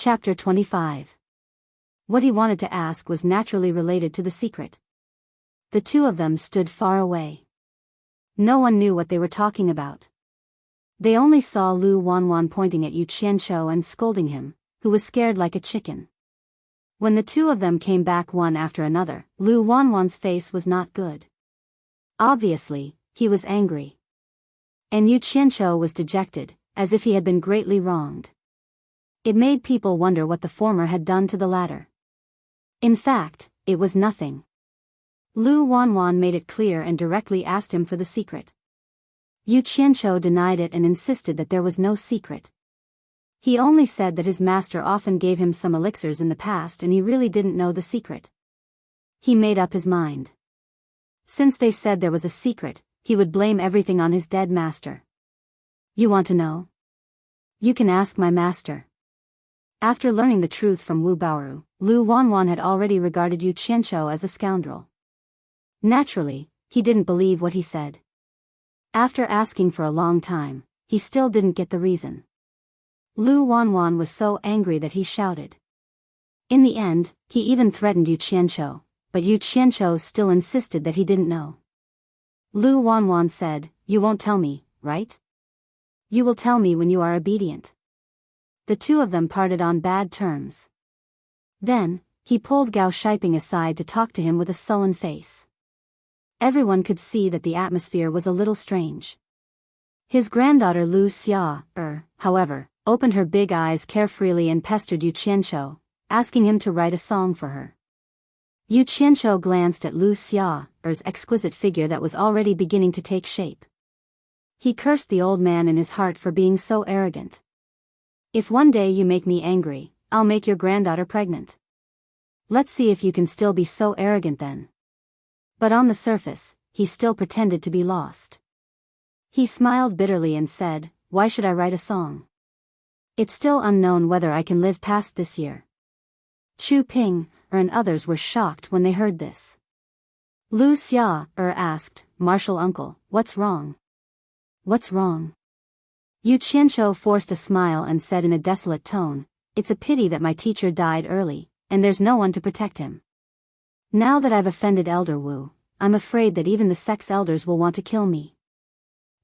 Chapter 25. What he wanted to ask was naturally related to the secret. The two of them stood far away. No one knew what they were talking about. They only saw Lu Wanwan pointing at Yu Qianqiu and scolding him, who was scared like a chicken. When the two of them came back one after another, Lu Wanwan's face was not good. Obviously, he was angry. And Yu Qianqiu was dejected, as if he had been greatly wronged. It made people wonder what the former had done to the latter. In fact, it was nothing. Lu Wanwan made it clear and directly asked him for the secret. Yu Qianqiu denied it and insisted that there was no secret. He only said that his master often gave him some elixirs in the past and he really didn't know the secret. He made up his mind. Since they said there was a secret, he would blame everything on his dead master. You want to know? You can ask my master. After learning the truth from Wu Baoru, Lu Wanwan had already regarded Yu Qianqiu as a scoundrel. Naturally, he didn't believe what he said. After asking for a long time, he still didn't get the reason. Lu Wanwan was so angry that he shouted. In the end, he even threatened Yu Qianqiu, but Yu Qianqiu still insisted that he didn't know. Lu Wanwan said, "You won't tell me, right? You will tell me when you are obedient." The two of them parted on bad terms. Then, he pulled Gao Shiping aside to talk to him with a sullen face. Everyone could see that the atmosphere was a little strange. His granddaughter Lu Xia, however, opened her big eyes carefreely and pestered Yu Qianqiu, asking him to write a song for her. Yu Qianqiu glanced at Lu Xia's exquisite figure that was already beginning to take shape. He cursed the old man in his heart for being so arrogant. If one day you make me angry, I'll make your granddaughter pregnant. Let's see if you can still be so arrogant then. But on the surface, he still pretended to be lost. He smiled bitterly and said, "Why should I write a song? It's still unknown whether I can live past this year." Chu Ping, and others were shocked when they heard this. Lu Xia, asked, "Martial uncle, what's wrong?" "What's wrong?" Yu Qianqiu forced a smile and said in a desolate tone, "It's a pity that my teacher died early, and there's no one to protect him. Now that I've offended Elder Wu, I'm afraid that even the sect's elders will want to kill me.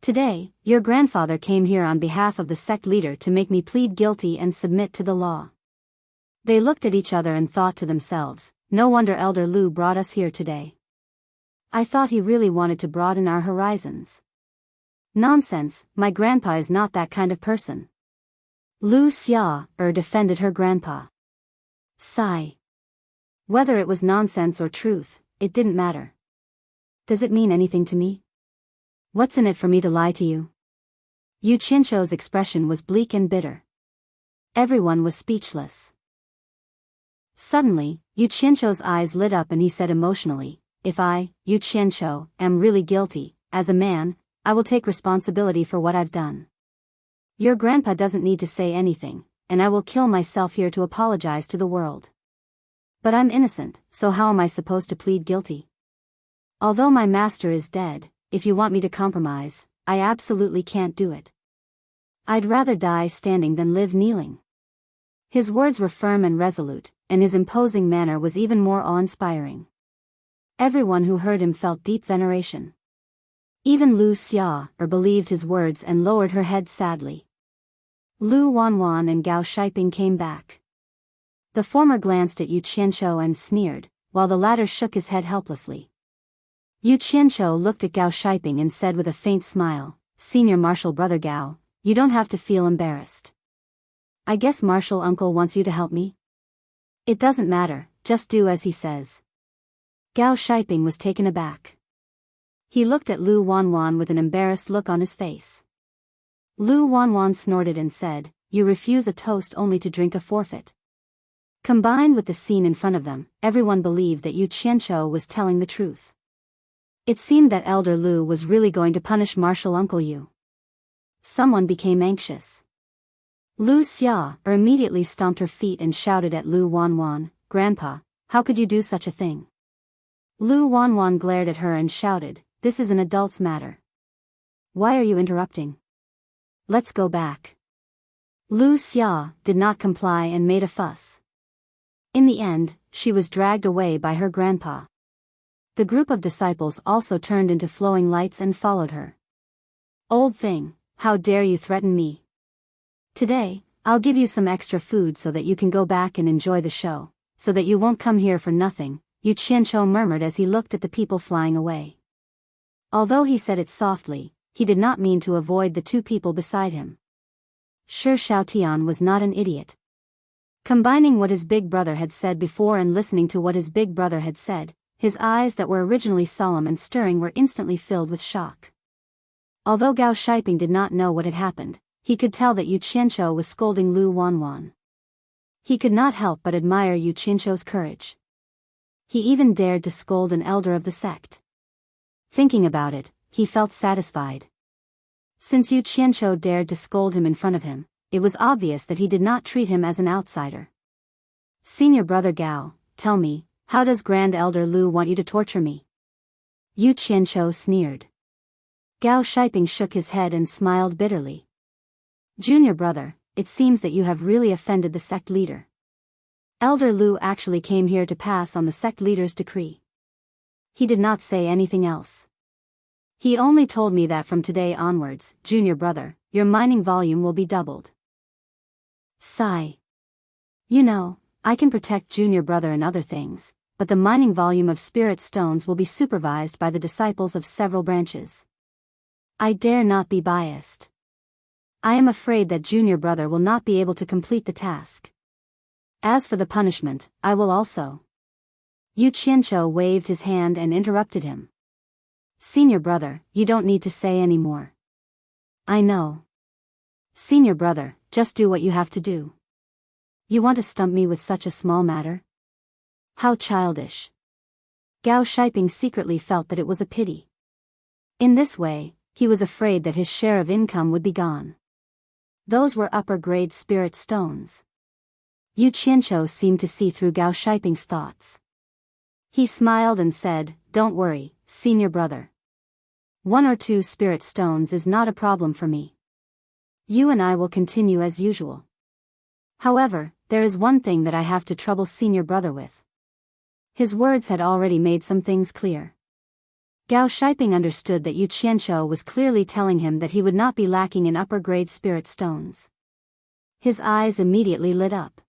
Today, your grandfather came here on behalf of the sect leader to make me plead guilty and submit to the law." They looked at each other and thought to themselves, "No wonder Elder Lu brought us here today. I thought he really wanted to broaden our horizons." "Nonsense, my grandpa is not that kind of person." Lu Xia, defended her grandpa. Sigh. Whether it was nonsense or truth, it didn't matter. "Does it mean anything to me? What's in it for me to lie to you?" Yu Qianqiu's expression was bleak and bitter. Everyone was speechless. Suddenly, Yu Qianqiu's eyes lit up and he said emotionally, "If I, Yu Qianqiu, am really guilty, as a man, I will take responsibility for what I've done. Your grandpa doesn't need to say anything, and I will kill myself here to apologize to the world. But I'm innocent, so how am I supposed to plead guilty? Although my master is dead, if you want me to compromise, I absolutely can't do it. I'd rather die standing than live kneeling." His words were firm and resolute, and his imposing manner was even more awe-inspiring. Everyone who heard him felt deep veneration. Even Lu Xia, believed his words and lowered her head sadly. Lu Wanwan and Gao Shiping came back. The former glanced at Yu Qianqiu and sneered, while the latter shook his head helplessly. Yu Qianqiu looked at Gao Shiping and said with a faint smile, "Senior Martial Brother Gao, you don't have to feel embarrassed. I guess Martial Uncle wants you to help me? It doesn't matter, just do as he says." Gao Shiping was taken aback. He looked at Lu Wanwan with an embarrassed look on his face. Lu Wanwan snorted and said, "You refuse a toast only to drink a forfeit." Combined with the scene in front of them, everyone believed that Yu Qianqiu was telling the truth. It seemed that Elder Lu was really going to punish Martial Uncle Yu. Someone became anxious. Lu Xia, immediately stomped her feet and shouted at Lu Wanwan, "Grandpa, how could you do such a thing?" Lu Wanwan glared at her and shouted, "This is an adult's matter. Why are you interrupting? Let's go back." Lu Xia did not comply and made a fuss. In the end, she was dragged away by her grandpa. The group of disciples also turned into flowing lights and followed her. Old thing, how dare you threaten me? Today, I'll give you some extra food so that you can go back and enjoy the show, so that you won't come here for nothing, Yu Qianqiu murmured as he looked at the people flying away. Although he said it softly, he did not mean to avoid the two people beside him. Shi Shaotian was not an idiot. Combining what his big brother had said before and listening to what his big brother had said, his eyes that were originally solemn and stirring were instantly filled with shock. Although Gao Shiping did not know what had happened, he could tell that Yu Qianqiu was scolding Lu Wanwan. He could not help but admire Yu Qianqiu's courage. He even dared to scold an elder of the sect. Thinking about it, he felt satisfied. Since Yu Qianqiu dared to scold him in front of him, it was obvious that he did not treat him as an outsider. Senior brother Gao, tell me, how does Grand Elder Lu want you to torture me? Yu Qianqiu sneered. Gao Shiping shook his head and smiled bitterly. Junior brother, it seems that you have really offended the sect leader. Elder Lu actually came here to pass on the sect leader's decree. He did not say anything else. He only told me that from today onwards, junior brother, your mining volume will be doubled. Sigh. You know, I can protect junior brother and other things, but the mining volume of spirit stones will be supervised by the disciples of several branches. I dare not be biased. I am afraid that junior brother will not be able to complete the task. As for the punishment, I will also. Yu Qianqiu waved his hand and interrupted him. Senior brother, you don't need to say any more. I know. Senior brother, just do what you have to do. You want to stump me with such a small matter? How childish. Gao Shiping secretly felt that it was a pity. In this way, he was afraid that his share of income would be gone. Those were upper-grade spirit stones. Yu Qianqiu seemed to see through Gao Shiping's thoughts. He smiled and said, don't worry, senior brother. 1 or 2 spirit stones is not a problem for me. You and I will continue as usual. However, there is one thing that I have to trouble senior brother with. His words had already made some things clear. Gao Shiping understood that Yu Qianqiu was clearly telling him that he would not be lacking in upper-grade spirit stones. His eyes immediately lit up.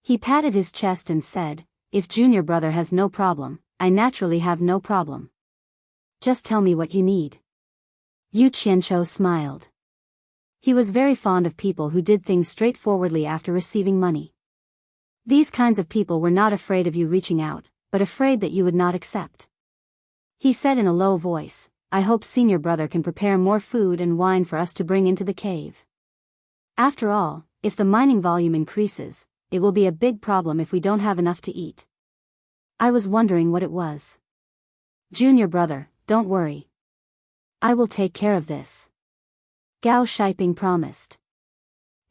He patted his chest and said, if junior brother has no problem, I naturally have no problem. Just tell me what you need. Yu Qianqiu smiled. He was very fond of people who did things straightforwardly after receiving money. These kinds of people were not afraid of you reaching out, but afraid that you would not accept. He said in a low voice, I hope senior brother can prepare more food and wine for us to bring into the cave. After all, if the mining volume increases, it will be a big problem if we don't have enough to eat. I was wondering what it was. Junior brother, don't worry. I will take care of this. Gao Shiping promised.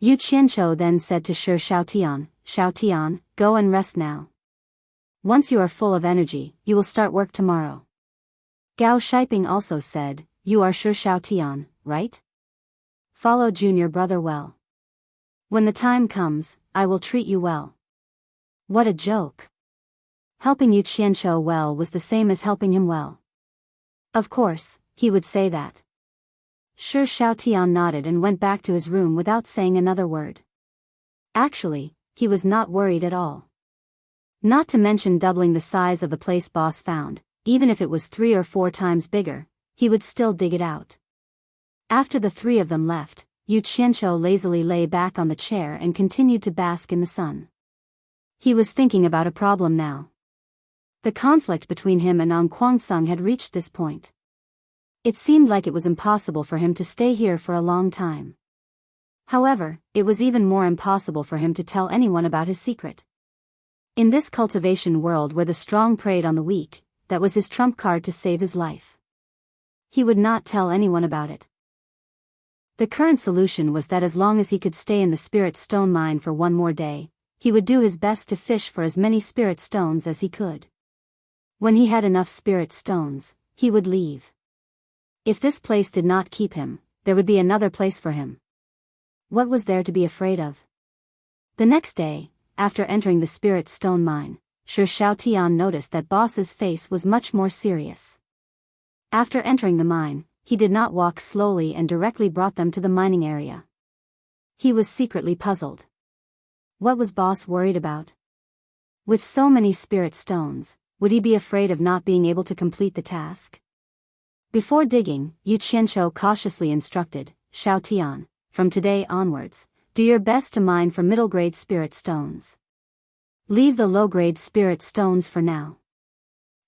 Yu Qianqiu then said to Shi Shaotian, Shaotian, go and rest now. Once you are full of energy, you will start work tomorrow. Gao Shiping also said, you are Shi Shaotian, right? Follow junior brother well. When the time comes, I will treat you well. What a joke. Helping Yu Qianqiu well was the same as helping him well. Of course, he would say that. Shi Shaotian nodded and went back to his room without saying another word. Actually, he was not worried at all. Not to mention doubling the size of the place boss found, even if it was 3 or 4 times bigger, he would still dig it out. After the 3 of them left, Yu Qianqiu lazily lay back on the chair and continued to bask in the sun. He was thinking about a problem now. The conflict between him and An Kuangsung had reached this point. It seemed like it was impossible for him to stay here for a long time. However, it was even more impossible for him to tell anyone about his secret. In this cultivation world where the strong preyed on the weak, that was his trump card to save his life. He would not tell anyone about it. The current solution was that as long as he could stay in the spirit stone mine for 1 more day, he would do his best to fish for as many spirit stones as he could. When he had enough spirit stones, he would leave. If this place did not keep him, there would be another place for him. What was there to be afraid of? The next day, after entering the spirit stone mine, Shi Xiaotian noticed that Boss's face was much more serious. After entering the mine, he did not walk slowly and directly brought them to the mining area. He was secretly puzzled. What was Boss worried about? With so many spirit stones, would he be afraid of not being able to complete the task? Before digging, Yu Qianqiu cautiously instructed, Xiaotian, from today onwards, do your best to mine for middle-grade spirit stones. Leave the low-grade spirit stones for now.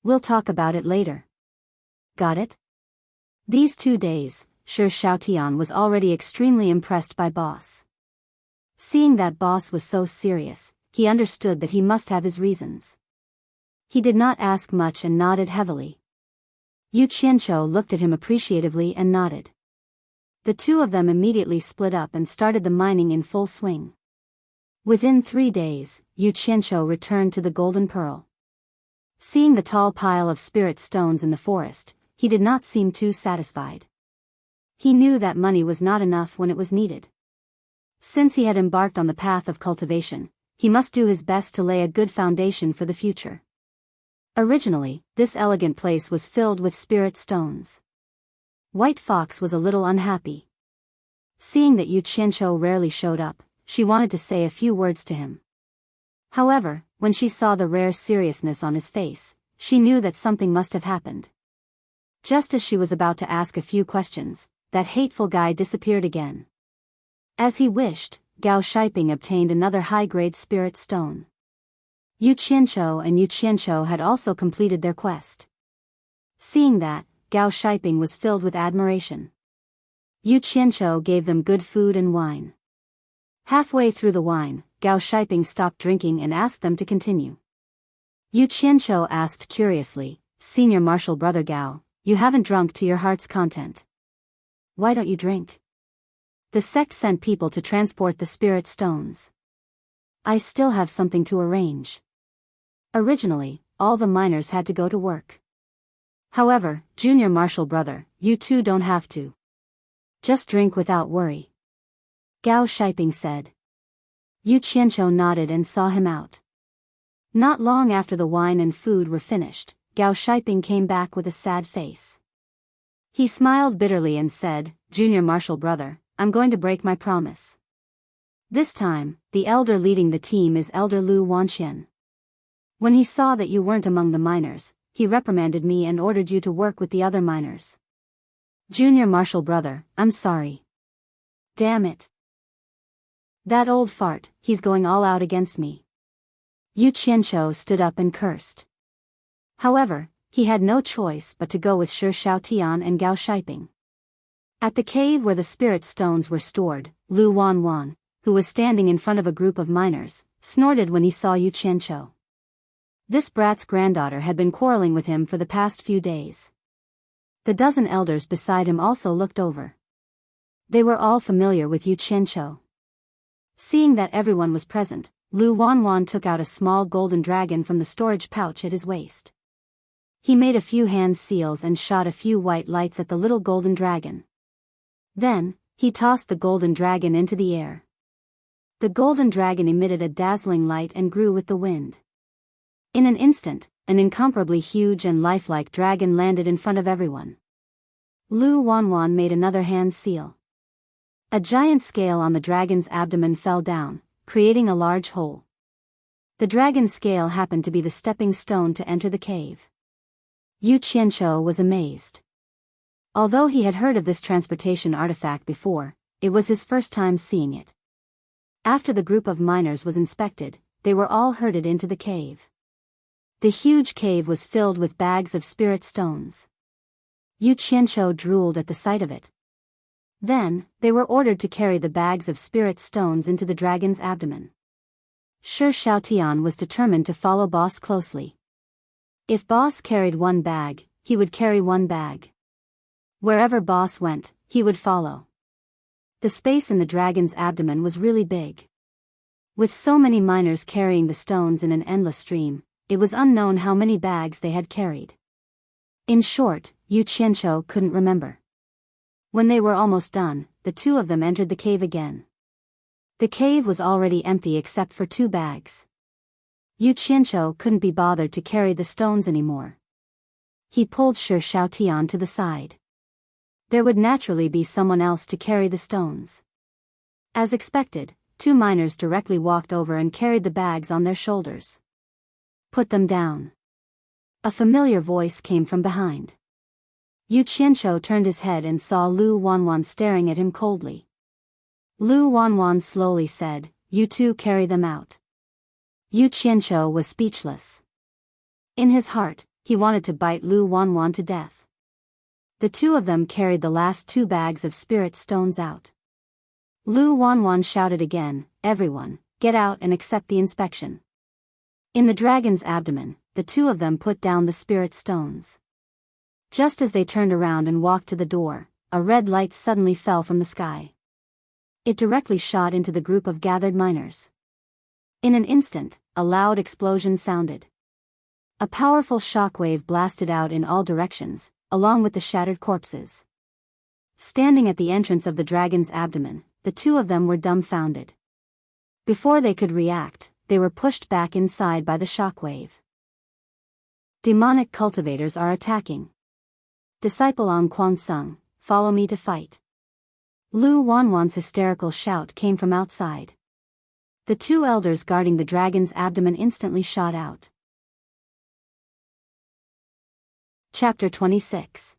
We'll talk about it later. Got it? These 2 days, Shi Xiaotian was already extremely impressed by Boss. Seeing that Boss was so serious, he understood that he must have his reasons. He did not ask much and nodded heavily. Yu Qianqiu looked at him appreciatively and nodded. The two of them immediately split up and started the mining in full swing. Within 3 days, Yu Qianqiu returned to the Golden Pearl. Seeing the tall pile of spirit stones in the forest, he did not seem too satisfied. He knew that money was not enough when it was needed. Since he had embarked on the path of cultivation, he must do his best to lay a good foundation for the future. Originally, this elegant place was filled with spirit stones. White Fox was a little unhappy. Seeing that Yu Qianqiu rarely showed up, she wanted to say a few words to him. However, when she saw the rare seriousness on his face, she knew that something must have happened. Just as she was about to ask a few questions, that hateful guy disappeared again. As he wished, Gao Shiping obtained another high-grade spirit stone. Yu Qianqiu and Yu Qianqiu had also completed their quest. Seeing that, Gao Shiping was filled with admiration. Yu Qianqiu gave them good food and wine. Halfway through the wine, Gao Shiping stopped drinking and asked them to continue. Yu Qianqiu asked curiously, Senior Marshal Brother Gao, you haven't drunk to your heart's content. Why don't you drink? The sect sent people to transport the spirit stones. I still have something to arrange. Originally, all the miners had to go to work. However, Junior Marshal Brother, you two don't have to. Just drink without worry. Gao Shiping said. Yu Qianqiu nodded and saw him out. Not long after the wine and food were finished, Gao Shiping came back with a sad face. He smiled bitterly and said, Junior Marshal Brother, I'm going to break my promise. This time, the elder leading the team is Elder Lu Wanxian. When he saw that you weren't among the miners, he reprimanded me and ordered you to work with the other miners. Junior Marshal Brother, I'm sorry. Damn it. That old fart, he's going all out against me. Yu Qianqiu stood up and cursed. However, he had no choice but to go with Shi Xiaotian and Gao Shiping. At the cave where the spirit stones were stored, Lu Wanwan, who was standing in front of a group of miners, snorted when he saw Yu Qianqiu. This brat's granddaughter had been quarreling with him for the past few days. The dozen elders beside him also looked over. They were all familiar with Yu Qianqiu. Seeing that everyone was present, Lu Wanwan took out a small golden dragon from the storage pouch at his waist. He made a few hand seals and shot a few white lights at the little golden dragon. Then, he tossed the golden dragon into the air. The golden dragon emitted a dazzling light and grew with the wind. In an instant, an incomparably huge and lifelike dragon landed in front of everyone. Lu Wanwan made another hand seal. A giant scale on the dragon's abdomen fell down, creating a large hole. The dragon's scale happened to be the stepping stone to enter the cave. Yu Qianqiu was amazed. Although he had heard of this transportation artifact before, it was his first time seeing it. After the group of miners was inspected, they were all herded into the cave. The huge cave was filled with bags of spirit stones. Yu Qianqiu drooled at the sight of it. Then, they were ordered to carry the bags of spirit stones into the dragon's abdomen. Shi Xiaotian was determined to follow Boss closely. If Boss carried one bag, he would carry one bag. Wherever Boss went, he would follow. The space in the dragon's abdomen was really big. With so many miners carrying the stones in an endless stream, it was unknown how many bags they had carried. In short, Yu Qianqiu couldn't remember. When they were almost done, the two of them entered the cave again. The cave was already empty except for 2 bags. Yu Qianqiu couldn't be bothered to carry the stones anymore. He pulled Shi Xiaotian to the side. There would naturally be someone else to carry the stones. As expected, 2 miners directly walked over and carried the bags on their shoulders. Put them down. A familiar voice came from behind. Yu Qianqiu turned his head and saw Lu Wanwan staring at him coldly. Lu Wanwan slowly said, "You two carry them out." Yu Qianqiu was speechless. In his heart, he wanted to bite Lu Wanwan to death. The 2 of them carried the last 2 bags of spirit stones out. Lu Wanwan shouted again, "Everyone, get out and accept the inspection." In the dragon's abdomen, the 2 of them put down the spirit stones. Just as they turned around and walked to the door, a red light suddenly fell from the sky. It directly shot into the group of gathered miners. In an instant, a loud explosion sounded. A powerful shockwave blasted out in all directions, along with the shattered corpses. Standing at the entrance of the dragon's abdomen, the 2 of them were dumbfounded. Before they could react, they were pushed back inside by the shockwave. Demonic cultivators are attacking. Disciple on Kwansung, follow me to fight. Lu Wanwan's hysterical shout came from outside. The 2 elders guarding the dragon's abdomen instantly shot out. Chapter 26.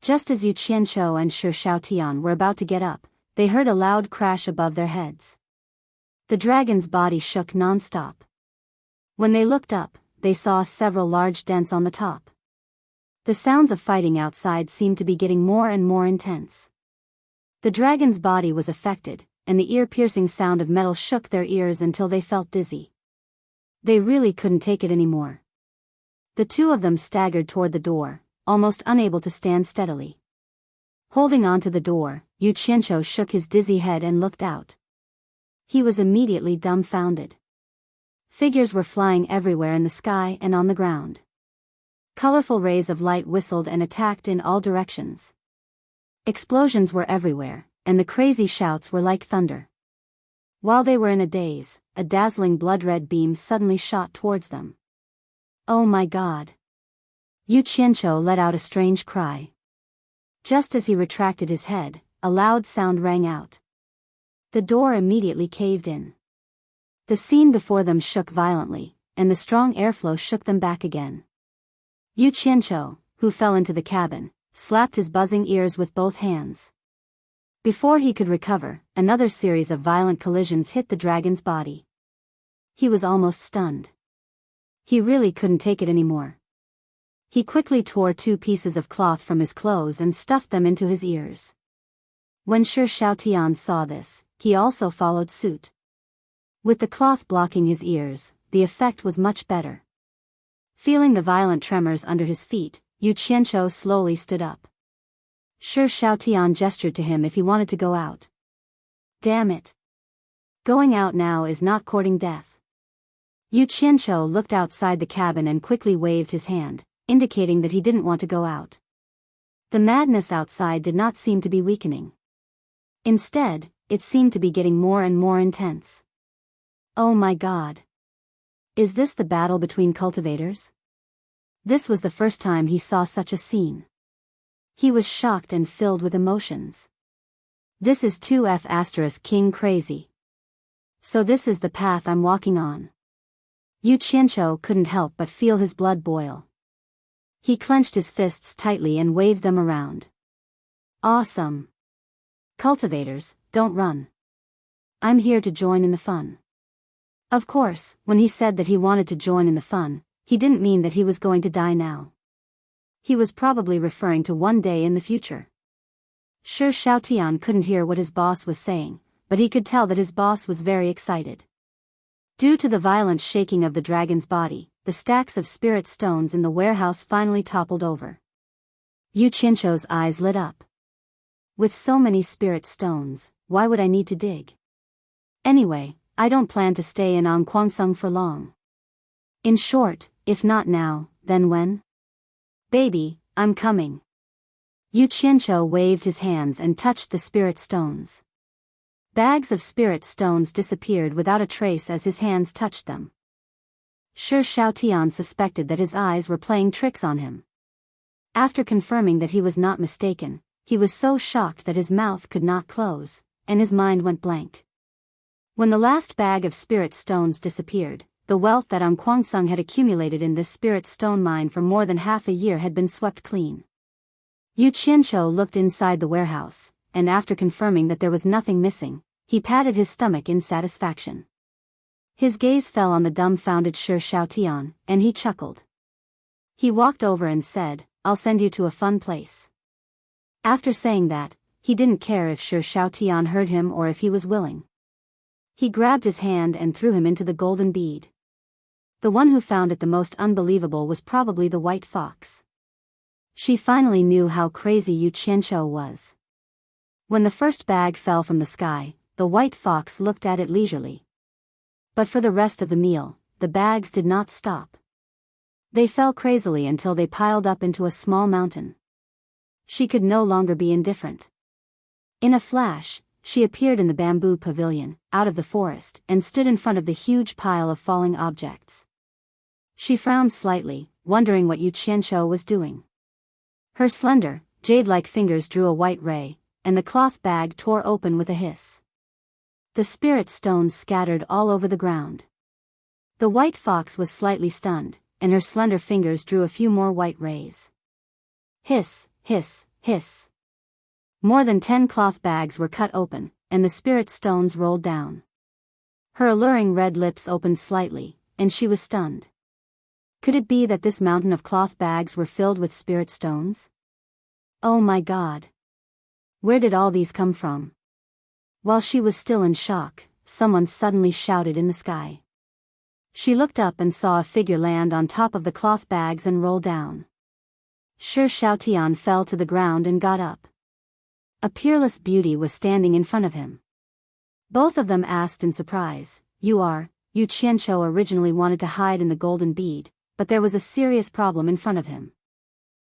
Just as Yu Qianqiu and Shi Xiaotian were about to get up, they heard a loud crash above their heads. The dragon's body shook non-stop. When they looked up, they saw several large dents on the top. The sounds of fighting outside seemed to be getting more and more intense. The dragon's body was affected, and the ear-piercing sound of metal shook their ears until they felt dizzy. They really couldn't take it anymore. The 2 of them staggered toward the door, almost unable to stand steadily. Holding on to the door, Yu Qianqiu shook his dizzy head and looked out. He was immediately dumbfounded. Figures were flying everywhere in the sky and on the ground. Colorful rays of light whistled and attacked in all directions. Explosions were everywhere, and the crazy shouts were like thunder. While they were in a daze, a dazzling blood-red beam suddenly shot towards them. "Oh my God!" Yu Qianqiu let out a strange cry. Just as he retracted his head, a loud sound rang out. The door immediately caved in. The scene before them shook violently, and the strong airflow shook them back again. Yu Qianqiu, who fell into the cabin, slapped his buzzing ears with both hands. Before he could recover, another series of violent collisions hit the dragon's body. He was almost stunned. He really couldn't take it anymore. He quickly tore 2 pieces of cloth from his clothes and stuffed them into his ears. When Shi Xiaotian saw this, he also followed suit. With the cloth blocking his ears, the effect was much better. Feeling the violent tremors under his feet, Yu Qianqiu slowly stood up. Shi Xiaotian gestured to him if he wanted to go out. "Damn it. Going out now is not courting death." Yu Qianqiu looked outside the cabin and quickly waved his hand, indicating that he didn't want to go out. The madness outside did not seem to be weakening. Instead, it seemed to be getting more and more intense. Oh my God. Is this the battle between cultivators? This was the first time he saw such a scene. He was shocked and filled with emotions. This is 2F** king crazy. So this is the path I'm walking on. Yu Qianqiu couldn't help but feel his blood boil. He clenched his fists tightly and waved them around. Awesome. Cultivators, don't run. I'm here to join in the fun. Of course, when he said that he wanted to join in the fun, he didn't mean that he was going to die now. He was probably referring to one day in the future. Shi Xiaotian couldn't hear what his boss was saying, but he could tell that his boss was very excited. Due to the violent shaking of the dragon's body, the stacks of spirit stones in the warehouse finally toppled over. Yu Qianqiu's eyes lit up. With so many spirit stones, why would I need to dig? Anyway, I don't plan to stay in Kwansung for long. In short, if not now, then when? Baby, I'm coming. Yu Qianqiu waved his hands and touched the spirit stones. Bags of spirit stones disappeared without a trace as his hands touched them. Shi Xiaotian suspected that his eyes were playing tricks on him. After confirming that he was not mistaken, he was so shocked that his mouth could not close, and his mind went blank. When the last bag of spirit stones disappeared, the wealth that An Kuangsung had accumulated in this spirit stone mine for more than half a year had been swept clean. Yu Qianqiu looked inside the warehouse, and after confirming that there was nothing missing, he patted his stomach in satisfaction. His gaze fell on the dumbfounded Shi Xiaotian, and he chuckled. He walked over and said, "I'll send you to a fun place." After saying that, he didn't care if Shi Xiaotian heard him or if he was willing. He grabbed his hand and threw him into the golden bead. The one who found it the most unbelievable was probably the white fox. She finally knew how crazy Yu Qianqiu was. When the first bag fell from the sky, the white fox looked at it leisurely. But for the rest of the meal, the bags did not stop. They fell crazily until they piled up into a small mountain. She could no longer be indifferent. In a flash, she appeared in the bamboo pavilion, out of the forest, and stood in front of the huge pile of falling objects. She frowned slightly, wondering what Yu Qianqiu was doing. Her slender, jade-like fingers drew a white ray, and the cloth bag tore open with a hiss. The spirit stones scattered all over the ground. The white fox was slightly stunned, and her slender fingers drew a few more white rays. Hiss, hiss, hiss. More than 10 cloth bags were cut open, and the spirit stones rolled down. Her alluring red lips opened slightly, and she was stunned. Could it be that this mountain of cloth bags were filled with spirit stones? Oh my God! Where did all these come from? While she was still in shock, someone suddenly shouted in the sky. She looked up and saw a figure land on top of the cloth bags and roll down. Shi Xiaotian fell to the ground and got up. A peerless beauty was standing in front of him. Both of them asked in surprise, Yu Qianqiu originally wanted to hide in the golden bead, but there was a serious problem in front of him.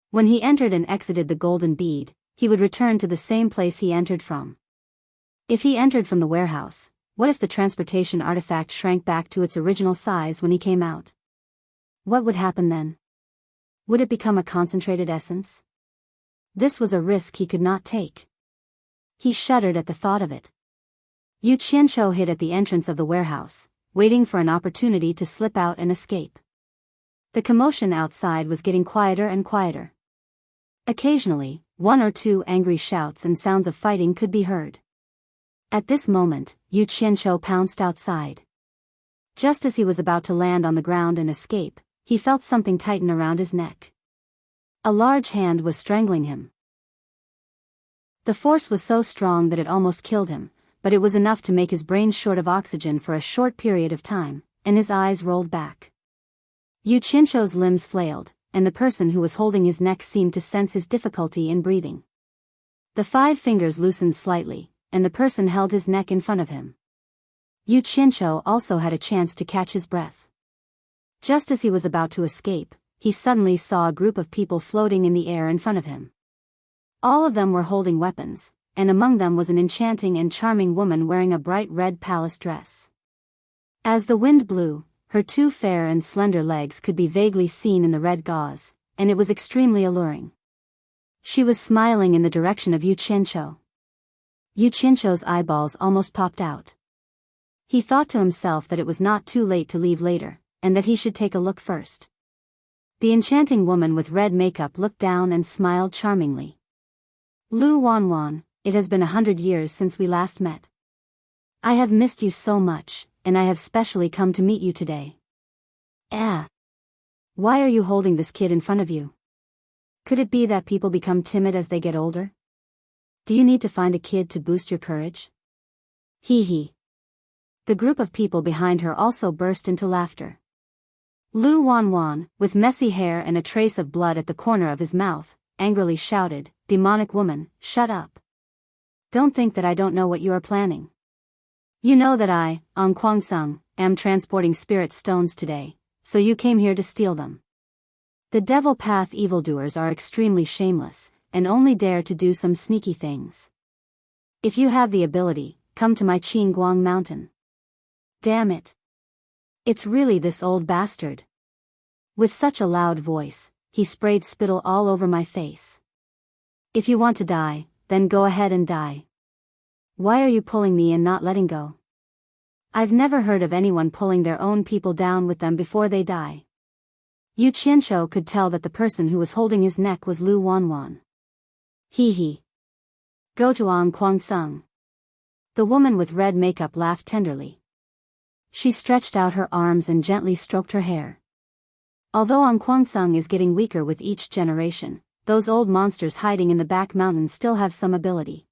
When he entered and exited the golden bead, he would return to the same place he entered from. If he entered from the warehouse, what if the transportation artifact shrank back to its original size when he came out? What would happen then? Would it become a concentrated essence? This was a risk he could not take. He shuddered at the thought of it. Yu Qianqiu hid at the entrance of the warehouse, waiting for an opportunity to slip out and escape. The commotion outside was getting quieter and quieter. Occasionally, one or two angry shouts and sounds of fighting could be heard. At this moment, Yu Qianqiu pounced outside. Just as he was about to land on the ground and escape, he felt something tighten around his neck. A large hand was strangling him. The force was so strong that it almost killed him, but it was enough to make his brain short of oxygen for a short period of time, and his eyes rolled back. Yu Qianqiu's limbs flailed, and the person who was holding his neck seemed to sense his difficulty in breathing. The 5 fingers loosened slightly, and the person held his neck in front of him. Yu Qianqiu also had a chance to catch his breath. Just as he was about to escape, he suddenly saw a group of people floating in the air in front of him. All of them were holding weapons, and among them was an enchanting and charming woman wearing a bright red palace dress. As the wind blew, her 2 fair and slender legs could be vaguely seen in the red gauze, and it was extremely alluring. She was smiling in the direction of Yu Qianqiu. Yu Qianqiu's eyeballs almost popped out. He thought to himself that it was not too late to leave later, and that he should take a look first. The enchanting woman with red makeup looked down and smiled charmingly. Lu Wanwan, it has been 100 years since we last met. I have missed you so much, and I have specially come to meet you today. Why are you holding this kid in front of you? Could it be that people become timid as they get older? Do you need to find a kid to boost your courage? Hee hee. The group of people behind her also burst into laughter. Lu Wanwan, with messy hair and a trace of blood at the corner of his mouth, angrily shouted, "Demonic woman, shut up. Don't think that I don't know what you are planning. You know that I, An Kuangsung, am transporting spirit stones today, so you came here to steal them. The devil path evildoers are extremely shameless, and only dare to do some sneaky things. If you have the ability, come to my Qingguang mountain. Damn it. It's really this old bastard. With such a loud voice, he sprayed spittle all over my face. If you want to die, then go ahead and die. Why are you pulling me and not letting go? I've never heard of anyone pulling their own people down with them before they die. Yu Qianshou could tell that the person who was holding his neck was Lu Wanwan. He. Go to An Kuangsung. The woman with red makeup laughed tenderly. She stretched out her arms and gently stroked her hair. Although An Kuangsung is getting weaker with each generation, those old monsters hiding in the back mountains still have some ability.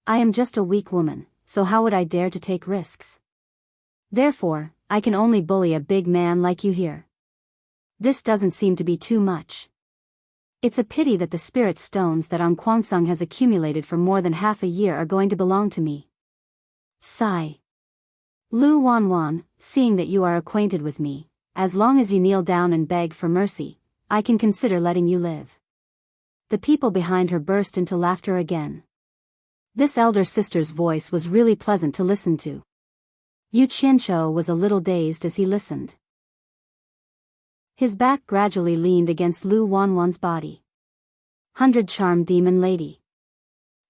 I am just a weak woman, so how would I dare to take risks? Therefore, I can only bully a big man like you here. This doesn't seem to be too much. It's a pity that the spirit stones that An Kuangsung has accumulated for more than half a year are going to belong to me. Sigh. Lu Wanwan, seeing that you are acquainted with me, as long as you kneel down and beg for mercy, I can consider letting you live. The people behind her burst into laughter again. This elder sister's voice was really pleasant to listen to. Yu Qianshou was a little dazed as he listened. His back gradually leaned against Lu Wanwan's body. 100 Charm Demon Lady.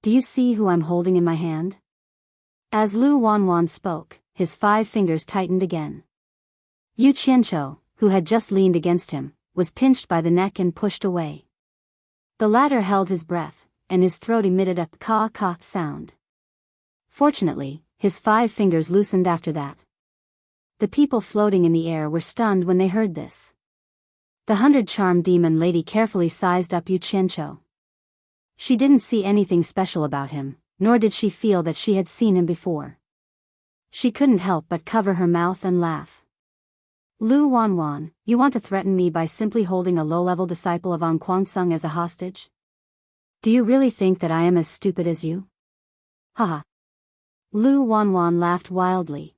Do you see who I'm holding in my hand? As Lu Wanwan spoke, his 5 fingers tightened again. Yu Qianshou, who had just leaned against him, was pinched by the neck and pushed away. The latter held his breath, and his throat emitted a ka-ka sound. Fortunately, his 5 fingers loosened after that. The people floating in the air were stunned when they heard this. The 100 Charm Demon Lady carefully sized up Yu Qianshou. She didn't see anything special about him, nor did she feel that she had seen him before. She couldn't help but cover her mouth and laugh. Lu Wanwan, you want to threaten me by simply holding a low-level disciple of An Kuangsung as a hostage? Do you really think that I am as stupid as you? Haha. Lu Wanwan laughed wildly.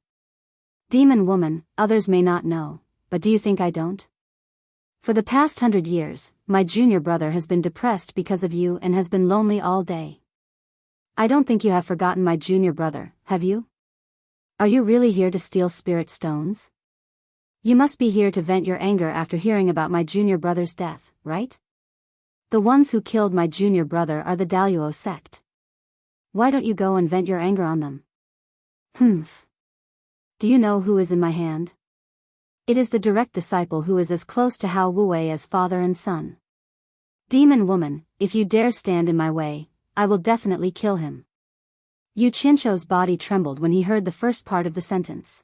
Demon woman, others may not know, but do you think I don't? For the past 100 years, my junior brother has been depressed because of you and has been lonely all day. I don't think you have forgotten my junior brother, have you? Are you really here to steal spirit stones? You must be here to vent your anger after hearing about my junior brother's death, right? The ones who killed my junior brother are the Daluo sect. Why don't you go and vent your anger on them? Humph. Do you know who is in my hand? It is the direct disciple who is as close to Hao Wuwei as father and son. Demon woman, if you dare stand in my way, I will definitely kill him. Yu Qianshou's body trembled when he heard the first part of the sentence.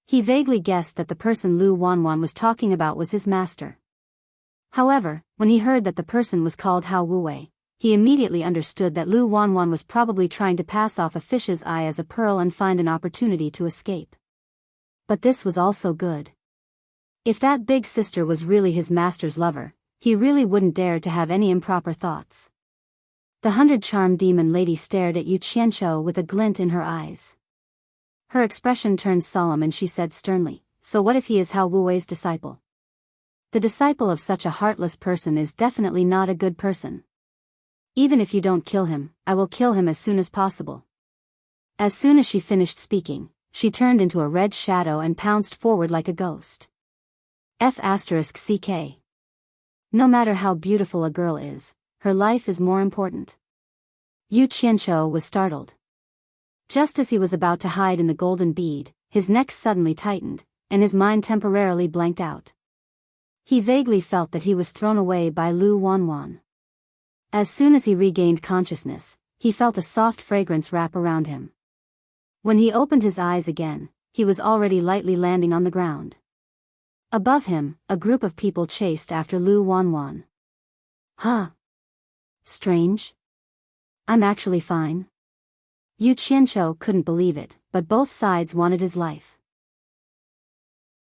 He vaguely guessed that the person Lu Wanwan was talking about was his master. However, when he heard that the person was called Hao Wuwei, he immediately understood that Lu Wanwan was probably trying to pass off a fish's eye as a pearl and find an opportunity to escape. But this was also good. If that big sister was really his master's lover, he really wouldn't dare to have any improper thoughts. The 100 Charm Demon Lady stared at Yu Qianshou with a glint in her eyes. Her expression turned solemn and she said sternly, so what if he is Hao Wuwei's disciple? The disciple of such a heartless person is definitely not a good person. Even if you don't kill him, I will kill him as soon as possible. As soon as she finished speaking, she turned into a red shadow and pounced forward like a ghost. F***CK. No matter how beautiful a girl is, her life is more important. Yu Qianshou was startled. Just as he was about to hide in the golden bead, his neck suddenly tightened, and his mind temporarily blanked out. He vaguely felt that he was thrown away by Lu Wanwan. As soon as he regained consciousness, he felt a soft fragrance wrap around him. When he opened his eyes again, he was already lightly landing on the ground. Above him, a group of people chased after Lu Wanwan. Huh. Strange. I'm actually fine. Yu Qianshou couldn't believe it, but both sides wanted his life.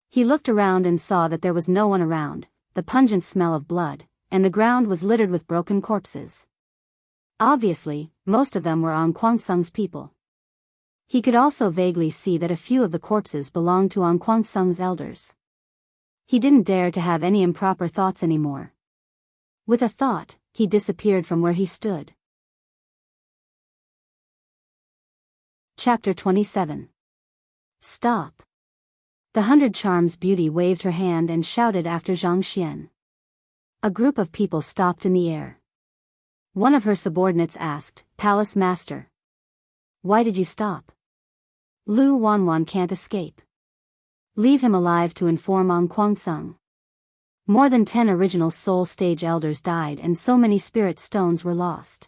He looked around and saw that there was no one around, the pungent smell of blood, and the ground was littered with broken corpses. Obviously, most of them were An Kuangsung's people. He could also vaguely see that a few of the corpses belonged to An Kuangsung's elders. He didn't dare to have any improper thoughts anymore. With a thought, he disappeared from where he stood. Chapter 27. Stop. The 100 Charms beauty waved her hand and shouted after Zhang Xian. A group of people stopped in the air. One of her subordinates asked, "Palace Master, why did you stop? Lu Wanwan can't escape. Leave him alive to inform on Kuangsung. More than 10 original soul stage elders died and so many spirit stones were lost.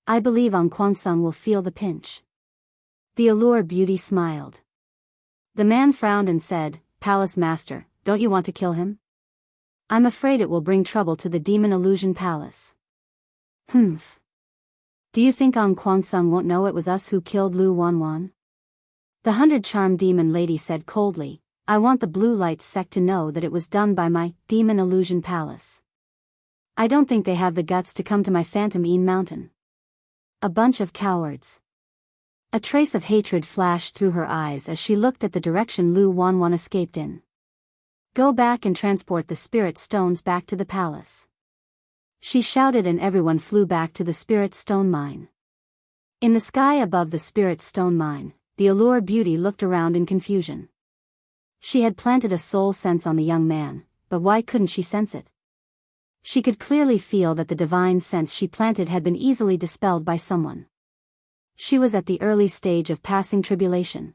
I believe on Kuangsung will feel the pinch." The Allure beauty smiled. The man frowned and said, "Palace Master, don't you want to kill him? I'm afraid it will bring trouble to the Demon Illusion Palace." "Humph. Do you think on Kuangsung won't know it was us who killed Lu Wanwan?" The 100 Charm Demon Lady said coldly, "I want the Blue Light sect to know that it was done by my Demon Illusion Palace. I don't think they have the guts to come to my Phantom Een Mountain. A bunch of cowards." A trace of hatred flashed through her eyes as she looked at the direction Lu Wanwan escaped in. "Go back and transport the spirit stones back to the palace." She shouted and everyone flew back to the spirit stone mine. In the sky above the spirit stone mine, the Allure beauty looked around in confusion. She had planted a soul sense on the young man, but why couldn't she sense it? She could clearly feel that the divine sense she planted had been easily dispelled by someone. She was at the early stage of passing tribulation.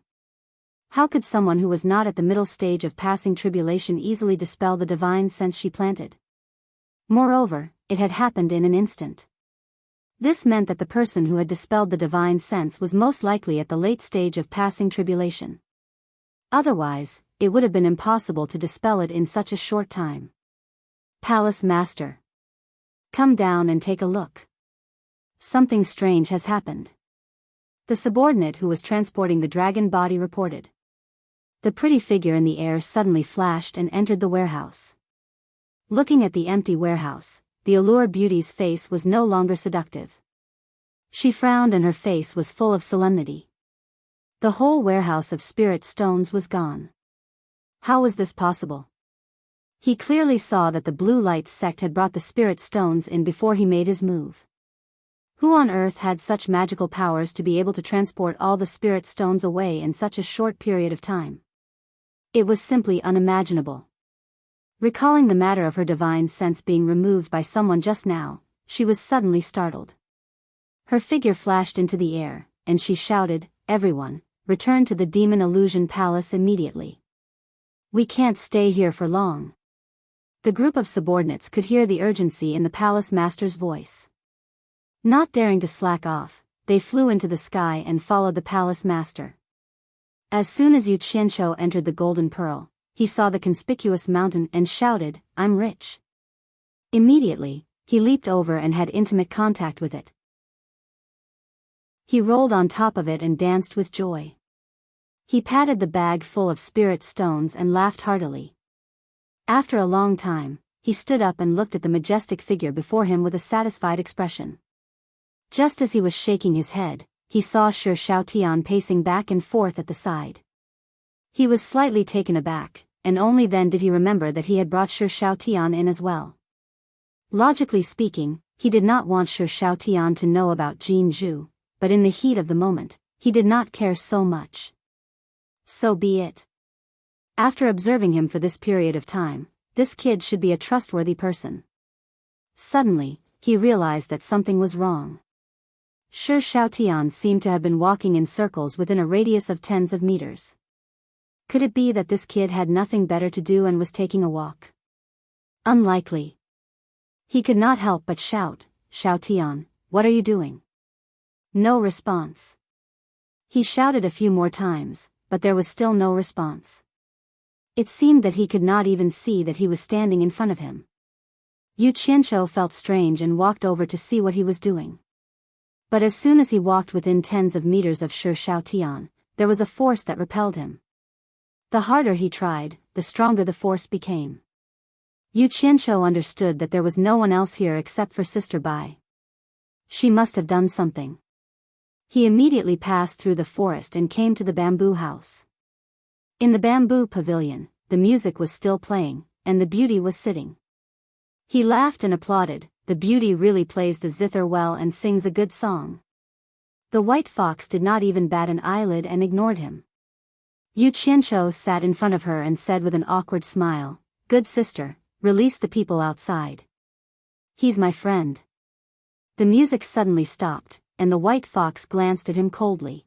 How could someone who was not at the middle stage of passing tribulation easily dispel the divine sense she planted? Moreover, it had happened in an instant. This meant that the person who had dispelled the divine sense was most likely at the late stage of passing tribulation. Otherwise, it would have been impossible to dispel it in such a short time. "Palace Master, come down and take a look. Something strange has happened." The subordinate who was transporting the dragon body reported. The pretty figure in the air suddenly flashed and entered the warehouse. Looking at the empty warehouse, the Allure beauty's face was no longer seductive. She frowned and her face was full of solemnity. The whole warehouse of spirit stones was gone. How was this possible? He clearly saw that the Blue Light sect had brought the spirit stones in before he made his move. Who on earth had such magical powers to be able to transport all the spirit stones away in such a short period of time? It was simply unimaginable. Recalling the matter of her divine sense being removed by someone just now, she was suddenly startled. Her figure flashed into the air, and she shouted, "Everyone, return to the Demon Illusion Palace immediately. We can't stay here for long." The group of subordinates could hear the urgency in the Palace Master's voice. Not daring to slack off, they flew into the sky and followed the Palace Master. As soon as Yu Qianshou entered the Golden Pearl, he saw the conspicuous mountain and shouted, "I'm rich." Immediately, he leaped over and had intimate contact with it. He rolled on top of it and danced with joy. He patted the bag full of spirit stones and laughed heartily. After a long time, he stood up and looked at the majestic figure before him with a satisfied expression. Just as he was shaking his head, he saw Shi Shaotian pacing back and forth at the side. He was slightly taken aback, and only then did he remember that he had brought Shi Shaotian in as well. Logically speaking, he did not want Shi Shaotian to know about Jin Zhu, but in the heat of the moment, he did not care so much. So be it. After observing him for this period of time, this kid should be a trustworthy person. Suddenly, he realized that something was wrong. Shi Shaotian seemed to have been walking in circles within a radius of tens of meters. Could it be that this kid had nothing better to do and was taking a walk? Unlikely. He could not help but shout, "Shaotian, what are you doing?" No response. He shouted a few more times, but there was still no response. It seemed that he could not even see that he was standing in front of him. Yu Qianshou felt strange and walked over to see what he was doing. But as soon as he walked within tens of meters of Shi Shaotian, there was a force that repelled him. The harder he tried, the stronger the force became. Yu Qianshou understood that there was no one else here except for Sister Bai. She must have done something. He immediately passed through the forest and came to the bamboo house. In the bamboo pavilion, the music was still playing, and the beauty was sitting. He laughed and applauded. "The beauty really plays the zither well and sings a good song." The white fox did not even bat an eyelid and ignored him. Yu Qianqiu sat in front of her and said with an awkward smile, "Good sister, release the people outside. He's my friend." The music suddenly stopped, and the white fox glanced at him coldly.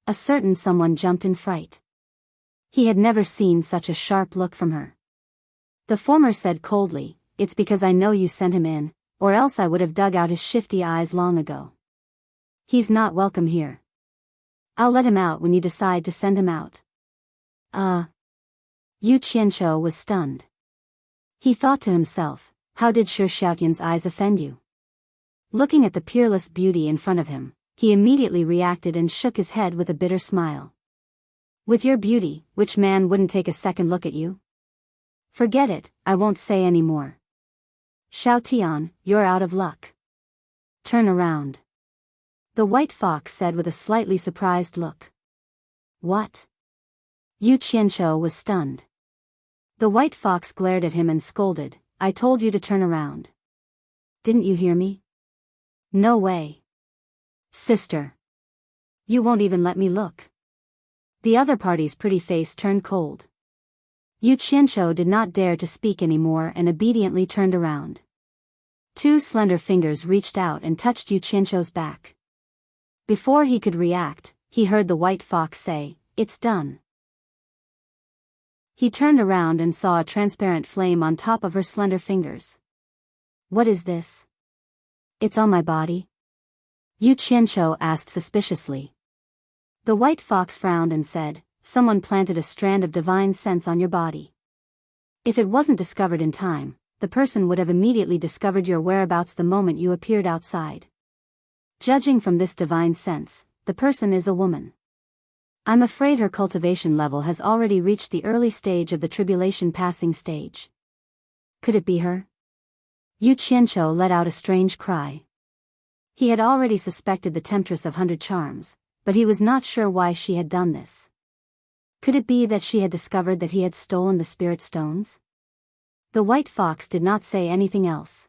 A certain someone jumped in fright. He had never seen such a sharp look from her. The former said coldly, "It's because I know you sent him in, or else I would have dug out his shifty eyes long ago. He's not welcome here. I'll let him out when you decide to send him out." Yu Qianqiu was stunned. He thought to himself, how did Shi Xiaotian's eyes offend you? Looking at the peerless beauty in front of him, he immediately reacted and shook his head with a bitter smile. "With your beauty, which man wouldn't take a second look at you? Forget it, I won't say any more. Xiaotian, you're out of luck. Turn around." The white fox said with a slightly surprised look. "What?" Yu Qianqiu was stunned. The white fox glared at him and scolded, "I told you to turn around. Didn't you hear me? No way. Sister. You won't even let me look." The other party's pretty face turned cold. Yu Qianqiu did not dare to speak anymore and obediently turned around. Two slender fingers reached out and touched Yu Qianqiu's back. Before he could react, he heard the white fox say, "It's done." He turned around and saw a transparent flame on top of her slender fingers. "What is this?" "It's on my body?" Yu Qianqiu asked suspiciously. The white fox frowned and said, "Someone planted a strand of divine sense on your body. If it wasn't discovered in time, the person would have immediately discovered your whereabouts the moment you appeared outside. Judging from this divine sense, the person is a woman. I'm afraid her cultivation level has already reached the early stage of the tribulation passing stage. Could it be her?" Yu Qianqiu let out a strange cry. He had already suspected the temptress of 100 charms, but he was not sure why she had done this. Could it be that she had discovered that he had stolen the spirit stones? The white fox did not say anything else.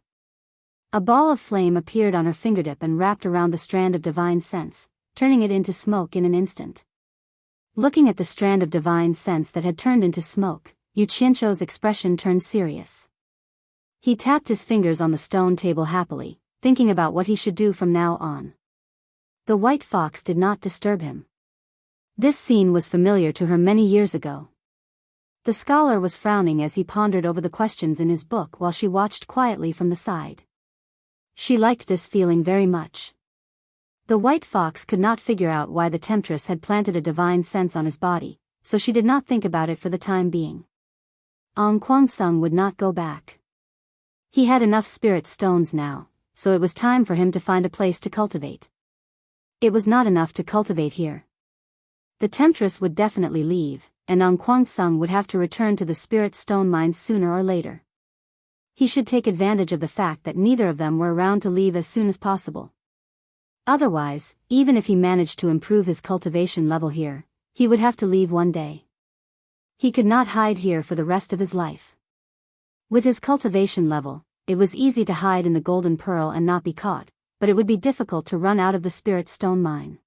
A ball of flame appeared on her fingertip and wrapped around the strand of divine sense, turning it into smoke in an instant. Looking at the strand of divine sense that had turned into smoke, Yu Qianqiu's expression turned serious. He tapped his fingers on the stone table happily, thinking about what he should do from now on. The white fox did not disturb him. This scene was familiar to her many years ago. The scholar was frowning as he pondered over the questions in his book while she watched quietly from the side. She liked this feeling very much. The white fox could not figure out why the temptress had planted a divine sense on his body, so she did not think about it for the time being. Kuang-sung would not go back. He had enough spirit stones now, so it was time for him to find a place to cultivate. It was not enough to cultivate here. The temptress would definitely leave, and Kuang-sung would have to return to the spirit stone mine sooner or later. He should take advantage of the fact that neither of them were around to leave as soon as possible. Otherwise, even if he managed to improve his cultivation level here, he would have to leave one day. He could not hide here for the rest of his life. With his cultivation level, it was easy to hide in the Golden Pearl and not be caught, but it would be difficult to run out of the Spirit Stone Mine.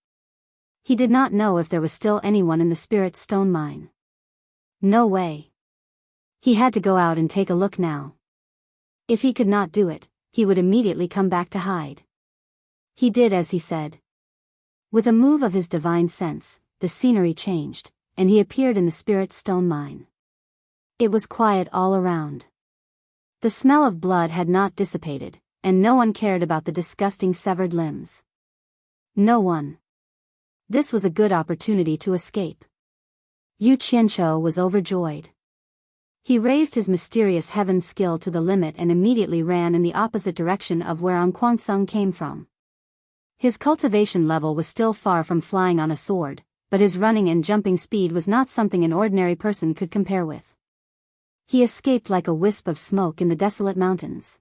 He did not know if there was still anyone in the Spirit Stone Mine. No way. He had to go out and take a look now. If he could not do it, he would immediately come back to hide. He did as he said. With a move of his divine sense, the scenery changed, and he appeared in the Spirit Stone Mine. It was quiet all around. The smell of blood had not dissipated, and no one cared about the disgusting severed limbs. No one. This was a good opportunity to escape. Yu Qianqiu was overjoyed. He raised his mysterious heaven skill to the limit and immediately ran in the opposite direction of where Kuang-sung came from. His cultivation level was still far from flying on a sword, but his running and jumping speed was not something an ordinary person could compare with. He escaped like a wisp of smoke in the desolate mountains.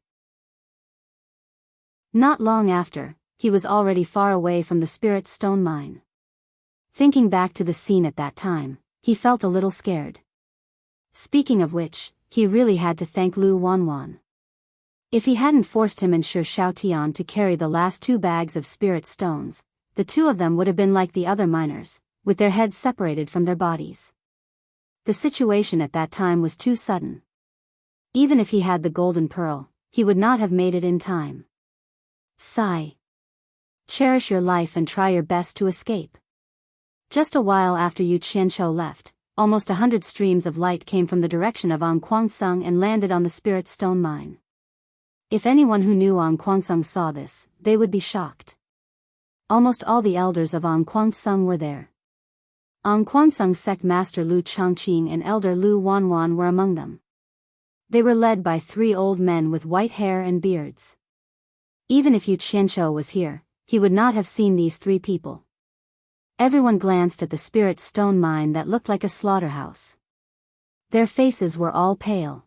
Not long after, he was already far away from the Spirit Stone Mine. Thinking back to the scene at that time, he felt a little scared. Speaking of which, he really had to thank Lu Wanwan. If he hadn't forced him and Shi Xiaotian to carry the last 2 bags of spirit stones, the two of them would have been like the other miners, with their heads separated from their bodies. The situation at that time was too sudden. Even if he had the golden pearl, he would not have made it in time. Sigh. Cherish your life and try your best to escape. Just a while after Yu Qianqiu left, almost 100 streams of light came from the direction of Kuangsung and landed on the spirit stone mine. If anyone who knew Kuangsung saw this, they would be shocked. Almost all the elders of Kuangsung were there. Kuangsung's sect master Lu Changqing and elder Lu Wanwan were among them. They were led by 3 old men with white hair and beards. Even if Yu Qianqiu was here, he would not have seen these 3 people. Everyone glanced at the spirit stone mine that looked like a slaughterhouse. Their faces were all pale.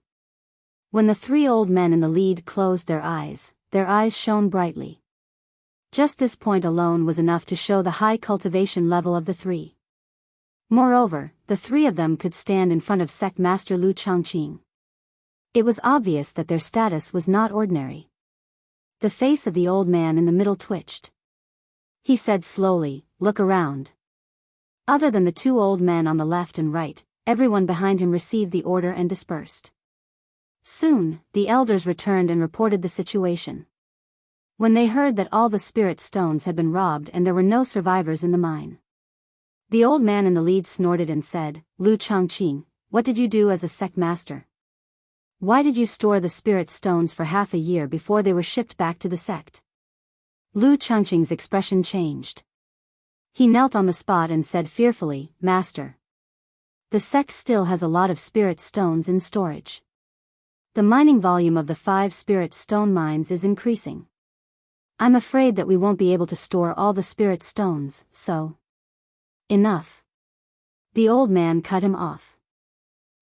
When the 3 old men in the lead closed their eyes shone brightly. Just this point alone was enough to show the high cultivation level of the 3. Moreover, the 3 of them could stand in front of sect master Lu Changqing. It was obvious that their status was not ordinary. The face of the old man in the middle twitched. He said slowly, "Look around." Other than the 2 old men on the left and right, everyone behind him received the order and dispersed. Soon, the elders returned and reported the situation. When they heard that all the spirit stones had been robbed and there were no survivors in the mine, the old man in the lead snorted and said, "Lu Changqing, what did you do as a sect master? Why did you store the spirit stones for half a year before they were shipped back to the sect?" Lu Changqing's expression changed. He knelt on the spot and said fearfully, "Master, the sect still has a lot of spirit stones in storage. The mining volume of the 5 spirit stone mines is increasing. I'm afraid that we won't be able to store all the spirit stones, so..." "Enough." The old man cut him off.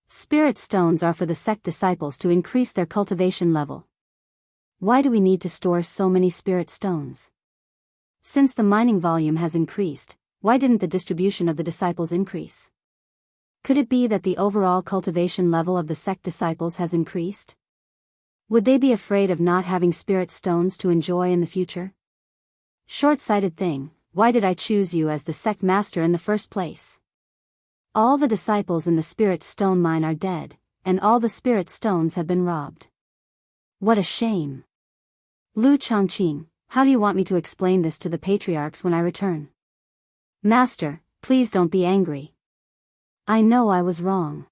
"Spirit stones are for the sect disciples to increase their cultivation level. Why do we need to store so many spirit stones? Since the mining volume has increased, why didn't the distribution of the disciples increase? Could it be that the overall cultivation level of the sect disciples has increased? Would they be afraid of not having spirit stones to enjoy in the future? Short-sighted thing, why did I choose you as the sect master in the first place? All the disciples in the spirit stone mine are dead, and all the spirit stones have been robbed. What a shame. Lu Changqing, how do you want me to explain this to the patriarchs when I return?" "Master, please don't be angry. I know I was wrong.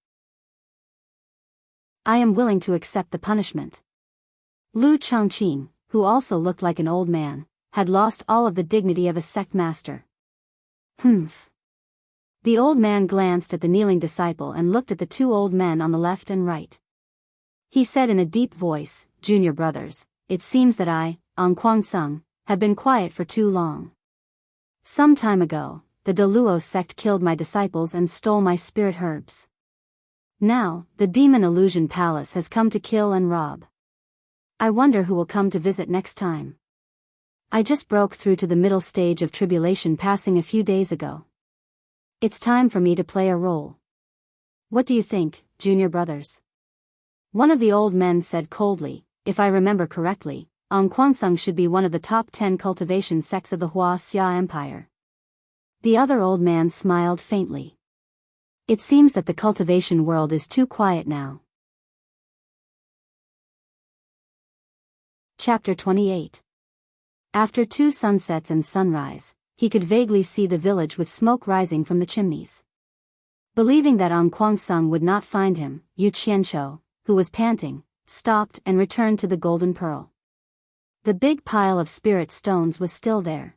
I am willing to accept the punishment." Lu Changqing, who also looked like an old man, had lost all of the dignity of a sect master. "Humph." The old man glanced at the kneeling disciple and looked at the 2 old men on the left and right. He said in a deep voice, "Junior brothers, it seems that I, Kuangsung, have been quiet for too long. Some time ago, the Deluo sect killed my disciples and stole my spirit herbs. Now, the demon illusion palace has come to kill and rob. I wonder who will come to visit next time. I just broke through to the middle stage of tribulation passing a few days ago. It's time for me to play a role. What do you think, junior brothers?" One of the old men said coldly, "If I remember correctly, Kuangsung should be one of the top 10 cultivation sects of the Hua Xia Empire." The other old man smiled faintly. "It seems that the cultivation world is too quiet now." Chapter 28. After 2 sunsets and sunrise, he could vaguely see the village with smoke rising from the chimneys. Believing that Kuangsung would not find him, Yu Qianqiu, who was panting, stopped and returned to the golden pearl. The big pile of spirit stones was still there.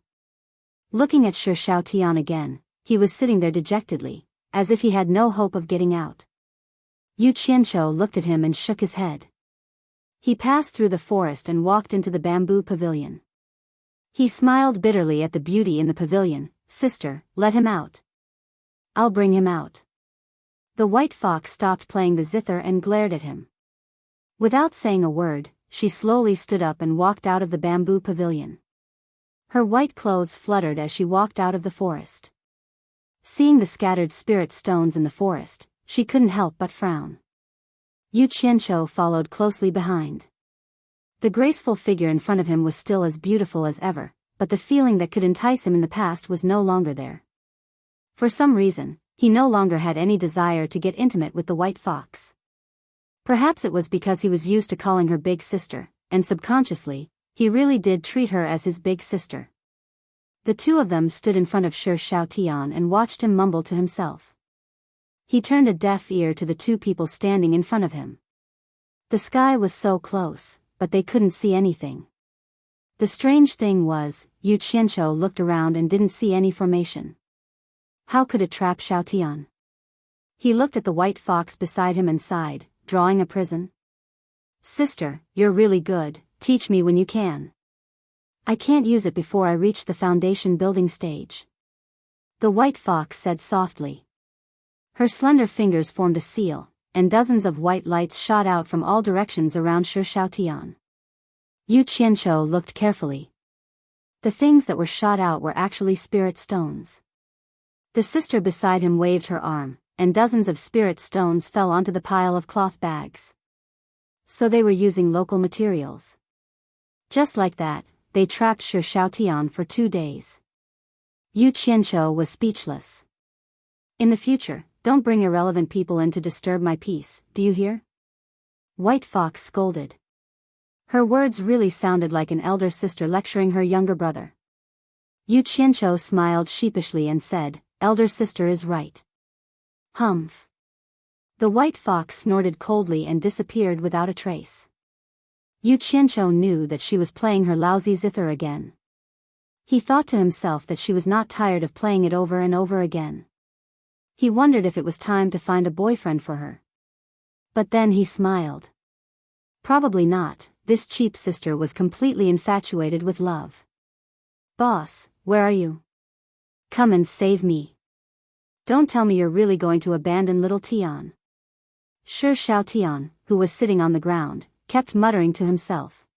Looking at Shi Shaotian again, he was sitting there dejectedly, as if he had no hope of getting out. Yu Qianqiu looked at him and shook his head. He passed through the forest and walked into the bamboo pavilion. He smiled bitterly at the beauty in the pavilion. "Sister, let him out." "I'll bring him out." The white fox stopped playing the zither and glared at him. Without saying a word, she slowly stood up and walked out of the bamboo pavilion. Her white clothes fluttered as she walked out of the forest. Seeing the scattered spirit stones in the forest, she couldn't help but frown. Yu Qianqiu followed closely behind. The graceful figure in front of him was still as beautiful as ever, but the feeling that could entice him in the past was no longer there. For some reason, he no longer had any desire to get intimate with the white fox. Perhaps it was because he was used to calling her big sister, and subconsciously, he really did treat her as his big sister. The two of them stood in front of Shi Xiaotian and watched him mumble to himself. He turned a deaf ear to the two people standing in front of him. The sky was so close, but they couldn't see anything. The strange thing was, Yu Qianqiu looked around and didn't see any formation. How could it trap Xiaotian? He looked at the white fox beside him and sighed, drawing a prison. Sister, you're really good, teach me when you can. I can't use it before I reach the foundation building stage. The white fox said softly. Her slender fingers formed a seal, and dozens of white lights shot out from all directions around Shi Xiaotian. Yu Qianqiu looked carefully. The things that were shot out were actually spirit stones. The sister beside him waved her arm, and dozens of spirit stones fell onto the pile of cloth bags. So they were using local materials. Just like that, they trapped Shi Xiaotian for 2 days. Yu Qianqiu was speechless. In the future, don't bring irrelevant people in to disturb my peace, do you hear? White Fox scolded. Her words really sounded like an elder sister lecturing her younger brother. Yu Qianqiu smiled sheepishly and said, Elder sister is right. Humph. The white fox snorted coldly and disappeared without a trace. Yu Qianqiu knew that she was playing her lousy zither again. He thought to himself that she was not tired of playing it over and over again. He wondered if it was time to find a boyfriend for her. But then he smiled. Probably not, this cheap sister was completely infatuated with love. Boss, where are you? Come and save me. Don't tell me you're really going to abandon little Tian. Shi Xiaotian, who was sitting on the ground, kept muttering to himself.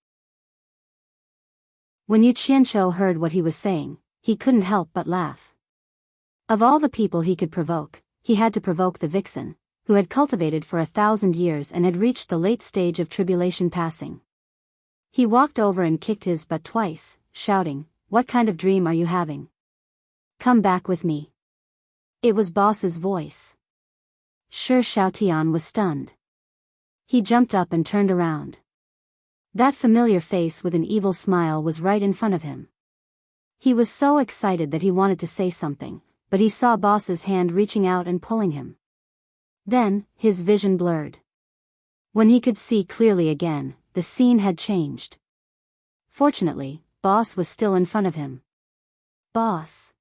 When Yu Qianqiu heard what he was saying, he couldn't help but laugh. Of all the people he could provoke, he had to provoke the vixen, who had cultivated for 1,000 years and had reached the late stage of tribulation passing. He walked over and kicked his butt twice, shouting, What kind of dream are you having? Come back with me. It was Boss's voice. Shi Xiaotian was stunned. He jumped up and turned around. That familiar face with an evil smile was right in front of him. He was so excited that he wanted to say something, but he saw Boss's hand reaching out and pulling him. Then, his vision blurred. When he could see clearly again, the scene had changed. Fortunately, Boss was still in front of him. Boss.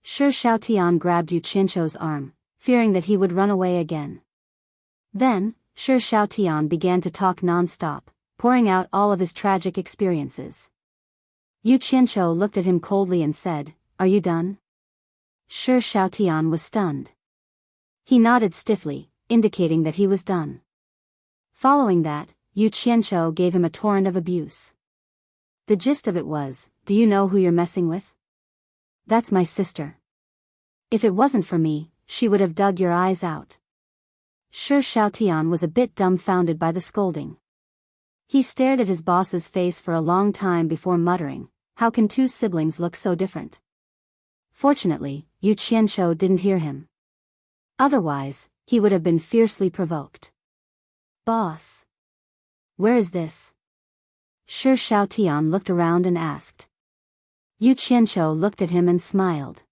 Shi Xiaotian grabbed Yu Qianqiu's arm, fearing that he would run away again. Then, Shi Xiaotian began to talk non-stop, pouring out all of his tragic experiences. Yu Qianqiu looked at him coldly and said, Are you done? Shi Xiaotian was stunned. He nodded stiffly, indicating that he was done. Following that, Yu Qianqiu gave him a torrent of abuse. The gist of it was, do you know who you're messing with? That's my sister. If it wasn't for me, she would have dug your eyes out. Shi Xiaotian was a bit dumbfounded by the scolding. He stared at his boss's face for a long time before muttering, How can two siblings look so different? Fortunately, Yu Qianqiu didn't hear him. Otherwise, he would have been fiercely provoked. Boss. Where is this? Shi Xiaotian looked around and asked. Yu Qianqiu looked at him and smiled.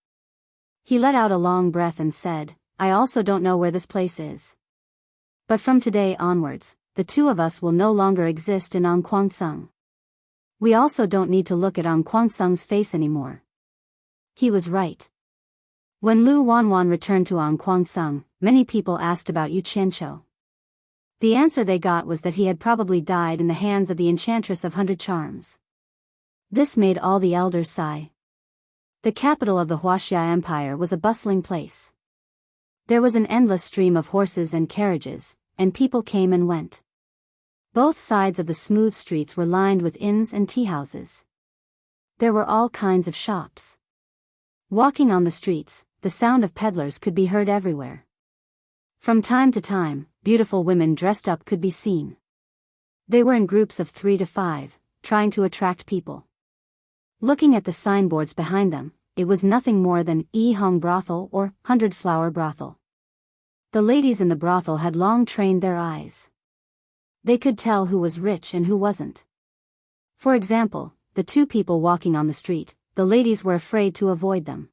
He let out a long breath and said, I also don't know where this place is. But from today onwards, the two of us will no longer exist in Anquangsung. We also don't need to look at Anquangsung's face anymore. He was right. When Lu Wanwan returned to Anquangsung, many people asked about Yu Qianqiu. The answer they got was that he had probably died in the hands of the Enchantress of 100 Charms. This made all the elders sigh. The capital of the Huaxia Empire was a bustling place. There was an endless stream of horses and carriages, and people came and went. Both sides of the smooth streets were lined with inns and tea-houses. There were all kinds of shops. Walking on the streets, the sound of peddlers could be heard everywhere. From time to time, beautiful women dressed up could be seen. They were in groups of 3 to 5, trying to attract people. Looking at the signboards behind them, it was nothing more than Hong Brothel or 100-Flower Brothel. The ladies in the brothel had long trained their eyes. They could tell who was rich and who wasn't. For example, the two people walking on the street, the ladies were afraid to avoid them.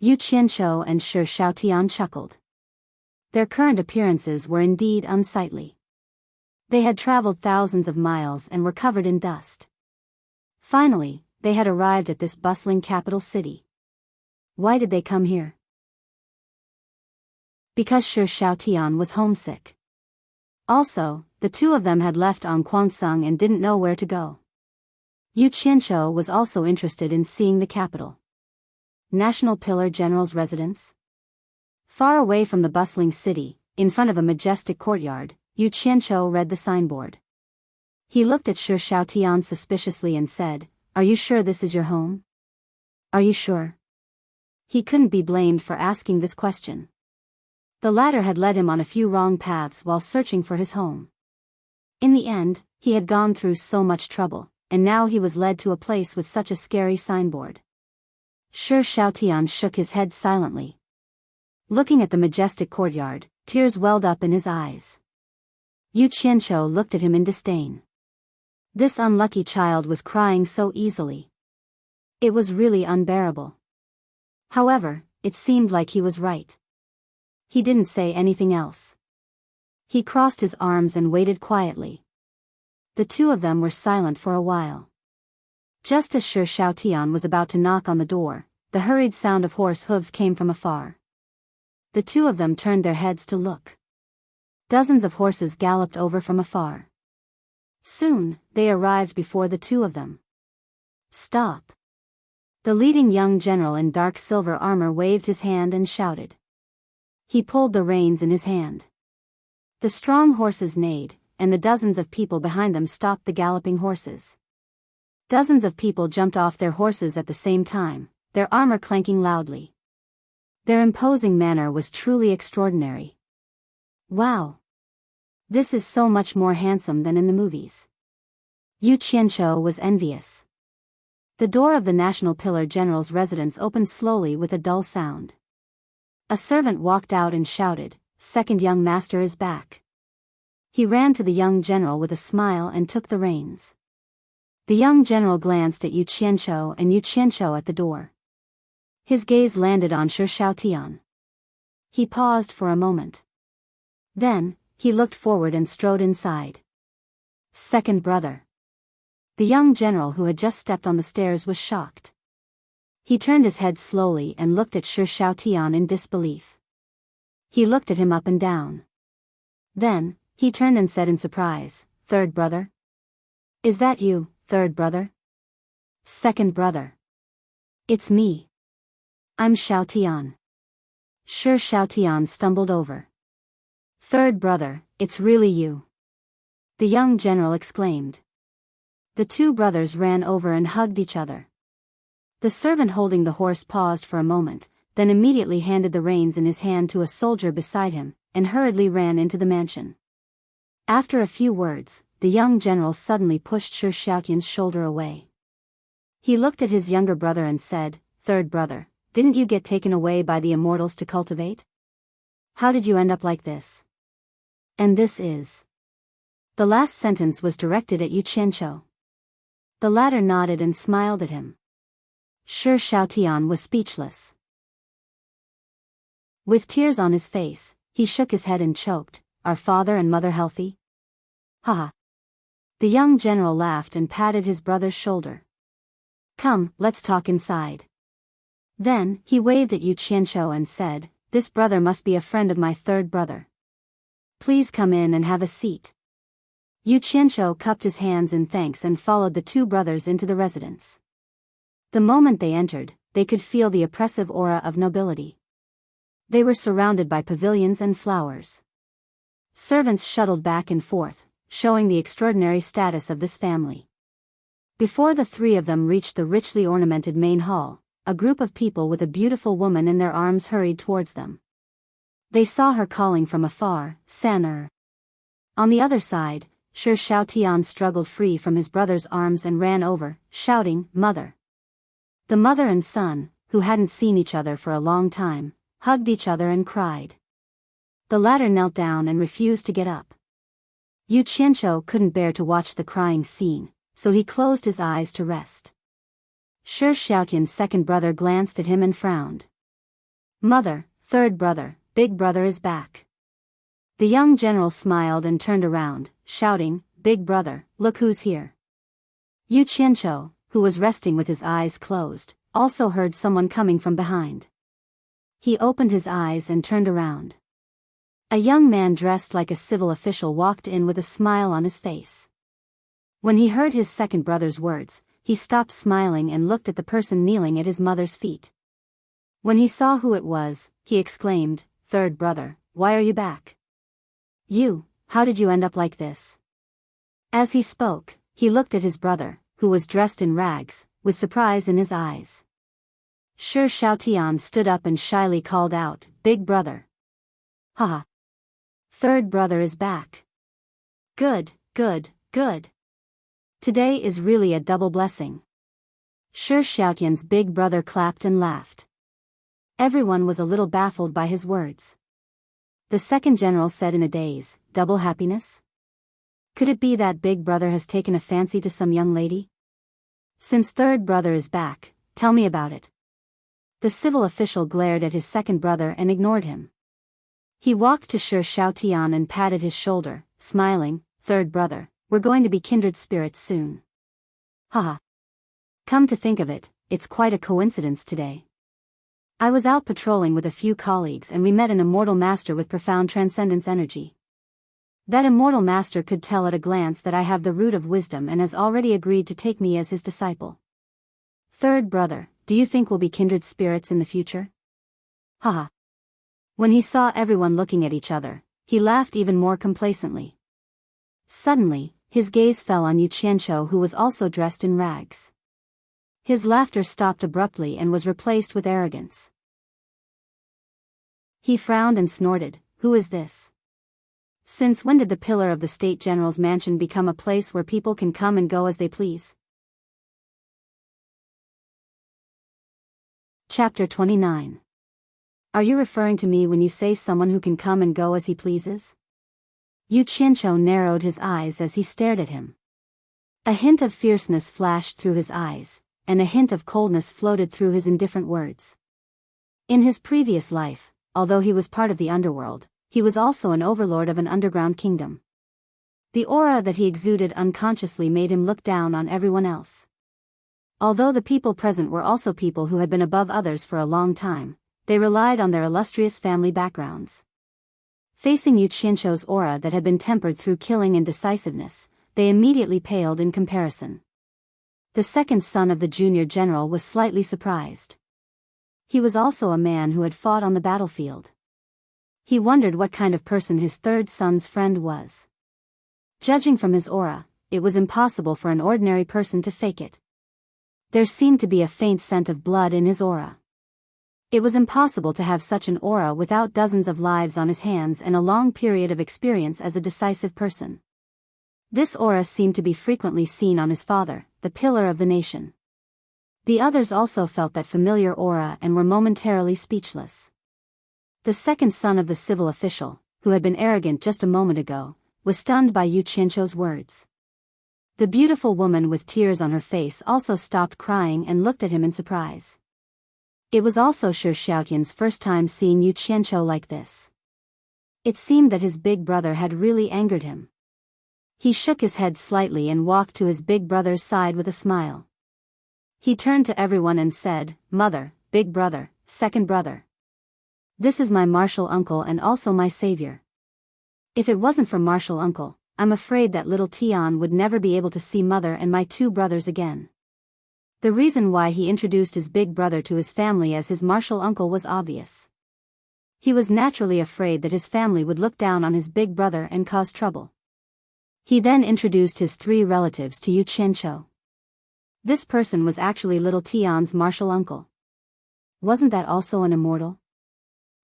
Yu Qianqiu and Shi Shaotian chuckled. Their current appearances were indeed unsightly. They had traveled thousands of miles and were covered in dust. Finally, they had arrived at this bustling capital city. Why did they come here? Because Shi Shaotian was homesick. Also, the two of them had left Kwangsung and didn't know where to go. Yu Qianqiu was also interested in seeing the capital. National Pillar General's residence? Far away from the bustling city, in front of a majestic courtyard, Yu Qianqiu read the signboard. He looked at Shi Shaotian suspiciously and said, "Are you sure this is your home? Are you sure?" He couldn't be blamed for asking this question. The latter had led him on a few wrong paths while searching for his home. In the end, he had gone through so much trouble, and now he was led to a place with such a scary signboard. Shi Shaotian shook his head silently. Looking at the majestic courtyard, tears welled up in his eyes. Yu Qianqiu looked at him in disdain. This unlucky child was crying so easily. It was really unbearable. However, it seemed like he was right. He didn't say anything else. He crossed his arms and waited quietly. The two of them were silent for a while. Just as Shi Shaotian was about to knock on the door, the hurried sound of horse hooves came from afar. The two of them turned their heads to look. Dozens of horses galloped over from afar. Soon, they arrived before the two of them. "Stop!" The leading young general in dark silver armor waved his hand and shouted. He pulled the reins in his hand. The strong horses neighed, and the dozens of people behind them stopped the galloping horses. Dozens of people jumped off their horses at the same time, their armor clanking loudly. Their imposing manner was truly extraordinary. Wow! This is so much more handsome than in the movies. Yu Qianqiu was envious. The door of the National Pillar General's residence opened slowly with a dull sound. A servant walked out and shouted, "Second young master is back." He ran to the young general with a smile and took the reins. The young general glanced at Yu Qianqiu and Yu Qianqiu at the door. His gaze landed on Shi Shaotian. He paused for a moment. Then, he looked forward and strode inside. "Second brother." The young general who had just stepped on the stairs was shocked. He turned his head slowly and looked at Shi Shaotian in disbelief. He looked at him up and down. Then, he turned and said in surprise, "Third brother? Is that you, third brother?" "Second brother. It's me. I'm Shaotian." Shi Shaotian stumbled over. "Third brother, it's really you," the young general exclaimed. The two brothers ran over and hugged each other. The servant holding the horse paused for a moment, then immediately handed the reins in his hand to a soldier beside him, and hurriedly ran into the mansion. After a few words, the young general suddenly pushed Shi Shaotian's shoulder away. He looked at his younger brother and said, "Third brother, didn't you get taken away by the immortals to cultivate? How did you end up like this? And this is..." The last sentence was directed at Yu Qianqiu. The latter nodded and smiled at him. Shi Shaotian was speechless. With tears on his face, he shook his head and choked, "Are father and mother healthy?" "Haha." The young general laughed and patted his brother's shoulder. "Come, let's talk inside." Then, he waved at Yu Qianqiu and said, "This brother must be a friend of my third brother. Please come in and have a seat." Yu Qianqiu cupped his hands in thanks and followed the two brothers into the residence. The moment they entered, they could feel the oppressive aura of nobility. They were surrounded by pavilions and flowers. Servants shuttled back and forth, showing the extraordinary status of this family. Before the three of them reached the richly ornamented main hall, a group of people with a beautiful woman in their arms hurried towards them. They saw her calling from afar, "San'er." On the other side, Shi Shaotian struggled free from his brother's arms and ran over, shouting, "Mother! The mother and son, who hadn't seen each other for a long time, hugged each other and cried. The latter knelt down and refused to get up. Yu Qianqiu couldn't bear to watch the crying scene, so he closed his eyes to rest. Shi Xiaotian's second brother glanced at him and frowned. Mother, third brother, big brother is back. The young general smiled and turned around, shouting, Big brother, look who's here. Yu Qianqiu, who was resting with his eyes closed, also heard someone coming from behind. He opened his eyes and turned around. A young man dressed like a civil official walked in with a smile on his face. When he heard his second brother's words, he stopped smiling and looked at the person kneeling at his mother's feet. When he saw who it was, he exclaimed, Third brother, why are you back? You, how did you end up like this? As he spoke, he looked at his brother, who was dressed in rags, with surprise in his eyes. Shi Xiaotian stood up and shyly called out, Big brother. Haha. Third brother is back. Good, good, good. Today is really a double blessing. Shi Xiaotian's big brother clapped and laughed. Everyone was a little baffled by his words. The second general said in a daze, Double happiness? Could it be that big brother has taken a fancy to some young lady? Since third brother is back, tell me about it. The civil official glared at his second brother and ignored him. He walked to Shi Xiaotian and patted his shoulder, smiling, Third brother, we're going to be kindred spirits soon. Haha. Come to think of it, it's quite a coincidence today. I was out patrolling with a few colleagues and we met an immortal master with profound transcendence energy. That immortal master could tell at a glance that I have the root of wisdom and has already agreed to take me as his disciple. Third brother, do you think we'll be kindred spirits in the future? Haha. When he saw everyone looking at each other, he laughed even more complacently. Suddenly, his gaze fell on Yu Qianqiu, who was also dressed in rags. His laughter stopped abruptly and was replaced with arrogance. He frowned and snorted, Who is this? Since when did the pillar of the state general's mansion become a place where people can come and go as they please? Chapter 29. Are you referring to me when you say someone who can come and go as he pleases? Yu Qianqiu narrowed his eyes as he stared at him. A hint of fierceness flashed through his eyes, and a hint of coldness floated through his indifferent words. In his previous life, although he was part of the underworld, he was also an overlord of an underground kingdom. The aura that he exuded unconsciously made him look down on everyone else. Although the people present were also people who had been above others for a long time, they relied on their illustrious family backgrounds. Facing Yu Qianqiu's aura that had been tempered through killing and decisiveness, they immediately paled in comparison. The second son of the junior general was slightly surprised. He was also a man who had fought on the battlefield. He wondered what kind of person his third son's friend was. Judging from his aura, it was impossible for an ordinary person to fake it. There seemed to be a faint scent of blood in his aura. It was impossible to have such an aura without dozens of lives on his hands and a long period of experience as a decisive person. This aura seemed to be frequently seen on his father, the pillar of the nation. The others also felt that familiar aura and were momentarily speechless. The second son of the civil official, who had been arrogant just a moment ago, was stunned by Yu Qianqiu's words. The beautiful woman with tears on her face also stopped crying and looked at him in surprise. It was also Shi Xiaotian's first time seeing Yu Qianqiu like this. It seemed that his big brother had really angered him. He shook his head slightly and walked to his big brother's side with a smile. He turned to everyone and said, Mother, big brother, second brother. This is my martial uncle and also my savior. If it wasn't for martial uncle, I'm afraid that little Tian would never be able to see mother and my two brothers again. The reason why he introduced his big brother to his family as his martial uncle was obvious. He was naturally afraid that his family would look down on his big brother and cause trouble. He then introduced his three relatives to Yu Qianqiu. This person was actually little Tian's martial uncle. Wasn't that also an immortal?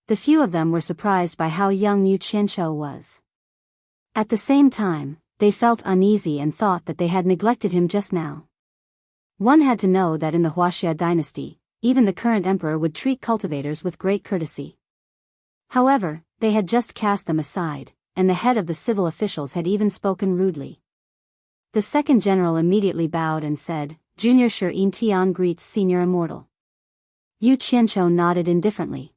The few of them were surprised by how young Yu Qianqiu was. At the same time, they felt uneasy and thought that they had neglected him just now. One had to know that in the Huaxia dynasty, even the current emperor would treat cultivators with great courtesy. However, they had just cast them aside, and the head of the civil officials had even spoken rudely. The second general immediately bowed and said, "Junior Shi Yin Tian greets Senior Immortal." Yu Qianqiu nodded indifferently.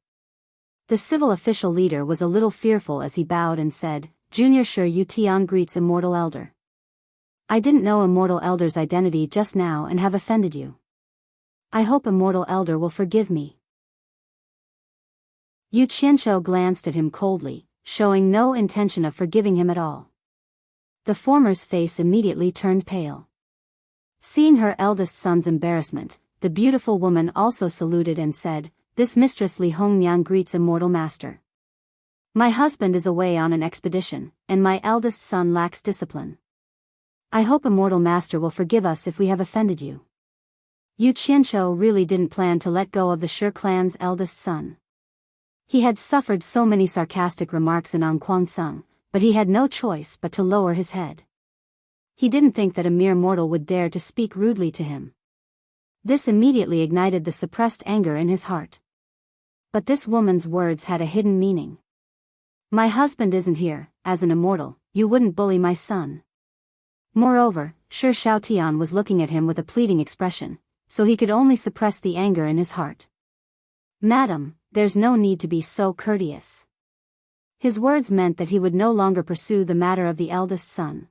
The civil official leader was a little fearful as he bowed and said, "Junior Shi Yu Tian greets Immortal Elder. I didn't know Immortal Elder's identity just now and have offended you. I hope Immortal Elder will forgive me." Yu Qianqiu glanced at him coldly, showing no intention of forgiving him at all. The former's face immediately turned pale. Seeing her eldest son's embarrassment, the beautiful woman also saluted and said, "This Mistress Li Hongniang greets Immortal Master. My husband is away on an expedition, and my eldest son lacks discipline. I hope Immortal Master will forgive us if we have offended you." Yu Qianqiu really didn't plan to let go of the Shi clan's eldest son. He had suffered so many sarcastic remarks in Anquansung, but he had no choice but to lower his head. He didn't think that a mere mortal would dare to speak rudely to him. This immediately ignited the suppressed anger in his heart. But this woman's words had a hidden meaning. "My husband isn't here, as an immortal, you wouldn't bully my son." Moreover, Shi Shaotian was looking at him with a pleading expression, so he could only suppress the anger in his heart. "Madam, there's no need to be so courteous." His words meant that he would no longer pursue the matter of the eldest son.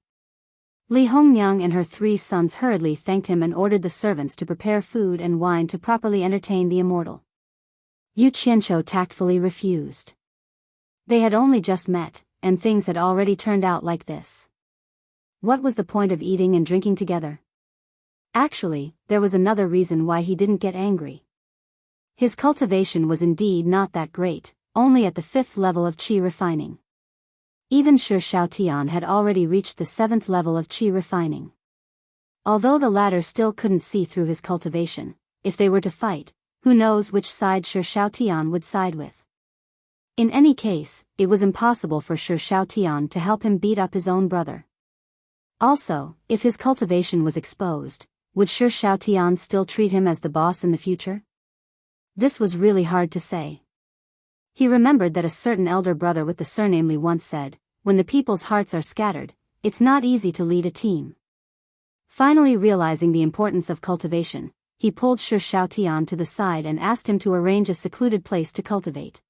Li Hongniang and her 3 sons hurriedly thanked him and ordered the servants to prepare food and wine to properly entertain the immortal. Yu Qianqiu tactfully refused. They had only just met, and things had already turned out like this. What was the point of eating and drinking together? Actually, there was another reason why he didn't get angry. His cultivation was indeed not that great, only at the 5th level of qi refining. Even Shi Shaotian had already reached the 7th level of qi refining. Although the latter still couldn't see through his cultivation, if they were to fight, who knows which side Shi Shaotian would side with. In any case, it was impossible for Shi Shaotian to help him beat up his own brother. Also, if his cultivation was exposed, would Shi Shaotian still treat him as the boss in the future? This was really hard to say. He remembered that a certain elder brother with the surname Li once said, "When the people's hearts are scattered, it's not easy to lead a team." Finally realizing the importance of cultivation, he pulled Shi Shaotian to the side and asked him to arrange a secluded place to cultivate.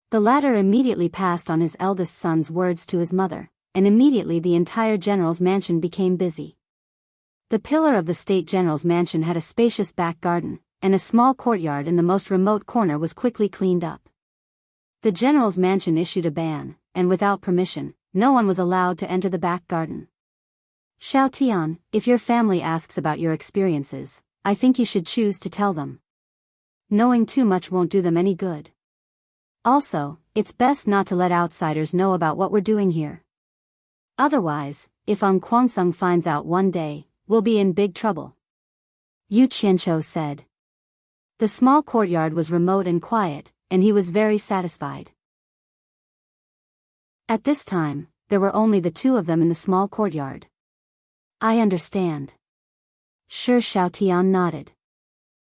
The latter immediately passed on his eldest son's words to his mother, and immediately the entire general's mansion became busy. The pillar of the state general's mansion had a spacious back garden, and a small courtyard in the most remote corner was quickly cleaned up. The general's mansion issued a ban, and without permission, no one was allowed to enter the back garden. "Shaotian, if your family asks about your experiences, I think you should choose to tell them. Knowing too much won't do them any good. Also, it's best not to let outsiders know about what we're doing here. Otherwise, if Anquansung finds out one day, we'll be in big trouble," Yu Qianqiu said. The small courtyard was remote and quiet, and he was very satisfied. At this time, there were only the 2 of them in the small courtyard. "I understand." Shi Shaotian nodded.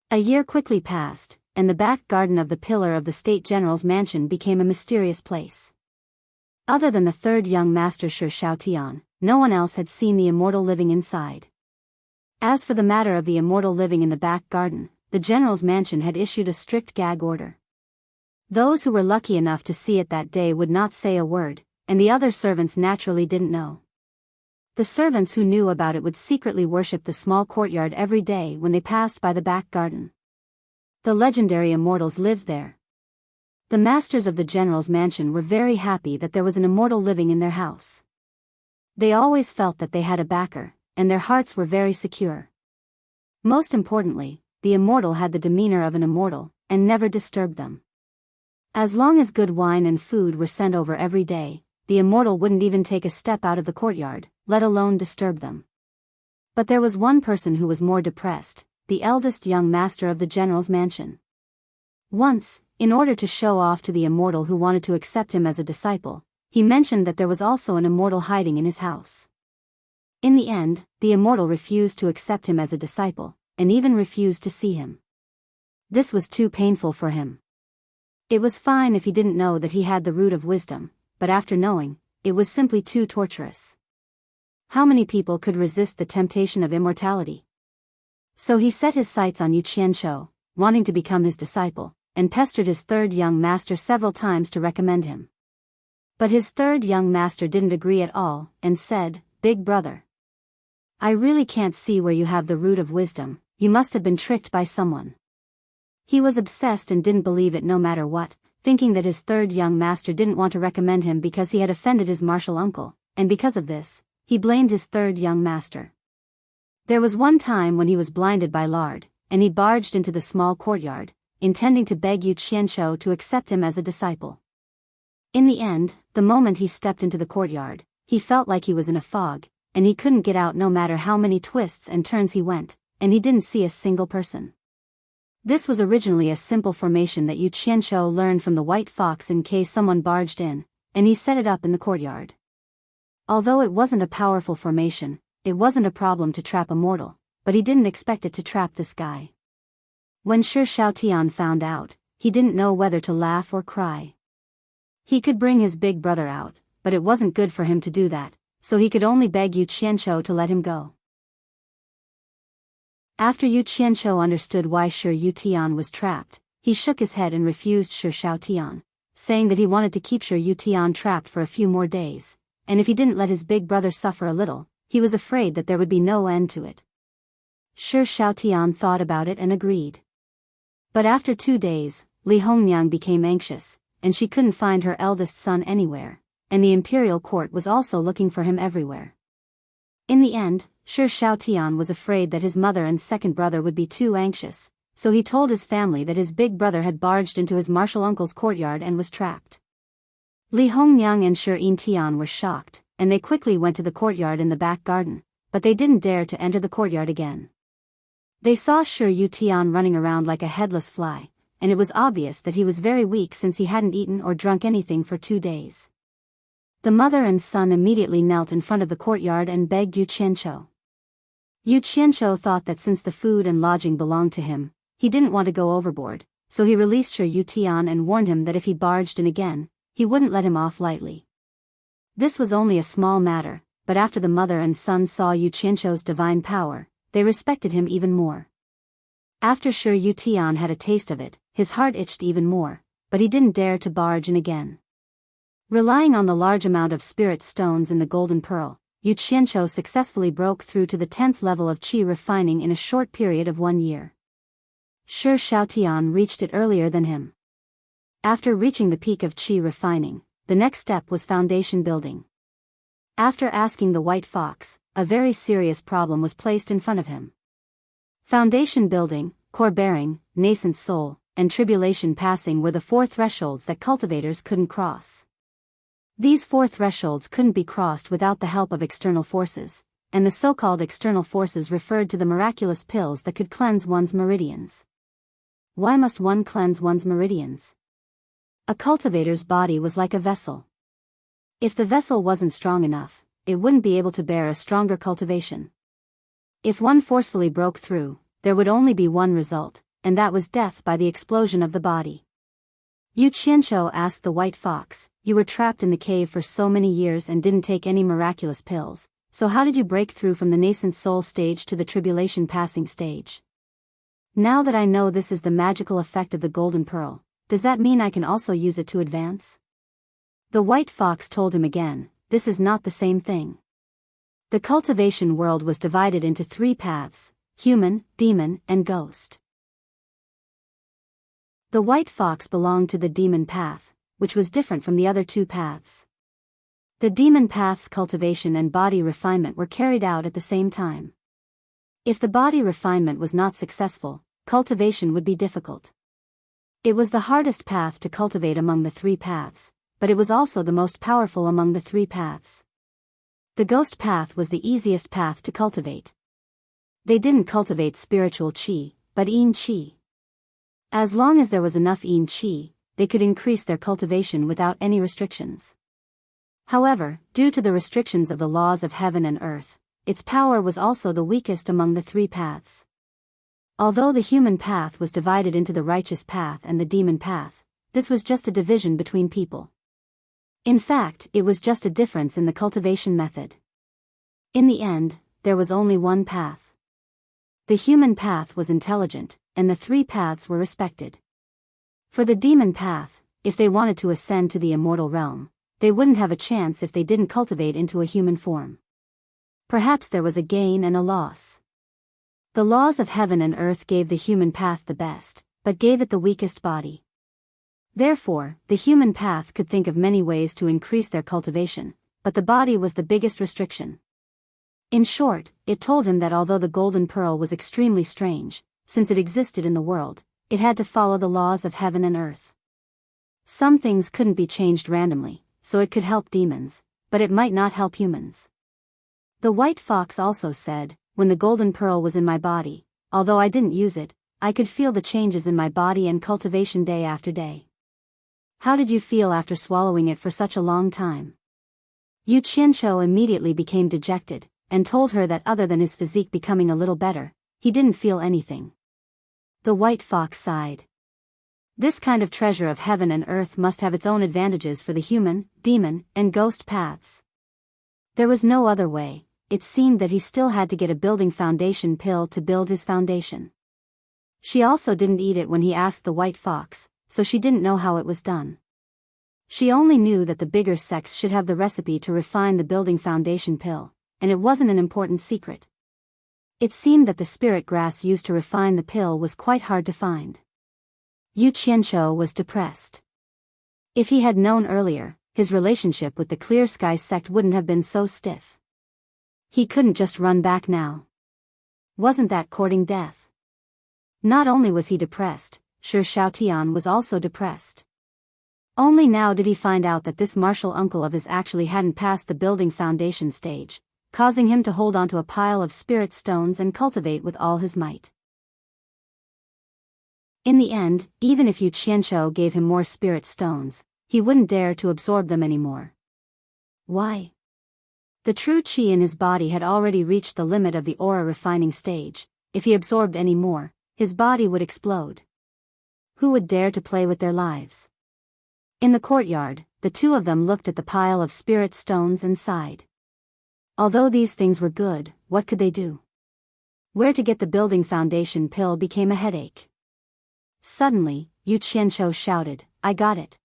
A year quickly passed, and the back garden of the pillar of the state general's mansion became a mysterious place. Other than the 3rd young master Shi Shaotian, no one else had seen the immortal living inside. As for the matter of the immortal living in the back garden, the general's mansion had issued a strict gag order. Those who were lucky enough to see it that day would not say a word, and the other servants naturally didn't know. The servants who knew about it would secretly worship the small courtyard every day when they passed by the back garden. The legendary immortals lived there. The masters of the general's mansion were very happy that there was an immortal living in their house. They always felt that they had a backer, and their hearts were very secure. Most importantly, the immortal had the demeanor of an immortal, and never disturbed them. As long as good wine and food were sent over every day, the immortal wouldn't even take a step out of the courtyard, let alone disturb them. But there was one person who was more depressed, the eldest young master of the general's mansion. Once, in order to show off to the immortal who wanted to accept him as a disciple, he mentioned that there was also an immortal hiding in his house. In the end, the immortal refused to accept him as a disciple, and even refused to see him. This was too painful for him. It was fine if he didn't know that he had the root of wisdom, but after knowing, it was simply too torturous. How many people could resist the temptation of immortality? So he set his sights on Yu Qianqiu, wanting to become his disciple, and pestered his third young master several times to recommend him. But his third young master didn't agree at all, and said, "Big brother, I really can't see where you have the root of wisdom, you must have been tricked by someone." He was obsessed and didn't believe it no matter what, thinking that his third young master didn't want to recommend him because he had offended his martial uncle, and because of this, he blamed his third young master. There was one time when he was blinded by lard, and he barged into the small courtyard, intending to beg Yu Qianqiu to accept him as a disciple. In the end, the moment he stepped into the courtyard, he felt like he was in a fog, and he couldn't get out no matter how many twists and turns he went, and he didn't see a single person. This was originally a simple formation that Yu Qianqiu learned from the white fox in case someone barged in, and he set it up in the courtyard. Although it wasn't a powerful formation, it wasn't a problem to trap a mortal, but he didn't expect it to trap this guy. When Shi Shaotian found out, he didn't know whether to laugh or cry. He could bring his big brother out, but it wasn't good for him to do that, so he could only beg Yu Qianqiu to let him go. After Yu Qianqiu understood why Shi Yutian was trapped, he shook his head and refused Shi Shaotian, saying that he wanted to keep Shi Yutian trapped for a few more days, and if he didn't let his big brother suffer a little, he was afraid that there would be no end to it. Shi Shaotian thought about it and agreed. But after 2 days, Li Hongniang became anxious, and she couldn't find her eldest son anywhere, and the imperial court was also looking for him everywhere. In the end, Shi Shaotian was afraid that his mother and second brother would be too anxious, so he told his family that his big brother had barged into his martial uncle's courtyard and was trapped. Li Hongniang and Shi Yintian were shocked, and they quickly went to the courtyard in the back garden, but they didn't dare to enter the courtyard again. They saw Shi Yutian running around like a headless fly, and it was obvious that he was very weak since he hadn't eaten or drunk anything for 2 days. The mother and son immediately knelt in front of the courtyard and begged Yu Qianqiu. Yu Qianqiu thought that since the food and lodging belonged to him, he didn't want to go overboard, so he released Shi Yutian and warned him that if he barged in again, he wouldn't let him off lightly. This was only a small matter, but after the mother and son saw Yu Qianqiu's divine power, they respected him even more. After Shi Yutian had a taste of it, his heart itched even more, but he didn't dare to barge in again. Relying on the large amount of spirit stones in the golden pearl, Yu Qianqiu successfully broke through to the 10th level of qi refining in a short period of 1 year. Shi Shaotian reached it earlier than him. After reaching the peak of qi refining, the next step was foundation building. After asking the white fox, a very serious problem was placed in front of him. Foundation building, core bearing, nascent soul, and tribulation passing were the 4 thresholds that cultivators couldn't cross. These 4 thresholds couldn't be crossed without the help of external forces, and the so-called external forces referred to the miraculous pills that could cleanse one's meridians. Why must one cleanse one's meridians? A cultivator's body was like a vessel. If the vessel wasn't strong enough, it wouldn't be able to bear a stronger cultivation. If one forcefully broke through, there would only be one result, and that was death by the explosion of the body. Yu Qianqiu asked the white fox, "You were trapped in the cave for so many years and didn't take any miraculous pills, so how did you break through from the nascent soul stage to the tribulation passing stage?" Now that I know this is the magical effect of the golden pearl, does that mean I can also use it to advance? The white fox told him again, this is not the same thing. The cultivation world was divided into 3 paths, human, demon, and ghost. The white fox belonged to the demon path, which was different from the other 2 paths. The demon path's cultivation and body refinement were carried out at the same time. If the body refinement was not successful, cultivation would be difficult. It was the hardest path to cultivate among the 3 paths, but it was also the most powerful among the 3 paths. The ghost path was the easiest path to cultivate. They didn't cultivate spiritual qi, but yin qi. As long as there was enough yin qi, they could increase their cultivation without any restrictions. However, due to the restrictions of the laws of heaven and earth, its power was also the weakest among the 3 paths. Although the human path was divided into the righteous path and the demon path, this was just a division between people. In fact, it was just a difference in the cultivation method. In the end, there was only one path. The human path was intelligent, and the three paths were respected. For the demon path, if they wanted to ascend to the immortal realm, they wouldn't have a chance if they didn't cultivate into a human form. Perhaps there was a gain and a loss. The laws of heaven and earth gave the human path the best, but gave it the weakest body. Therefore, the human path could think of many ways to increase their cultivation, but the body was the biggest restriction. In short, it told him that although the golden pearl was extremely strange, since it existed in the world, it had to follow the laws of heaven and earth. Some things couldn't be changed randomly, so it could help demons, but it might not help humans. The white fox also said, when the golden pearl was in my body, although I didn't use it, I could feel the changes in my body and cultivation day after day. How did you feel after swallowing it for such a long time? Yu Qianqiu immediately became dejected, and told her that other than his physique becoming a little better, he didn't feel anything. The white fox sighed. This kind of treasure of heaven and earth must have its own advantages for the human, demon, and ghost paths. There was no other way. It seemed that he still had to get a building foundation pill to build his foundation. She also didn't eat it when he asked the white fox, so she didn't know how it was done. She only knew that the bigger sex should have the recipe to refine the building foundation pill, and it wasn't an important secret. It seemed that the spirit grass used to refine the pill was quite hard to find. Yu Qianqiu was depressed. If he had known earlier, his relationship with the Clear Sky sect wouldn't have been so stiff. He couldn't just run back now. Wasn't that courting death? Not only was he depressed, Shi Xiaotian was also depressed. Only now did he find out that this martial uncle of his actually hadn't passed the building foundation stage, causing him to hold onto a pile of spirit stones and cultivate with all his might. In the end, even if Yu Qianqiu gave him more spirit stones, he wouldn't dare to absorb them anymore. Why? The true qi in his body had already reached the limit of the aura refining stage. If he absorbed any more, his body would explode. Who would dare to play with their lives? In the courtyard, the two of them looked at the pile of spirit stones and sighed. Although these things were good, what could they do? Where to get the building foundation pill became a headache. Suddenly, Yu Qianqiu shouted, "I got it."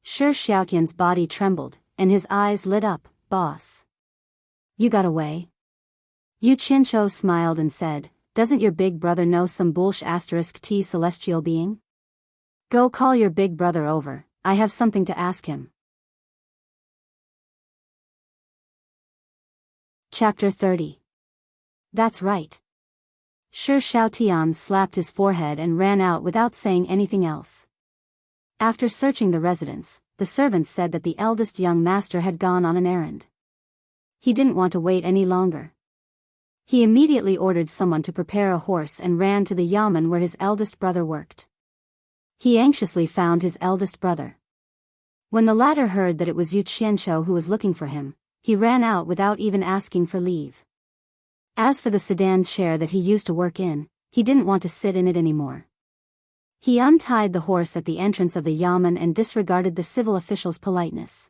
Shi Xiaotian's body trembled, and his eyes lit up. "Boss. You got away?" Yu Qianqiu smiled and said, "Doesn't your big brother know some *T celestial being? Go call your big brother over, I have something to ask him." Chapter 30. That's right. Shi Xiaotian slapped his forehead and ran out without saying anything else. After searching the residence, the servants said that the eldest young master had gone on an errand. He didn't want to wait any longer. He immediately ordered someone to prepare a horse and ran to the yamen where his eldest brother worked. He anxiously found his eldest brother. When the latter heard that it was Yu Qianqiu who was looking for him, he ran out without even asking for leave. As for the sedan chair that he used to work in, he didn't want to sit in it anymore. He untied the horse at the entrance of the yamen and disregarded the civil official's politeness.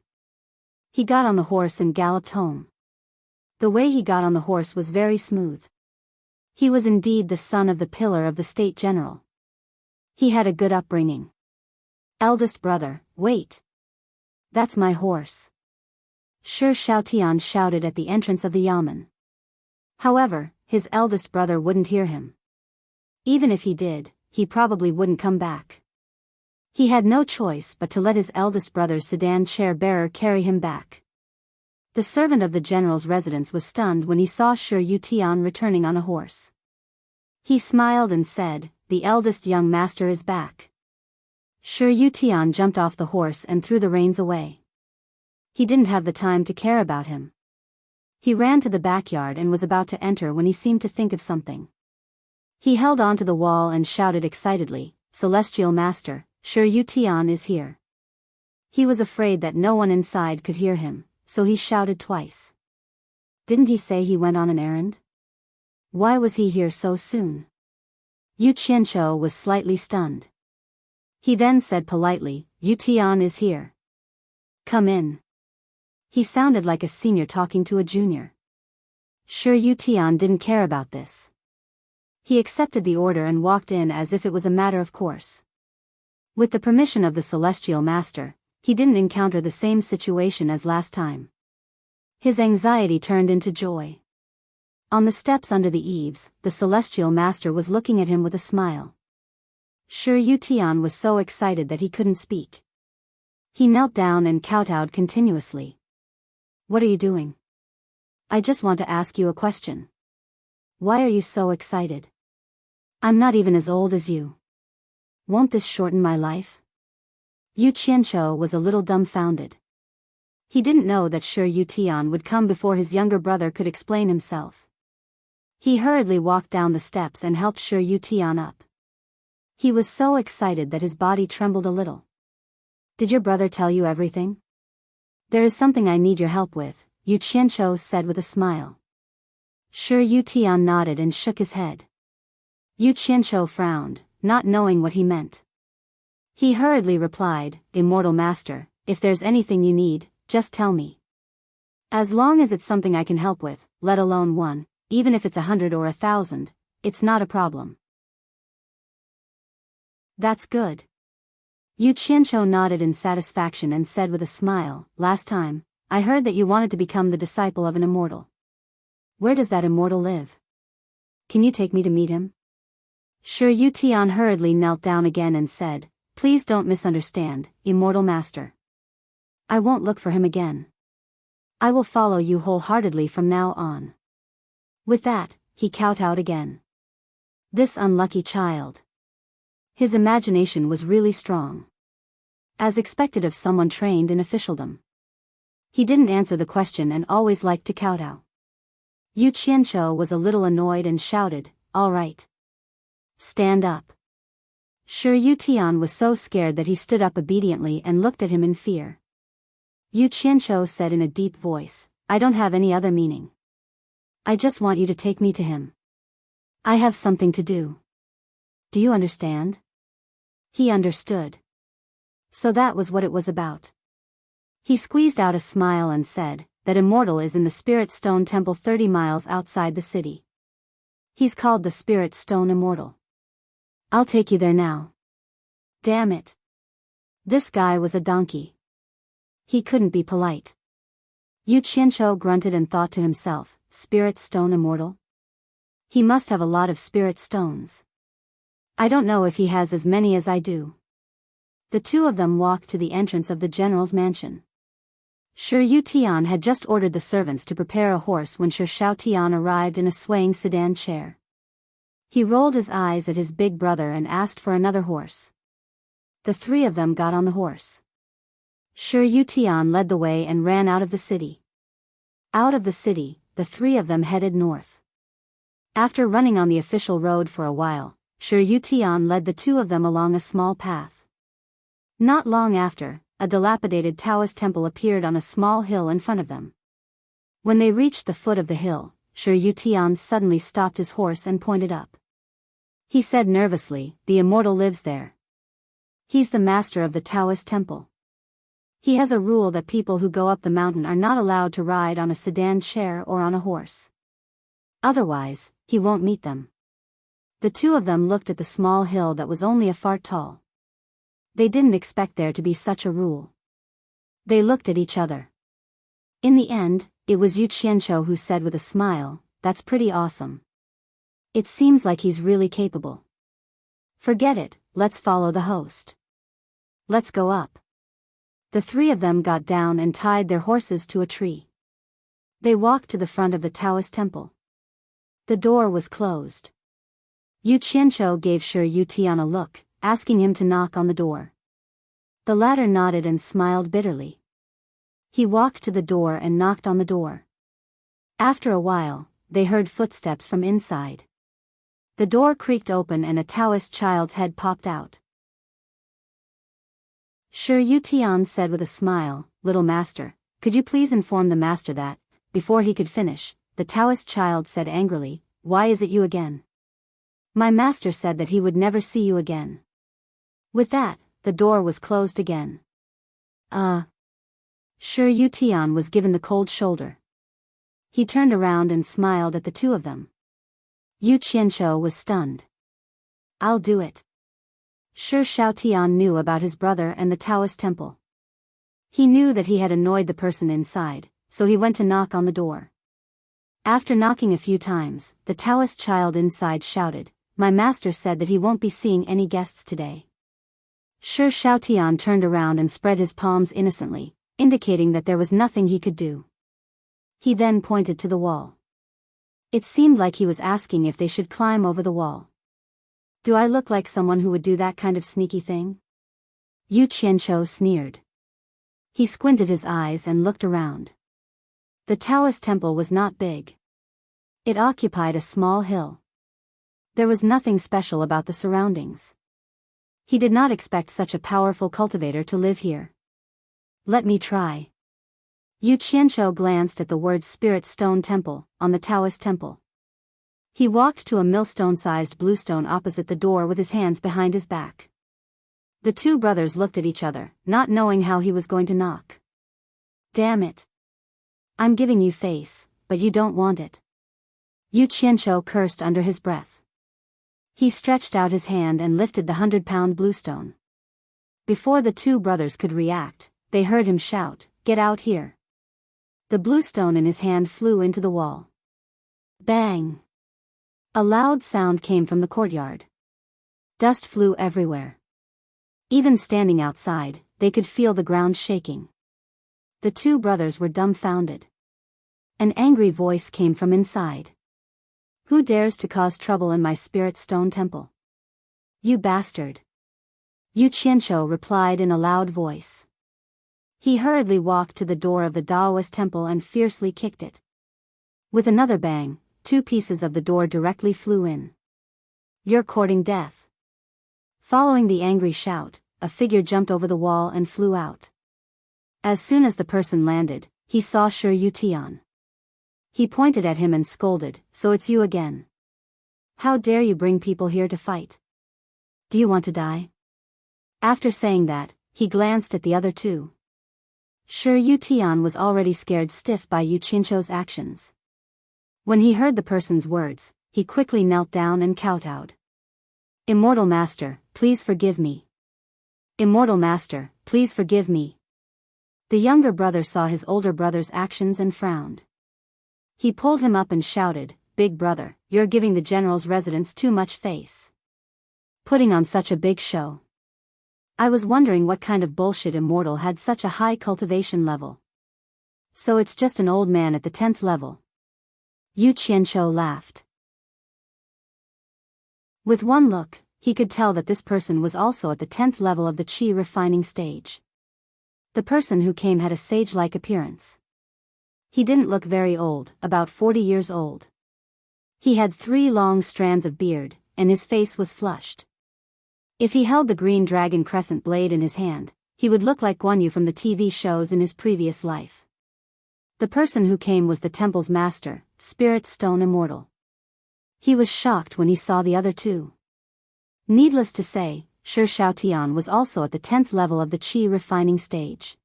He got on the horse and galloped home. The way he got on the horse was very smooth. He was indeed the son of the pillar of the state general. He had a good upbringing. "Eldest brother, wait. That's my horse." Shi Xiaotian shouted at the entrance of the yamen. However, his eldest brother wouldn't hear him. Even if he did, he probably wouldn't come back. He had no choice but to let his eldest brother's sedan chair bearer carry him back. The servant of the general's residence was stunned when he saw Shi Yutian returning on a horse. He smiled and said, "The eldest young master is back." Shi Yutian jumped off the horse and threw the reins away. He didn't have the time to care about him. He ran to the backyard and was about to enter when he seemed to think of something. He held onto the wall and shouted excitedly, "Celestial Master, Shi Yutian is here." He was afraid that no one inside could hear him, so he shouted twice. Didn't he say he went on an errand? Why was he here so soon? Yu Qianqiu was slightly stunned. He then said politely, Yu Tian is here. Come in. He sounded like a senior talking to a junior. Sure, Yu Tian didn't care about this. He accepted the order and walked in as if it was a matter of course. With the permission of the Celestial Master, he didn't encounter the same situation as last time. His anxiety turned into joy. On the steps under the eaves, the Celestial Master was looking at him with a smile. Sure, Yu Tian was so excited that he couldn't speak. He knelt down and kowtowed continuously. What are you doing? I just want to ask you a question. Why are you so excited? I'm not even as old as you. Won't this shorten my life? Yu Qianqiu was a little dumbfounded. He didn't know that Sure Yu Tian would come before his younger brother could explain himself. He hurriedly walked down the steps and helped Sure Yu Tian up. He was so excited that his body trembled a little. Did your brother tell you everything? There is something I need your help with, Yu Qianqiu said with a smile. Sure Yu Tian nodded and shook his head. Yu Qianqiu frowned, not knowing what he meant. He hurriedly replied, Immortal Master, if there's anything you need, just tell me. As long as it's something I can help with, let alone one, even if it's 100 or 1,000, it's not a problem. That's good. Yu Qianqiu nodded in satisfaction and said with a smile, Last time, I heard that you wanted to become the disciple of an immortal. Where does that immortal live? Can you take me to meet him? Sure Yu Tian hurriedly knelt down again and said, Please don't misunderstand, Immortal Master. I won't look for him again. I will follow you wholeheartedly from now on. With that, he kowtowed again. This unlucky child. His imagination was really strong. As expected of someone trained in officialdom. He didn't answer the question and always liked to kowtow. Yu Qianqiu was a little annoyed and shouted, All right. Stand up. Sure Yu Tian was so scared that he stood up obediently and looked at him in fear. Yu Qianqiu said in a deep voice, I don't have any other meaning. I just want you to take me to him. I have something to do. Do you understand? He understood. So that was what it was about. He squeezed out a smile and said, That immortal is in the Spirit Stone Temple 30 miles outside the city. He's called the Spirit Stone Immortal. I'll take you there now. Damn it. This guy was a donkey. He couldn't be polite. Yu Qianqiu grunted and thought to himself, Spirit Stone Immortal? He must have a lot of spirit stones. I don't know if he has as many as I do. The two of them walked to the entrance of the general's mansion. Sure Yu Tian had just ordered the servants to prepare a horse when Sure Xiao Tian arrived in a swaying sedan chair. He rolled his eyes at his big brother and asked for another horse. The three of them got on the horse. Sure Yu Tian led the way and ran out of the city. Out of the city, the three of them headed north. After running on the official road for a while, Sure Yu Tian led the two of them along a small path. Not long after, a dilapidated Taoist temple appeared on a small hill in front of them. When they reached the foot of the hill, Sure Yu Tian suddenly stopped his horse and pointed up. He said nervously, The immortal lives there. He's the master of the Taoist temple. He has a rule that people who go up the mountain are not allowed to ride on a sedan chair or on a horse. Otherwise, he won't meet them. The two of them looked at the small hill that was only a foot tall. They didn't expect there to be such a rule. They looked at each other. In the end, it was Yu Qianqiu who said with a smile, That's pretty awesome. It seems like he's really capable. Forget it, let's follow the host. Let's go up. The three of them got down and tied their horses to a tree. They walked to the front of the Taoist temple. The door was closed. Yu Qianqiu gave Sure Yu Tian a look, asking him to knock on the door. The latter nodded and smiled bitterly. He walked to the door and knocked on the door. After a while, they heard footsteps from inside. The door creaked open and a Taoist child's head popped out. Sure Yu Tian said with a smile, Little master, could you please inform the master that, before he could finish, the Taoist child said angrily, Why is it you again? My master said that he would never see you again. With that, the door was closed again. Sure, Yu Tian was given the cold shoulder. He turned around and smiled at the two of them. Yu Qianqiu was stunned. I'll do it. Sure, Xiao Tian knew about his brother and the Taoist temple. He knew that he had annoyed the person inside, so he went to knock on the door. After knocking a few times, the Taoist child inside shouted, "My master said that he won't be seeing any guests today." Sure, Xiao Tian turned around and spread his palms innocently, indicating that there was nothing he could do. He then pointed to the wall. It seemed like he was asking if they should climb over the wall. Do I look like someone who would do that kind of sneaky thing? Yu Qianqiu sneered. He squinted his eyes and looked around. The Taoist temple was not big. It occupied a small hill. There was nothing special about the surroundings. He did not expect such a powerful cultivator to live here. Let me try. Yu Qianqiu glanced at the word Spirit Stone Temple on the Taoist temple. He walked to a millstone-sized bluestone opposite the door with his hands behind his back. The two brothers looked at each other, not knowing how he was going to knock. Damn it. I'm giving you face, but you don't want it. Yu Qianqiu cursed under his breath. He stretched out his hand and lifted the 100-pound bluestone. Before the two brothers could react, they heard him shout, "Get out here." The bluestone in his hand flew into the wall. Bang! A loud sound came from the courtyard. Dust flew everywhere. Even standing outside, they could feel the ground shaking. The two brothers were dumbfounded. An angry voice came from inside. Who dares to cause trouble in my spirit stone temple? You bastard! Yu Qianqiu replied in a loud voice. He hurriedly walked to the door of the Taoist temple and fiercely kicked it. With another bang, two pieces of the door directly flew in. You're courting death. Following the angry shout, a figure jumped over the wall and flew out. As soon as the person landed, he saw Sure Yu Tian. He pointed at him and scolded, "So it's you again. How dare you bring people here to fight? Do you want to die?" After saying that, he glanced at the other two. Sure Yu Tian was already scared stiff by Yu Qianqiu's actions. When he heard the person's words, he quickly knelt down and kowtowed. Immortal Master, please forgive me. Immortal Master, please forgive me. The younger brother saw his older brother's actions and frowned. He pulled him up and shouted, "Big brother, you're giving the general's residence too much face. Putting on such a big show. I was wondering what kind of bullshit immortal had such a high cultivation level. So it's just an old man at the 10th level." Yu Qianqiu laughed. With one look, he could tell that this person was also at the 10th level of the qi refining stage. The person who came had a sage-like appearance. He didn't look very old, about 40 years old. He had 3 long strands of beard, and his face was flushed. If he held the green dragon crescent blade in his hand, he would look like Guan Yu from the TV shows in his previous life. The person who came was the temple's master, Spirit Stone Immortal. He was shocked when he saw the other two. Needless to say, Sure Xiao Tian was also at the 10th level of the qi refining stage.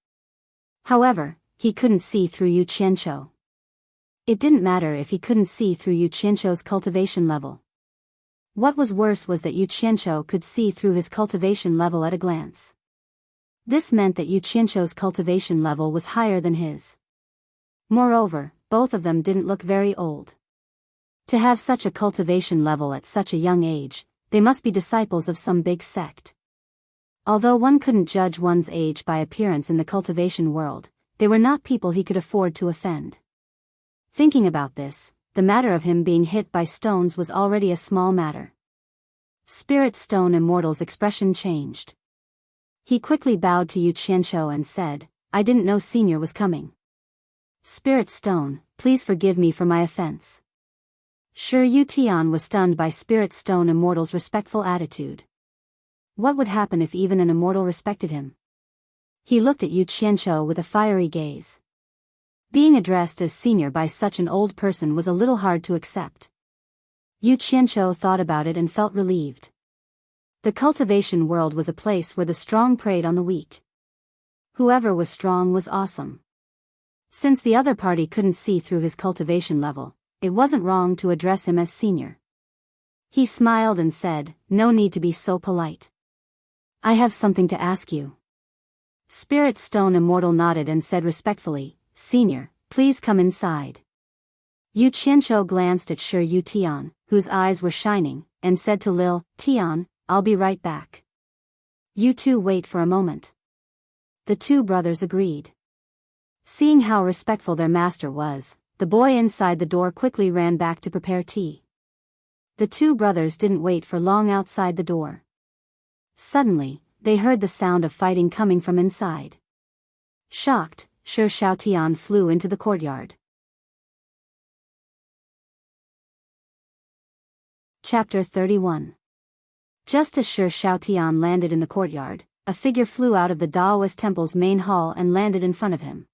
However, he couldn't see through Yu Qianqiu. It didn't matter if he couldn't see through Yu Qianqiu's cultivation level. What was worse was that Yu Qianqiu could see through his cultivation level at a glance. This meant that Yu Qianqiu's cultivation level was higher than his. Moreover, both of them didn't look very old. To have such a cultivation level at such a young age, they must be disciples of some big sect. Although one couldn't judge one's age by appearance in the cultivation world, they were not people he could afford to offend. Thinking about this, the matter of him being hit by stones was already a small matter. Spirit Stone Immortal's expression changed. He quickly bowed to Yu Qianqiu and said, "I didn't know Senior was coming. Spirit Stone, please forgive me for my offense." Sure Yu Tian was stunned by Spirit Stone Immortal's respectful attitude. What would happen if even an immortal respected him? He looked at Yu Qianqiu with a fiery gaze. Being addressed as senior by such an old person was a little hard to accept. Yu Qianqiu thought about it and felt relieved. The cultivation world was a place where the strong preyed on the weak. Whoever was strong was awesome. Since the other party couldn't see through his cultivation level, it wasn't wrong to address him as senior. He smiled and said, "No need to be so polite. I have something to ask you." Spirit Stone Immortal nodded and said respectfully, "Senior, please come inside." Yu Qianqiu glanced at Shi Yu Tian, whose eyes were shining, and said to Lil, "Tian, I'll be right back. You two wait for a moment." The two brothers agreed. Seeing how respectful their master was, the boy inside the door quickly ran back to prepare tea. The two brothers didn't wait for long outside the door. Suddenly, they heard the sound of fighting coming from inside. Shocked, Shi Xiaotian flew into the courtyard. Chapter 31. Just as Shi Xiaotian landed in the courtyard, a figure flew out of the Daoist temple's main hall and landed in front of him.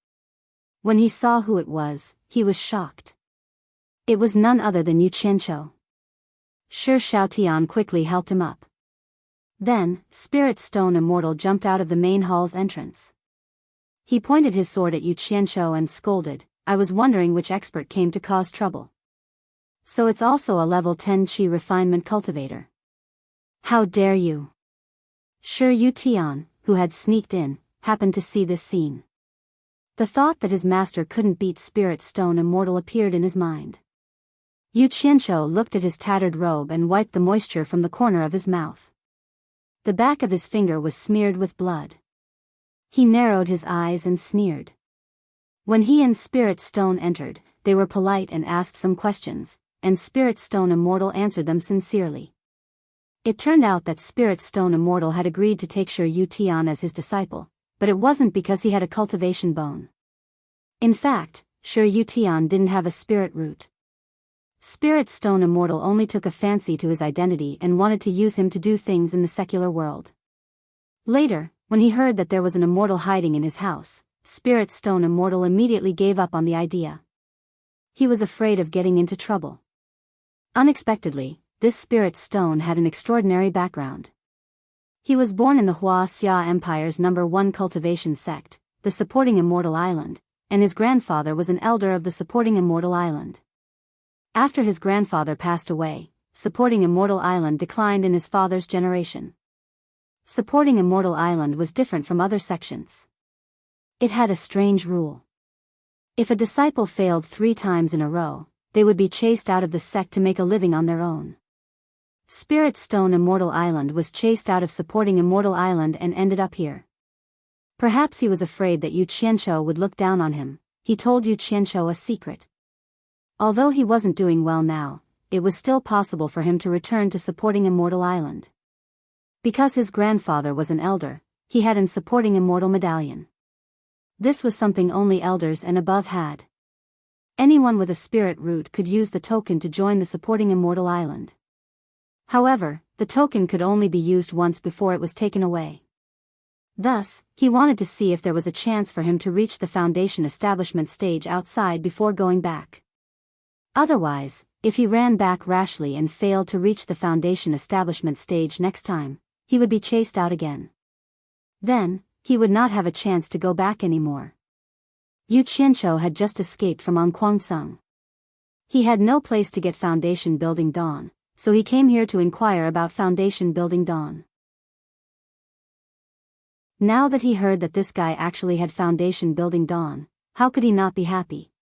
When he saw who it was, he was shocked. It was none other than Yu Qianqiu. Shi Xiaotian quickly helped him up. Then, Spirit Stone Immortal jumped out of the main hall's entrance. He pointed his sword at Yu Qianqiu and scolded, "I was wondering which expert came to cause trouble. So it's also a level 10 Qi refinement cultivator. How dare you?" Shi Yu Tian, who had sneaked in, happened to see this scene. The thought that his master couldn't beat Spirit Stone Immortal appeared in his mind. Yu Qianqiu looked at his tattered robe and wiped the moisture from the corner of his mouth. The back of his finger was smeared with blood. He narrowed his eyes and sneered. When he and Spirit Stone entered, they were polite and asked some questions, and Spirit Stone Immortal answered them sincerely. It turned out that Spirit Stone Immortal had agreed to take Shi Yu Tian as his disciple, but it wasn't because he had a cultivation bone. In fact, Shi Yu Tian didn't have a spirit root. Spirit Stone Immortal only took a fancy to his identity and wanted to use him to do things in the secular world. Later, when he heard that there was an immortal hiding in his house, Spirit Stone Immortal immediately gave up on the idea. He was afraid of getting into trouble. Unexpectedly, this Spirit Stone had an extraordinary background. He was born in the Hua Xia Empire's number 1 cultivation sect, the Supporting Immortal Island, and his grandfather was an elder of the Supporting Immortal Island. After his grandfather passed away, Supporting Immortal Island declined in his father's generation. Supporting Immortal Island was different from other sections. It had a strange rule. If a disciple failed 3 times in a row, they would be chased out of the sect to make a living on their own. Spirit Stone Immortal Island was chased out of Supporting Immortal Island and ended up here. Perhaps he was afraid that Yu Qianqiu would look down on him. He told Yu Qianqiu a secret. Although he wasn't doing well now, it was still possible for him to return to Supporting Immortal Island. Because his grandfather was an elder, he had an Supporting Immortal medallion. This was something only elders and above had. Anyone with a spirit root could use the token to join the Supporting Immortal Island. However, the token could only be used once before it was taken away. Thus, he wanted to see if there was a chance for him to reach the Foundation establishment stage outside before going back. Otherwise, if he ran back rashly and failed to reach the Foundation establishment stage next time, he would be chased out again. Then, he would not have a chance to go back anymore. Yu Qianqiu had just escaped from Anquangsung. He had no place to get Foundation Building Dawn, so he came here to inquire about Foundation Building Dawn. Now that he heard that this guy actually had Foundation Building Dawn, how could he not be happy?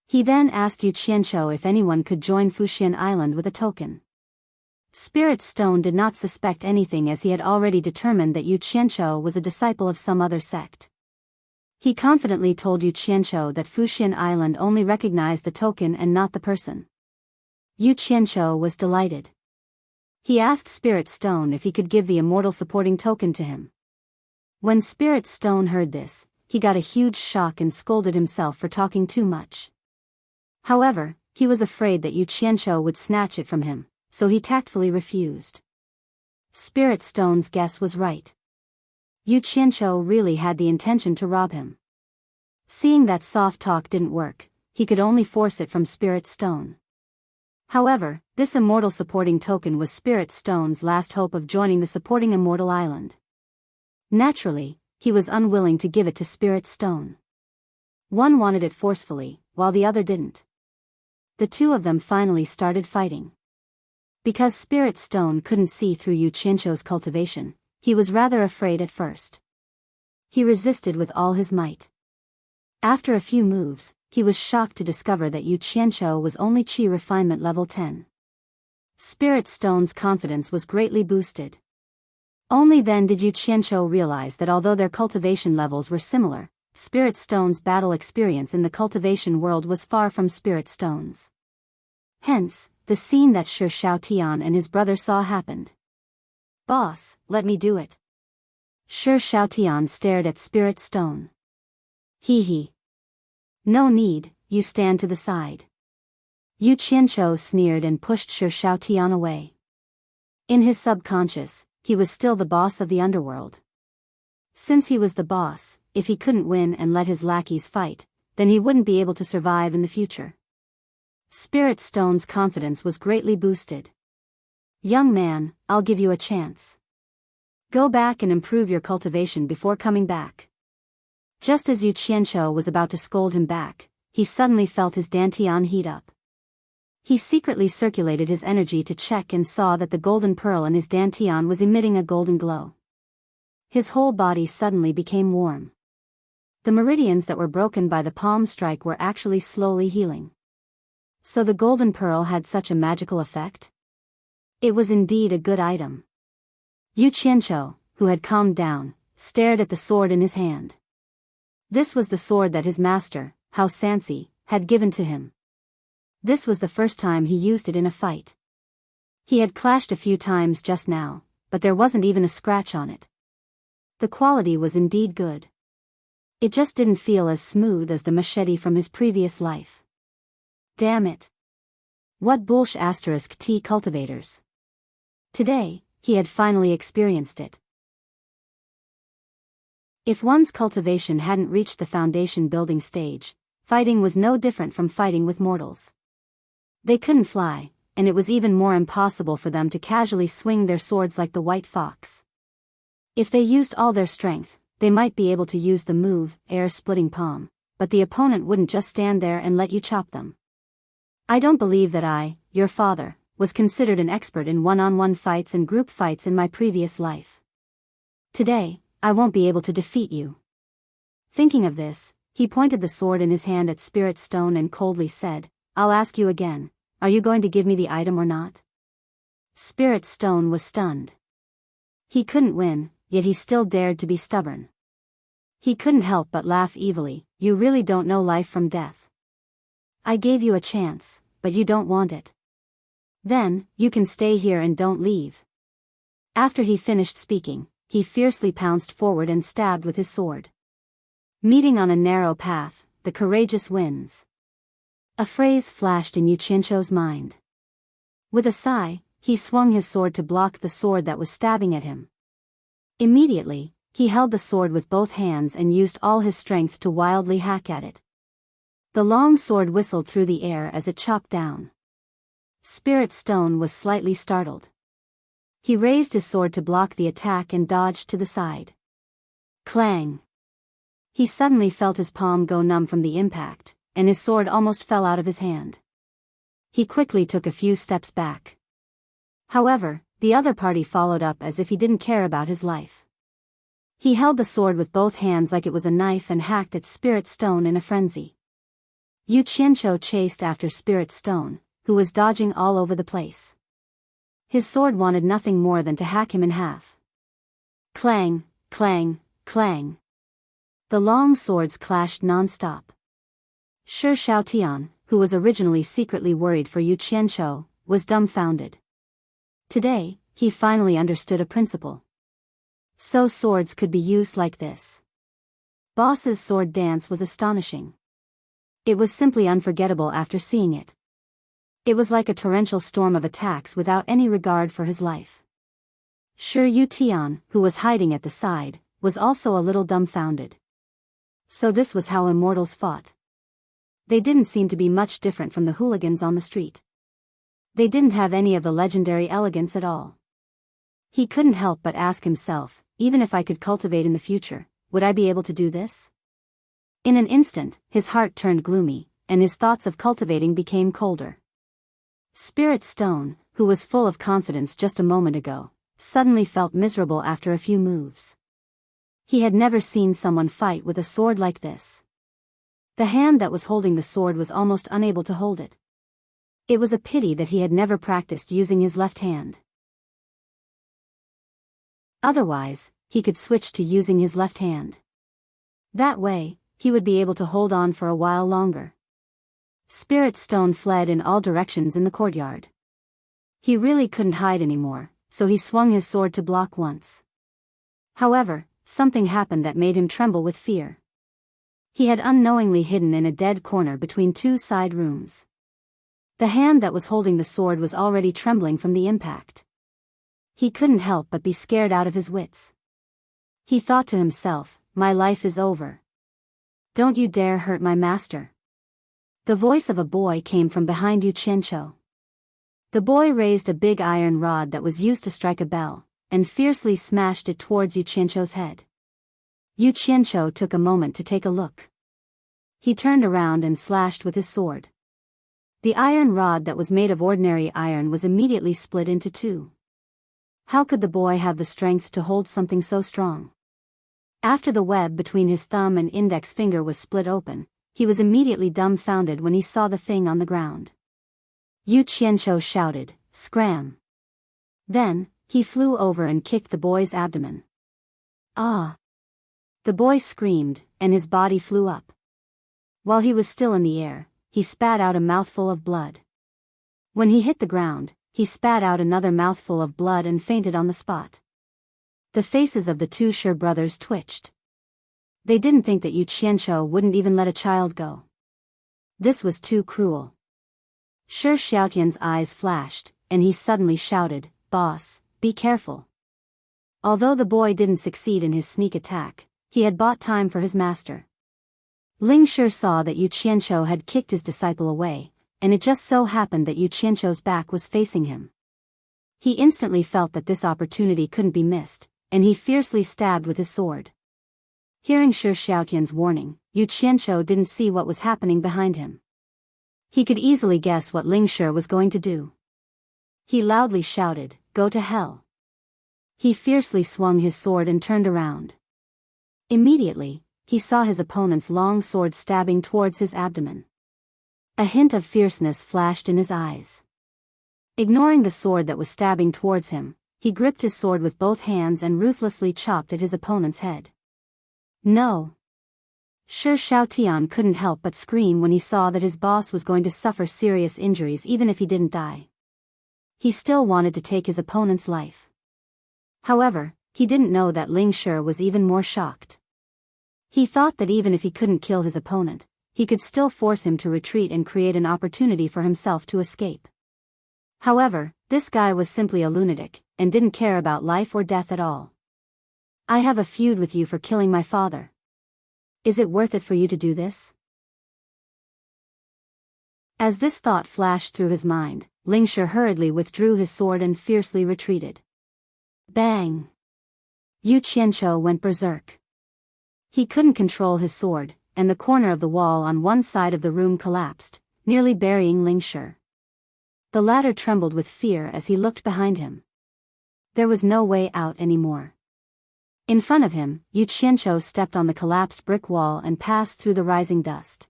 He then asked Yu Qianqiu if anyone could join Fuxian Island with a token. Spirit Stone did not suspect anything as he had already determined that Yu Qianqiu was a disciple of some other sect. He confidently told Yu Qianqiu that Fuxian Island only recognized the token and not the person. Yu Qianqiu was delighted. He asked Spirit Stone if he could give the immortal supporting token to him. When Spirit Stone heard this, he got a huge shock and scolded himself for talking too much. However, he was afraid that Yu Qianqiu would snatch it from him, so he tactfully refused. Spirit Stone's guess was right. Yu Qianqiu really had the intention to rob him. Seeing that soft talk didn't work, he could only force it from Spirit Stone. However, this immortal supporting token was Spirit Stone's last hope of joining the supporting immortal island. Naturally, he was unwilling to give it to Spirit Stone. One wanted it forcefully, while the other didn't. The two of them finally started fighting. Because Spirit Stone couldn't see through Yu Qianzhou's cultivation, he was rather afraid at first. He resisted with all his might. After a few moves, he was shocked to discover that Yu Qianzhou was only Qi refinement level 10. Spirit Stone's confidence was greatly boosted. Only then did Yu Qianzhou realize that although their cultivation levels were similar, Spirit Stone's battle experience in the cultivation world was far from Spirit Stone's. Hence, the scene that Shi Shaotian and his brother saw happened. "Boss, let me do it." Shi Shaotian stared at Spirit Stone. Hee. "No need, you stand to the side." Yu Qianzhou sneered and pushed Shi Shaotian away. In his subconscious, he was still the boss of the underworld. Since he was the boss, if he couldn't win and let his lackeys fight, then he wouldn't be able to survive in the future. Spirit Stone's confidence was greatly boosted. "Young man, I'll give you a chance. Go back and improve your cultivation before coming back." Just as Yu Qianzhou was about to scold him back, he suddenly felt his dantian heat up. He secretly circulated his energy to check and saw that the golden pearl in his dantian was emitting a golden glow. His whole body suddenly became warm. The meridians that were broken by the palm strike were actually slowly healing. So the golden pearl had such a magical effect? It was indeed a good item. Yu Qianzhou, who had calmed down, stared at the sword in his hand. This was the sword that his master, Hao Sansi, had given to him. This was the first time he used it in a fight. He had clashed a few times just now, but there wasn't even a scratch on it. The quality was indeed good. It just didn't feel as smooth as the machete from his previous life. Damn it. What bullsh** T cultivators. Today, he had finally experienced it. If one's cultivation hadn't reached the foundation building stage, fighting was no different from fighting with mortals. They couldn't fly, and it was even more impossible for them to casually swing their swords like the white fox. If they used all their strength, they might be able to use the move, air-splitting palm, but the opponent wouldn't just stand there and let you chop them. I don't believe that I, your father, was considered an expert in one-on-one fights and group fights in my previous life. Today, I won't be able to defeat you. Thinking of this, he pointed the sword in his hand at Spirit Stone and coldly said, "I'll ask you again, are you going to give me the item or not?" Spirit Stone was stunned. He couldn't win, yet he still dared to be stubborn. He couldn't help but laugh evilly. "You really don't know life from death. I gave you a chance, but you don't want it. Then, you can stay here and don't leave." After he finished speaking, he fiercely pounced forward and stabbed with his sword. Meeting on a narrow path, the courageous wins. A phrase flashed in Yu Qianzhou's mind. With a sigh, he swung his sword to block the sword that was stabbing at him. Immediately, he held the sword with both hands and used all his strength to wildly hack at it. The long sword whistled through the air as it chopped down. Spirit Stone was slightly startled. He raised his sword to block the attack and dodged to the side. Clang! He suddenly felt his palm go numb from the impact, and his sword almost fell out of his hand. He quickly took a few steps back. However, the other party followed up as if he didn't care about his life. He held the sword with both hands like it was a knife and hacked at Spirit Stone in a frenzy. Yu Qianzhou chased after Spirit Stone, who was dodging all over the place. His sword wanted nothing more than to hack him in half. Clang, clang, clang. The long swords clashed non-stop. Shi Shaotian, who was originally secretly worried for Yu Qianzhou, was dumbfounded. Today, he finally understood a principle. So swords could be used like this. Boss's sword dance was astonishing. It was simply unforgettable after seeing it. It was like a torrential storm of attacks without any regard for his life. Shi Yutian, who was hiding at the side, was also a little dumbfounded. So this was how immortals fought. They didn't seem to be much different from the hooligans on the street. They didn't have any of the legendary elegance at all. He couldn't help but ask himself, even if I could cultivate in the future, would I be able to do this? In an instant, his heart turned gloomy, and his thoughts of cultivating became colder. Spirit Stone, who was full of confidence just a moment ago, suddenly felt miserable after a few moves. He had never seen someone fight with a sword like this. The hand that was holding the sword was almost unable to hold it. It was a pity that he had never practiced using his left hand. Otherwise, he could switch to using his left hand. That way, he would be able to hold on for a while longer. Spirit Stone fled in all directions in the courtyard. He really couldn't hide anymore, so he swung his sword to block once. However, something happened that made him tremble with fear. He had unknowingly hidden in a dead corner between two side rooms. The hand that was holding the sword was already trembling from the impact. He couldn't help but be scared out of his wits. He thought to himself, my life is over. Don't you dare hurt my master. The voice of a boy came from behind Yu Qianqiu. The boy raised a big iron rod that was used to strike a bell, and fiercely smashed it towards Yu Qianqiu's head. Yu Qianqiu took a moment to take a look. He turned around and slashed with his sword. The iron rod that was made of ordinary iron was immediately split into two. How could the boy have the strength to hold something so strong? After the web between his thumb and index finger was split open, he was immediately dumbfounded when he saw the thing on the ground. Yu Qianqiu shouted, "Scram!" Then, he flew over and kicked the boy's abdomen. Ah! The boy screamed, and his body flew up. While he was still in the air, he spat out a mouthful of blood. When he hit the ground, he spat out another mouthful of blood and fainted on the spot. The faces of the two Shi brothers twitched. They didn't think that Yu Qianqiu wouldn't even let a child go. This was too cruel. Shi Xiaotian's eyes flashed, and he suddenly shouted, "Boss, be careful." Although the boy didn't succeed in his sneak attack, he had bought time for his master. Ling Shi saw that Yu Qianqiu had kicked his disciple away, and it just so happened that Yu Qianqiu's back was facing him. He instantly felt that this opportunity couldn't be missed, and he fiercely stabbed with his sword. Hearing Shi Xiaotian's warning, Yu Qianqiu didn't see what was happening behind him. He could easily guess what Ling Shi was going to do. He loudly shouted, "Go to hell." He fiercely swung his sword and turned around. Immediately, he saw his opponent's long sword stabbing towards his abdomen. A hint of fierceness flashed in his eyes. Ignoring the sword that was stabbing towards him, he gripped his sword with both hands and ruthlessly chopped at his opponent's head. No! Shi Xiaotian couldn't help but scream when he saw that his boss was going to suffer serious injuries even if he didn't die. He still wanted to take his opponent's life. However, he didn't know that Ling Shi was even more shocked. He thought that even if he couldn't kill his opponent, he could still force him to retreat and create an opportunity for himself to escape. However, this guy was simply a lunatic, and didn't care about life or death at all. "I have a feud with you for killing my father. Is it worth it for you to do this?" As this thought flashed through his mind, Ling Shi hurriedly withdrew his sword and fiercely retreated. Bang! Yu Qianqiu went berserk. He couldn't control his sword, and the corner of the wall on one side of the room collapsed, nearly burying Ling Shi. The latter trembled with fear as he looked behind him. There was no way out anymore. In front of him, Yu Qianqiu stepped on the collapsed brick wall and passed through the rising dust.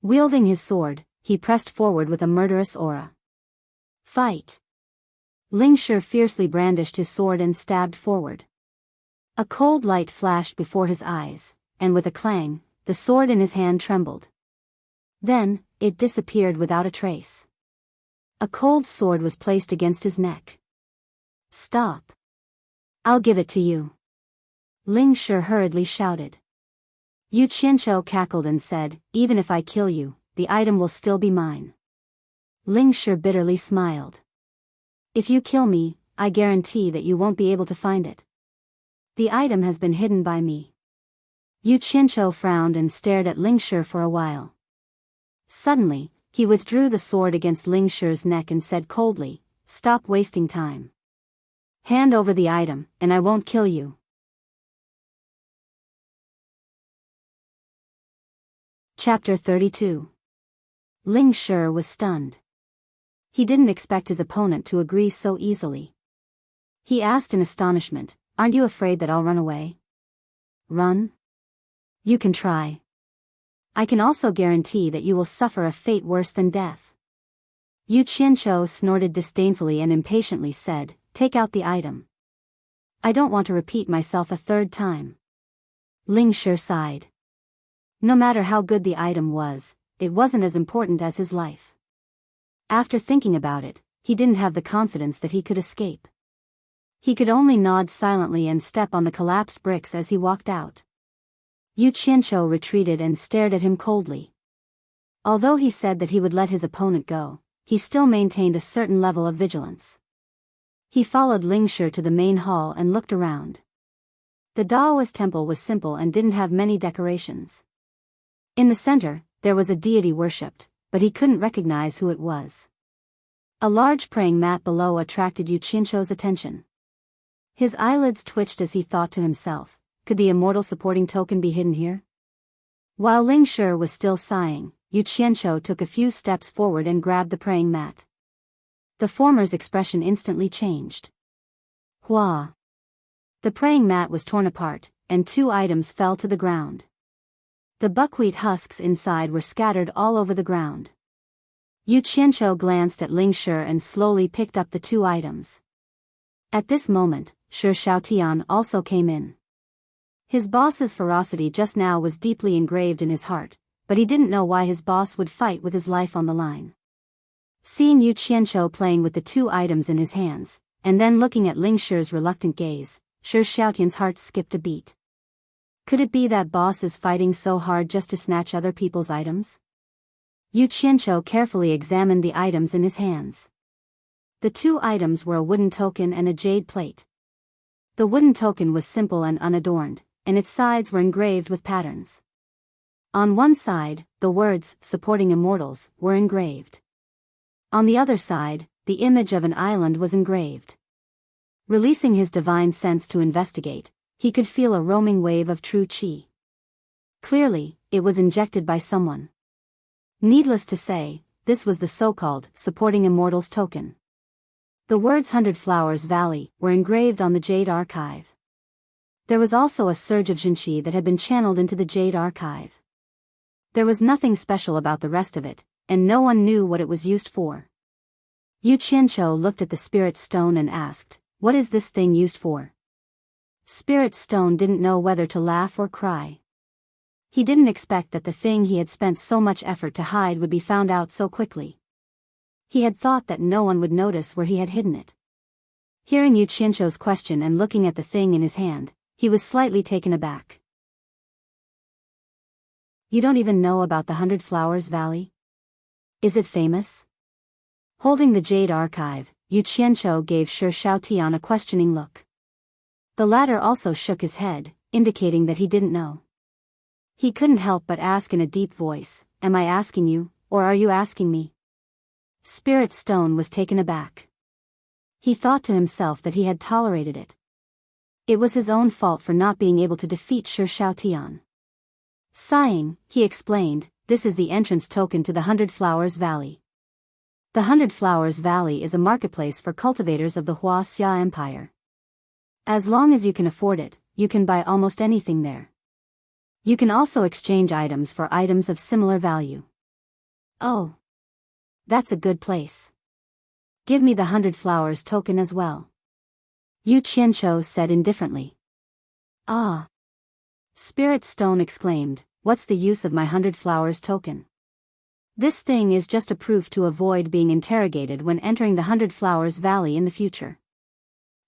Wielding his sword, he pressed forward with a murderous aura. Fight! Ling Shi fiercely brandished his sword and stabbed forward. A cold light flashed before his eyes, and with a clang, the sword in his hand trembled. Then, it disappeared without a trace. A cold sword was placed against his neck. "Stop! I'll give it to you!" Ling Shi hurriedly shouted. Yu Qianqiu cackled and said, "Even if I kill you, the item will still be mine." Ling Shi bitterly smiled. "If you kill me, I guarantee that you won't be able to find it. The item has been hidden by me." Yu Qianqiu frowned and stared at Ling Shi for a while. Suddenly, He withdrew the sword against Ling Shi's neck and said coldly, "Stop wasting time. Hand over the item, and I won't kill you." Chapter 32. Ling Shi was stunned. He didn't expect his opponent to agree so easily. He asked in astonishment, "Aren't you afraid that I'll run away?" "Run? You can try. I can also guarantee that you will suffer a fate worse than death." Yu Qianqiu snorted disdainfully and impatiently said, "Take out the item. I don't want to repeat myself a third time." Ling Shi sighed. No matter how good the item was, it wasn't as important as his life. After thinking about it, he didn't have the confidence that he could escape. He could only nod silently and step on the collapsed bricks as he walked out. Yu Qianqiu retreated and stared at him coldly. Although he said that he would let his opponent go, he still maintained a certain level of vigilance. He followed Ling Shi to the main hall and looked around. The Daoist temple was simple and didn't have many decorations. In the center, there was a deity worshipped, but he couldn't recognize who it was. A large praying mat below attracted Yu Qianqiu's attention. His eyelids twitched as he thought to himself, could the immortal supporting token be hidden here? While Ling Shi was still sighing, Yu Qianqiu took a few steps forward and grabbed the praying mat. The former's expression instantly changed. Hua! The praying mat was torn apart, and 2 items fell to the ground. The buckwheat husks inside were scattered all over the ground. Yu Qianqiu glanced at Ling Shi and slowly picked up the 2 items. At this moment, Shi Xiaotian also came in. His boss's ferocity just now was deeply engraved in his heart, but he didn't know why his boss would fight with his life on the line. Seeing Yu Qianqiu playing with the 2 items in his hands, and then looking at Ling Shi's reluctant gaze, Shi Xiaotian's heart skipped a beat. Could it be that boss is fighting so hard just to snatch other people's items? Yu Qianqiu carefully examined the items in his hands. The 2 items were a wooden token and a jade plate. The wooden token was simple and unadorned, and its sides were engraved with patterns. On one side, the words, "Supporting Immortals," were engraved. On the other side, the image of an island was engraved. Releasing his divine sense to investigate, he could feel a roaming wave of true qi. Clearly, it was injected by someone. Needless to say, this was the so-called Supporting Immortals token. The words 100 Flowers Valley were engraved on the Jade Archive. There was also a surge of Jinqi that had been channeled into the Jade Archive. There was nothing special about the rest of it, and no one knew what it was used for. Yu Qianqiu looked at the Spirit Stone and asked, "What is this thing used for?" Spirit Stone didn't know whether to laugh or cry. He didn't expect that the thing he had spent so much effort to hide would be found out so quickly. He had thought that no one would notice where he had hidden it. Hearing Yu Qianqiu's question and looking at the thing in his hand, he was slightly taken aback. "You don't even know about the 100 Flowers Valley? Is it famous?" Holding the Jade Archive, Yu Qianqiu gave Shi Xiaotian a questioning look. The latter also shook his head, indicating that he didn't know. He couldn't help but ask in a deep voice, "Am I asking you, or are you asking me?" Spirit Stone was taken aback. He thought to himself that he had tolerated it. It was his own fault for not being able to defeat Shi Xiaotian. Sighing, he explained, "This is the entrance token to the 100 Flowers Valley. The 100 Flowers Valley is a marketplace for cultivators of the Xia Empire. As long as you can afford it, you can buy almost anything there. You can also exchange items for items of similar value." "Oh. That's a good place. Give me the 100 Flowers token as well," Yu Qianqiu said indifferently. "Ah!" Spirit Stone exclaimed, "What's the use of my 100 Flowers token? This thing is just a proof to avoid being interrogated when entering the 100 Flowers Valley in the future.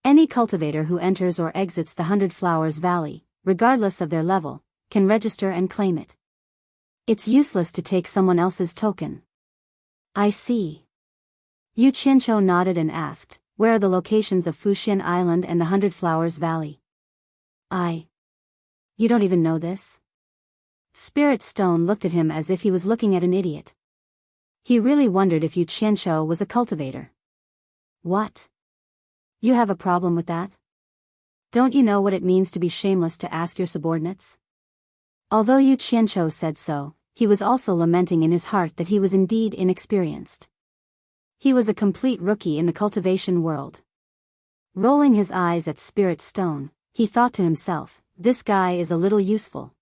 Any cultivator who enters or exits the 100 Flowers Valley, regardless of their level, can register and claim it. It's useless to take someone else's token." "I see." Yu Qianqiu nodded and asked, "Where are the locations of Fuxian Island and the 100 Flowers Valley?" You don't even know this?" Spirit Stone looked at him as if he was looking at an idiot. He really wondered if Yu Qianqiu was a cultivator. What? You have a problem with that? Don't you know what it means to be shameless to ask your subordinates? Although Yu Qianqiu said so, he was also lamenting in his heart that he was indeed inexperienced. He was a complete rookie in the cultivation world. Rolling his eyes at Spirit Stone, he thought to himself, this guy is a little useful.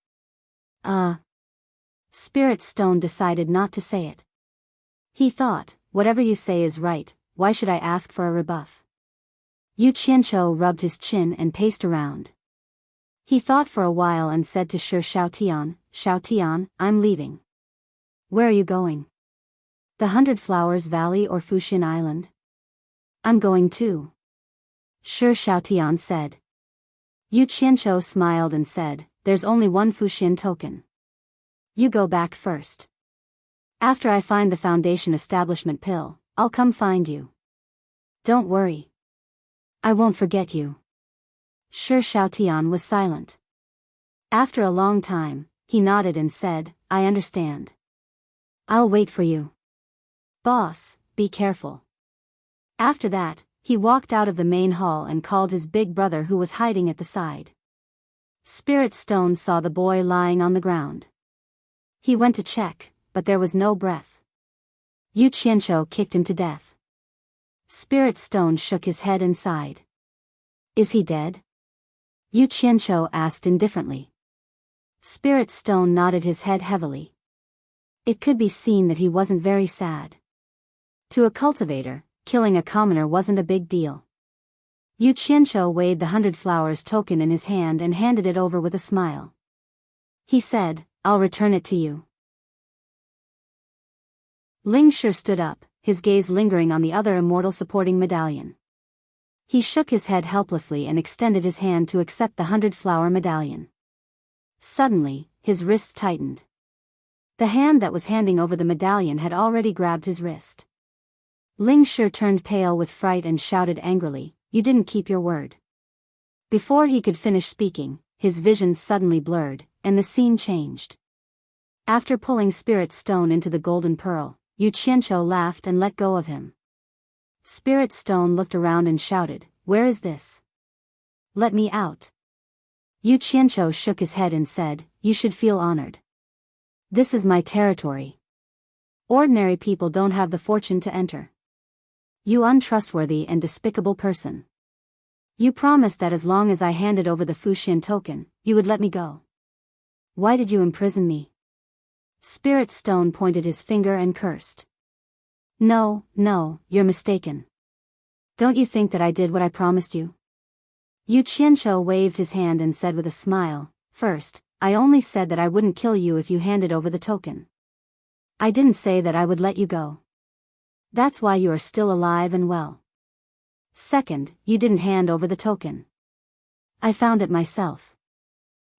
Spirit Stone decided not to say it. He thought, whatever you say is right, why should I ask for a rebuff? Yu Qianqiu rubbed his chin and paced around. He thought for a while and said to Shi Xiaotian, I'm leaving. Where are you going? The 100 Flowers Valley or Fuxian Island? I'm going too. Shi Xiaotian said. Yu Qianqiu smiled and said, there's only one Fuxian token. You go back first. After I find the Foundation Establishment pill, I'll come find you. Don't worry. I won't forget you. Shi Xiaotian was silent. After a long time, he nodded and said, I understand. I'll wait for you. Boss, be careful. After that, he walked out of the main hall and called his big brother who was hiding at the side. Spirit Stone saw the boy lying on the ground. He went to check, but there was no breath. Yu Qianqiu kicked him to death. Spirit Stone shook his head and sighed. Is he dead? Yu Qianqiu asked indifferently. Spirit Stone nodded his head heavily. It could be seen that he wasn't very sad. To a cultivator, killing a commoner wasn't a big deal. Yu Qianqiu weighed the 100 Flowers token in his hand and handed it over with a smile. He said, I'll return it to you. Ling Shi stood up, his gaze lingering on the other immortal supporting medallion. He shook his head helplessly and extended his hand to accept the 100-flower medallion. Suddenly, his wrist tightened. The hand that was handing over the medallion had already grabbed his wrist. Ling Shi turned pale with fright and shouted angrily, You didn't keep your word. Before he could finish speaking, his vision suddenly blurred, and the scene changed. After pulling Spirit Stone into the golden pearl, Yu Qianqiu laughed and let go of him. Spirit Stone looked around and shouted, Where is this? Let me out. Yu Qianqiu shook his head and said, You should feel honored. This is my territory. Ordinary people don't have the fortune to enter. You untrustworthy and despicable person. You promised that as long as I handed over the Fuxian token, you would let me go. Why did you imprison me? Spirit Stone pointed his finger and cursed. No, you're mistaken. Don't you think that I did what I promised you? Yu Qianqiu waved his hand and said with a smile, First, I only said that I wouldn't kill you if you handed over the token. I didn't say that I would let you go. That's why you are still alive and well. Second, you didn't hand over the token. I found it myself.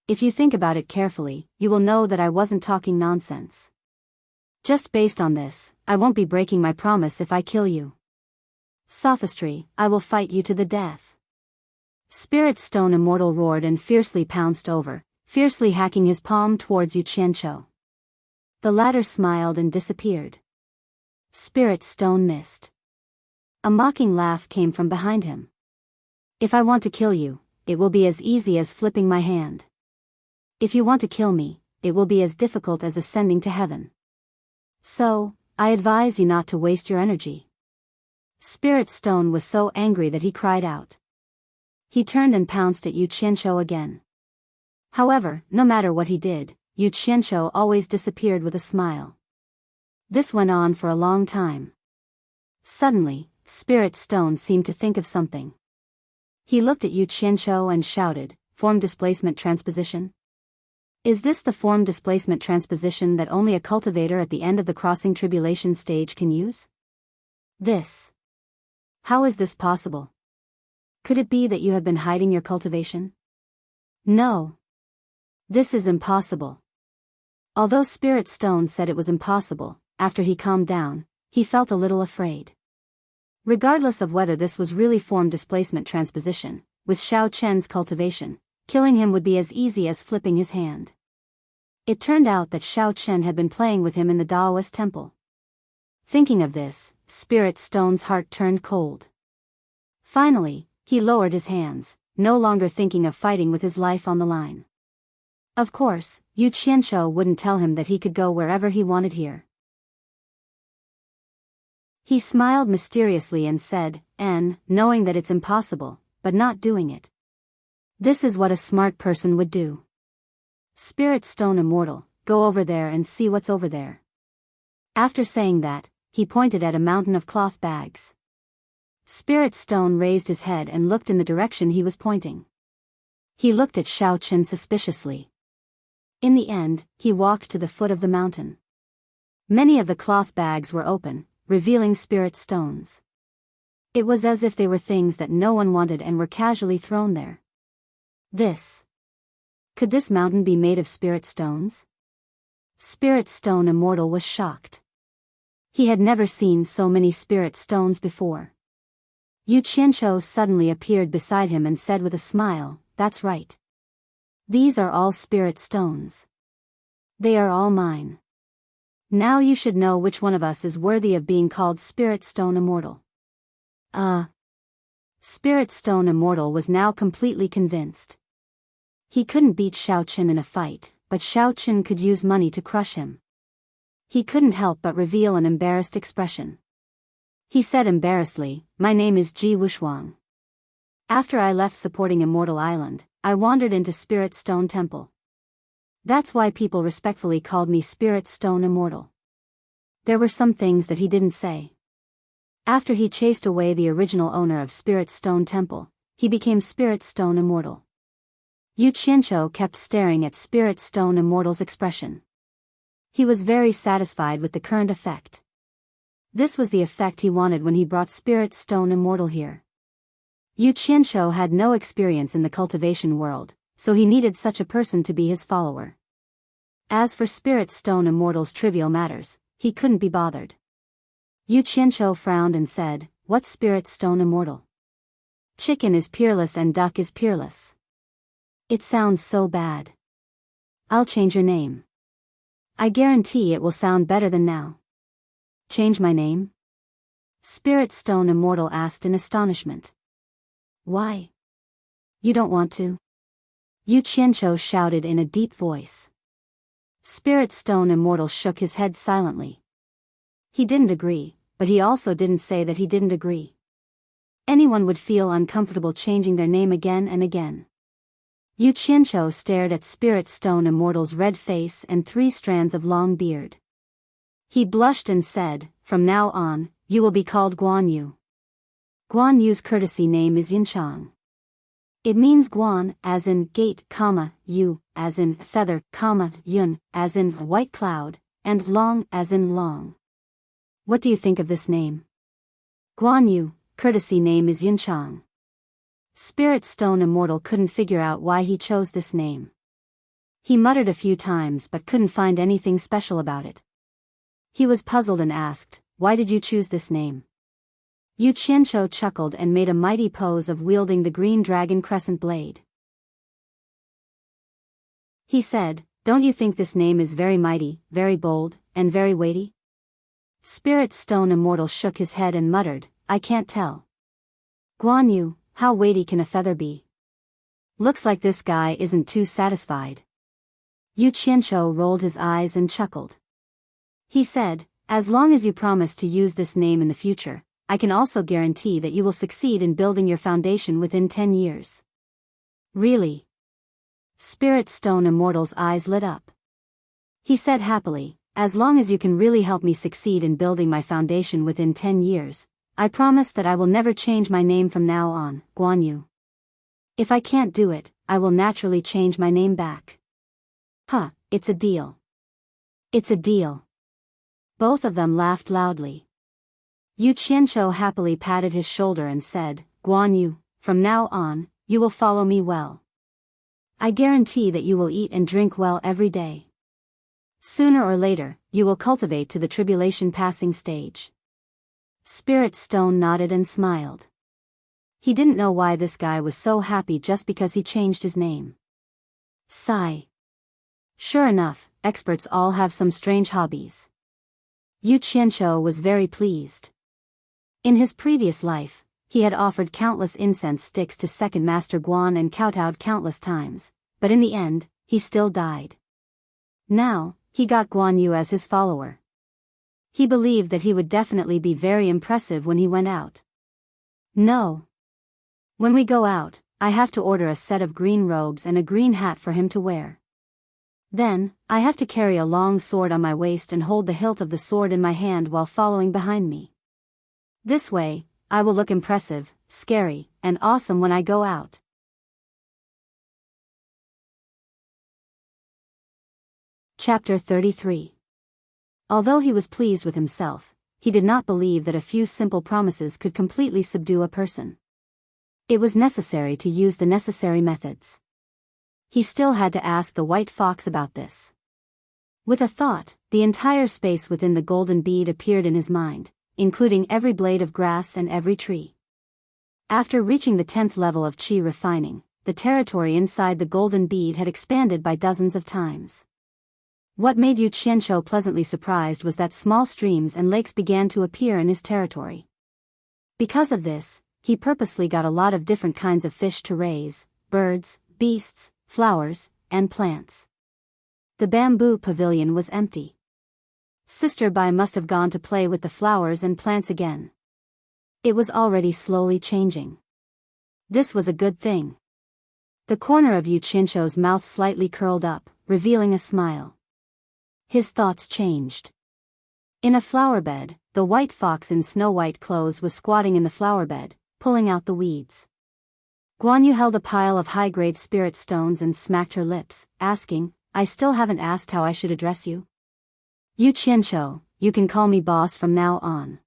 If you think about it carefully, you will know that I wasn't talking nonsense. Just based on this, I won't be breaking my promise if I kill you. Sophistry, I will fight you to the death. Spirit Stone Immortal roared and fiercely pounced over, fiercely hacking his palm towards Yu Qianqiu. The latter smiled and disappeared. Spirit Stone missed. A mocking laugh came from behind him. If I want to kill you, it will be as easy as flipping my hand. If you want to kill me, it will be as difficult as ascending to heaven. So, I advise you not to waste your energy. Spirit Stone was so angry that he cried out. He turned and pounced at Yu Qianqiu again. However, no matter what he did, Yu Qianqiu always disappeared with a smile. This went on for a long time. Suddenly, Spirit Stone seemed to think of something. He looked at Yu Qianqiu and shouted, Form displacement transposition? Is this the form displacement transposition that only a cultivator at the end of the crossing tribulation stage can use? This. How is this possible? Could it be that you have been hiding your cultivation? No. This is impossible. Although Spirit Stone said it was impossible, after he calmed down, he felt a little afraid. Regardless of whether this was really form displacement transposition, with Xiao Chen's cultivation, killing him would be as easy as flipping his hand. It turned out that Xiao Chen had been playing with him in the Daoist temple. Thinking of this, Spirit Stone's heart turned cold. Finally, he lowered his hands, no longer thinking of fighting with his life on the line. Of course, Yu Qianzhou wouldn't tell him that he could go wherever he wanted here. He smiled mysteriously and said, knowing that it's impossible, but not doing it. This is what a smart person would do. Spirit Stone Immortal, go over there and see what's over there. After saying that, he pointed at a mountain of cloth bags. Spirit Stone raised his head and looked in the direction he was pointing. He looked at Xiao Chen suspiciously. In the end, he walked to the foot of the mountain. Many of the cloth bags were open, revealing spirit stones. It was as if they were things that no one wanted and were casually thrown there. Could this mountain be made of spirit stones? Spirit Stone Immortal was shocked. He had never seen so many spirit stones before. Yu Qianzhou suddenly appeared beside him and said with a smile, "That's right. These are all spirit stones. They are all mine. Now you should know which one of us is worthy of being called Spirit Stone Immortal." Spirit Stone Immortal was now completely convinced. He couldn't beat Xiao Chen in a fight, but Xiao Chen could use money to crush him. He couldn't help but reveal an embarrassed expression. He said embarrassedly, "My name is Ji Wushuang. After I left supporting Immortal Island, I wandered into Spirit Stone Temple. That's why people respectfully called me Spirit Stone Immortal." There were some things that he didn't say. After he chased away the original owner of Spirit Stone Temple, he became Spirit Stone Immortal. Yu Qianzhou kept staring at Spirit Stone Immortal's expression. He was very satisfied with the current effect. This was the effect he wanted when he brought Spirit Stone Immortal here. Yu Qianzhou had no experience in the cultivation world, so he needed such a person to be his follower. As for Spirit Stone Immortal's trivial matters, he couldn't be bothered. Yu Qianzhou frowned and said, "What's Spirit Stone Immortal? Chicken is peerless and duck is peerless. It sounds so bad. I'll change your name. I guarantee it will sound better than now." "Change my name?" Spirit Stone Immortal asked in astonishment. "Why? You don't want to?" Yu Qianzhou shouted in a deep voice. Spirit Stone Immortal shook his head silently. He didn't agree, but he also didn't say that he didn't agree. Anyone would feel uncomfortable changing their name again and again. Yu Qianzhou stared at Spirit Stone Immortal's red face and 3 strands of long beard. He blushed and said, "From now on, you will be called Guan Yu." Guan Yu's courtesy name is Yunchang. It means Guan, as in gate, Yu, as in feather, Yun, as in white cloud, and Long, as in long. What do you think of this name? Guan Yu, courtesy name is Yunchang. Spirit Stone Immortal couldn't figure out why he chose this name. He muttered a few times but couldn't find anything special about it. He was puzzled and asked, "Why did you choose this name?" Yu Qianzhou chuckled and made a mighty pose of wielding the green dragon crescent blade. He said, "Don't you think this name is very mighty, very bold, and very weighty?" Spirit Stone Immortal shook his head and muttered, "I can't tell. Guan Yu, how weighty can a feather be? Looks like this guy isn't too satisfied." Yu Qianzhou rolled his eyes and chuckled. He said, "As long as you promise to use this name in the future, I can also guarantee that you will succeed in building your foundation within 10 years. "Really?" Spirit Stone Immortal's eyes lit up. He said happily, "As long as you can really help me succeed in building my foundation within 10 years, I promise that I will never change my name from now on, Guan Yu. If I can't do it, I will naturally change my name back." It's a deal. It's a deal. Both of them laughed loudly. Yu Qianzhou happily patted his shoulder and said, "Guan Yu, from now on, you will follow me well. I guarantee that you will eat and drink well every day. Sooner or later, you will cultivate to the tribulation passing stage." Spirit Stone nodded and smiled. He didn't know why this guy was so happy just because he changed his name. Sigh. Sure enough, experts all have some strange hobbies. Yu Qianzhou was very pleased. In his previous life, he had offered countless incense sticks to Second Master Guan and kowtowed countless times, but in the end, he still died. Now, he got Guan Yu as his follower. He believed that he would definitely be very impressive when he went out. No. When we go out, I have to order a set of green robes and a green hat for him to wear. Then, I have to carry a long sword on my waist and hold the hilt of the sword in my hand while following behind me. This way, I will look impressive, scary, and awesome when I go out. Chapter 33. Although he was pleased with himself, he did not believe that a few simple promises could completely subdue a person. It was necessary to use the necessary methods. He still had to ask the white fox about this. With a thought, the entire space within the golden bead appeared in his mind, including every blade of grass and every tree. After reaching the 10th level of qi refining, the territory inside the golden bead had expanded by dozens of times. What made Yu Qianzhou pleasantly surprised was that small streams and lakes began to appear in his territory. Because of this, he purposely got a lot of different kinds of fish to raise, birds, beasts, flowers, and plants. The bamboo pavilion was empty. Sister Bai must have gone to play with the flowers and plants again. It was already slowly changing. This was a good thing. The corner of Yu Qianzhou's mouth slightly curled up, revealing a smile. His thoughts changed. In a flower bed, the white fox in snow-white clothes was squatting in the flower bed, pulling out the weeds. Guan Yu held a pile of high-grade spirit stones and smacked her lips, asking, "I still haven't asked how I should address you?" "Yu Qianzhou, you can call me boss from now on."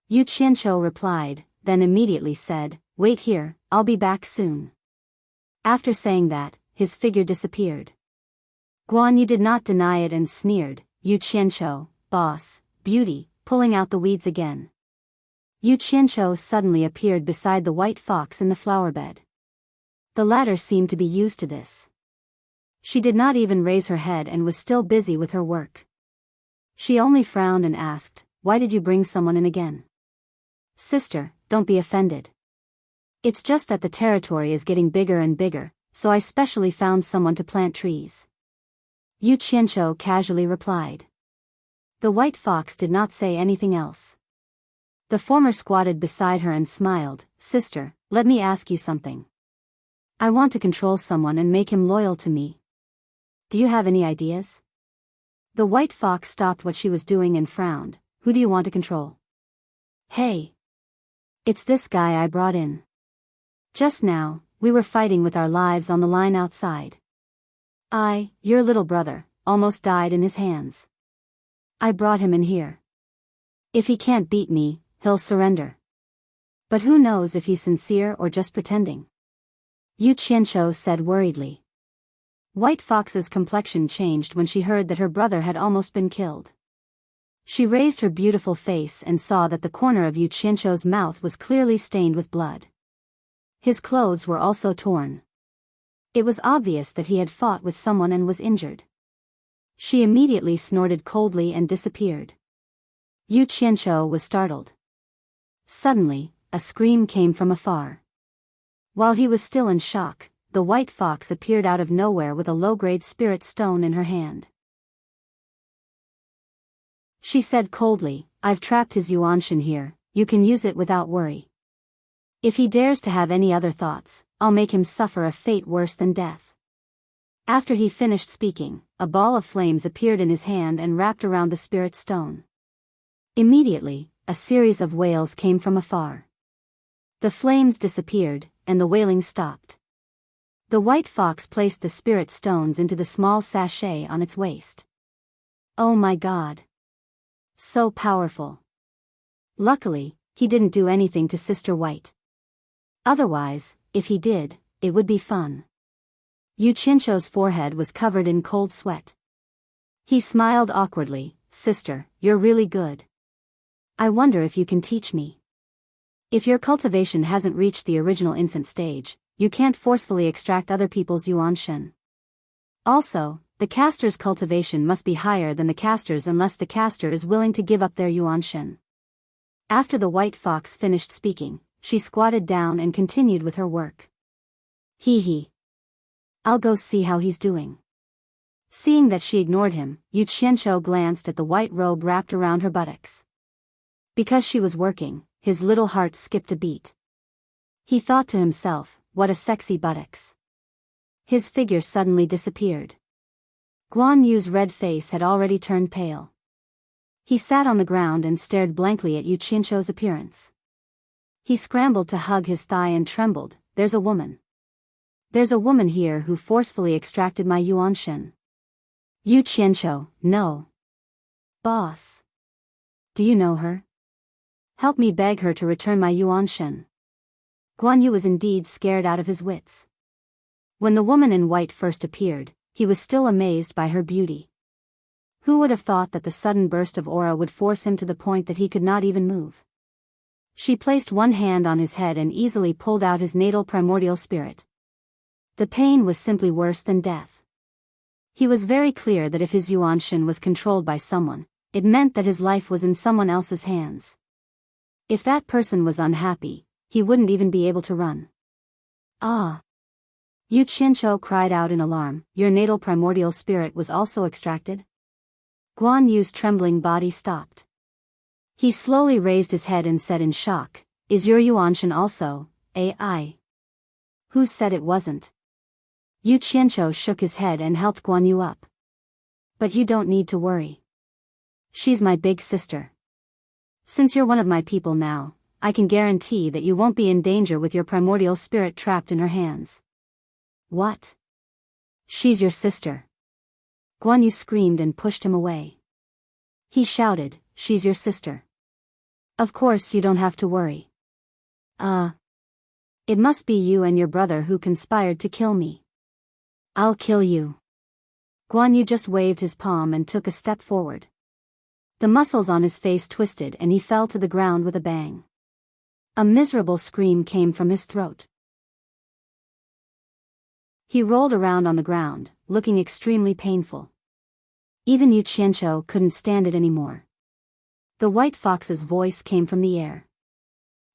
Yu Qianzhou replied, then immediately said, "Wait here, I'll be back soon." After saying that, his figure disappeared. Guan Yu did not deny it and sneered, "Yu Qianzhou, boss, beauty," pulling out the weeds again. Yu Qianzhou suddenly appeared beside the white fox in the flower bed. The latter seemed to be used to this. She did not even raise her head and was still busy with her work. She only frowned and asked, "Why did you bring someone in again?" "Sister, don't be offended. It's just that the territory is getting bigger and bigger, so I specially found someone to plant trees." Yu Qianzhou casually replied. The white fox did not say anything else. The former squatted beside her and smiled, "Sister, let me ask you something. I want to control someone and make him loyal to me. Do you have any ideas?" The white fox stopped what she was doing and frowned. "Who do you want to control?" "Hey. It's this guy I brought in. Just now, we were fighting with our lives on the line outside. Your little brother, almost died in his hands. I brought him in here. If he can't beat me, he'll surrender. But who knows if he's sincere or just pretending?" Yu Qianzhou said worriedly. White Fox's complexion changed when she heard that her brother had almost been killed. She raised her beautiful face and saw that the corner of Yu Qianzhou's mouth was clearly stained with blood. His clothes were also torn. It was obvious that he had fought with someone and was injured. She immediately snorted coldly and disappeared. Yu Qianzhou was startled. Suddenly, a scream came from afar. While he was still in shock, the white fox appeared out of nowhere with a low-grade spirit stone in her hand. She said coldly, "I've trapped his Yuanshan here, you can use it without worry. If he dares to have any other thoughts, I'll make him suffer a fate worse than death." After he finished speaking, a ball of flames appeared in his hand and wrapped around the spirit stone. Immediately, a series of wails came from afar. The flames disappeared, and the wailing stopped. The white fox placed the spirit stones into the small sachet on its waist. Oh my God! So powerful. Luckily, he didn't do anything to Sister White. Otherwise, if he did, it would be fun. Yu Qianzhou's forehead was covered in cold sweat. He smiled awkwardly, "Sister, you're really good. I wonder if you can teach me. If your cultivation hasn't reached the original infant stage, you can't forcefully extract other people's Yuanshan. Also, The caster's cultivation must be higher than the caster's unless the caster is willing to give up their yuanshen. After the white fox finished speaking, she squatted down and continued with her work. Hee. I'll go see how he's doing. Seeing that she ignored him, Yu Qianqiu glanced at the white robe wrapped around her buttocks. Because she was working, his little heart skipped a beat. He thought to himself, what a sexy buttocks. His figure suddenly disappeared. Guan Yu's red face had already turned pale. He sat on the ground and stared blankly at Yu Qianqiu's appearance. He scrambled to hug his thigh and trembled. There's a woman. There's a woman here who forcefully extracted my yuanshen. Yu Qianqiu, no. Boss. Do you know her? Help me beg her to return my yuanshen. Guan Yu was indeed scared out of his wits. When the woman in white first appeared, he was still amazed by her beauty. Who would have thought that the sudden burst of aura would force him to the point that he could not even move? She placed one hand on his head and easily pulled out his natal primordial spirit. The pain was simply worse than death. He was very clear that if his yuanshen was controlled by someone, it meant that his life was in someone else's hands. If that person was unhappy, he wouldn't even be able to run. Ah! Yu Qianqiu cried out in alarm. Your natal primordial spirit was also extracted? Guan Yu's trembling body stopped. He slowly raised his head and said in shock, is your yuanshen also, AI? Who said it wasn't? Yu Qianqiu shook his head and helped Guan Yu up. But you don't need to worry. She's my big sister. Since you're one of my people now, I can guarantee that you won't be in danger with your primordial spirit trapped in her hands. What? She's your sister. Guan Yu screamed and pushed him away. He shouted, she's your sister. Of course you don't have to worry. It must be you and your brother who conspired to kill me. I'll kill you. Guan Yu just waved his palm and took a step forward. The muscles on his face twisted and he fell to the ground with a bang. A miserable scream came from his throat. He rolled around on the ground, looking extremely painful. Even Yu Qianqiu couldn't stand it anymore. The white fox's voice came from the air.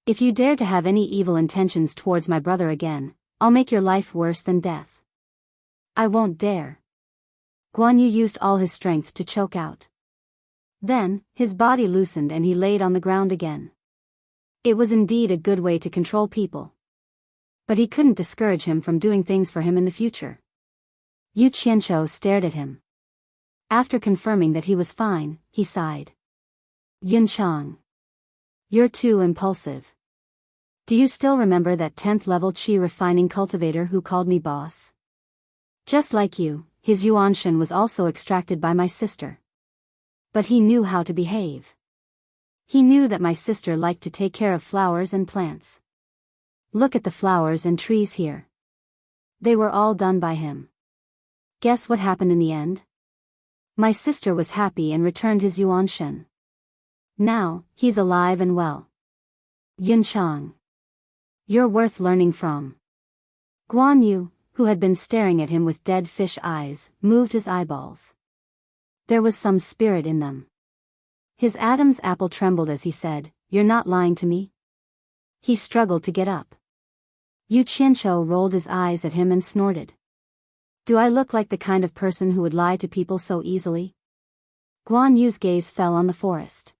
If you dare to have any evil intentions towards my brother again, I'll make your life worse than death. I won't dare. Guan Yu used all his strength to choke out. Then, his body loosened and he laid on the ground again. It was indeed a good way to control people. But he couldn't discourage him from doing things for him in the future. Yu Qianqiu stared at him. After confirming that he was fine, he sighed. Yunchang. You're too impulsive. Do you still remember that 10th level qi refining cultivator who called me boss? Just like you, his yuanshen was also extracted by my sister. But he knew how to behave. He knew that my sister liked to take care of flowers and plants. Look at the flowers and trees here. They were all done by him. Guess what happened in the end? My sister was happy and returned his yuanshen. Now, he's alive and well. Yunchang. You're worth learning from. Guan Yu, who had been staring at him with dead fish eyes, moved his eyeballs. There was some spirit in them. His Adam's apple trembled as he said, you're not lying to me? He struggled to get up. Yu Qianqiu rolled his eyes at him and snorted. Do I look like the kind of person who would lie to people so easily? Guan Yu's gaze fell on the forest.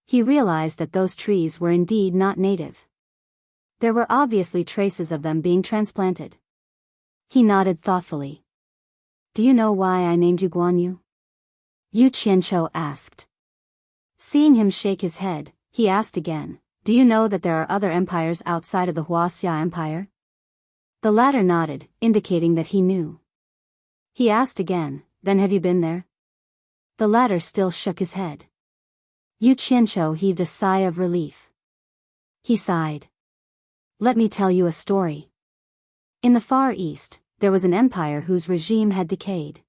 He realized that those trees were indeed not native. There were obviously traces of them being transplanted. He nodded thoughtfully. Do you know why I named you Guan Yu? Yu Qianqiu asked. Seeing him shake his head, he asked again, do you know that there are other empires outside of the Huaxia Empire? The latter nodded, indicating that he knew. He asked again, then have you been there? The latter still shook his head. Yu Qianqiu heaved a sigh of relief. He sighed. Let me tell you a story. In the Far East, there was an empire whose regime had decayed.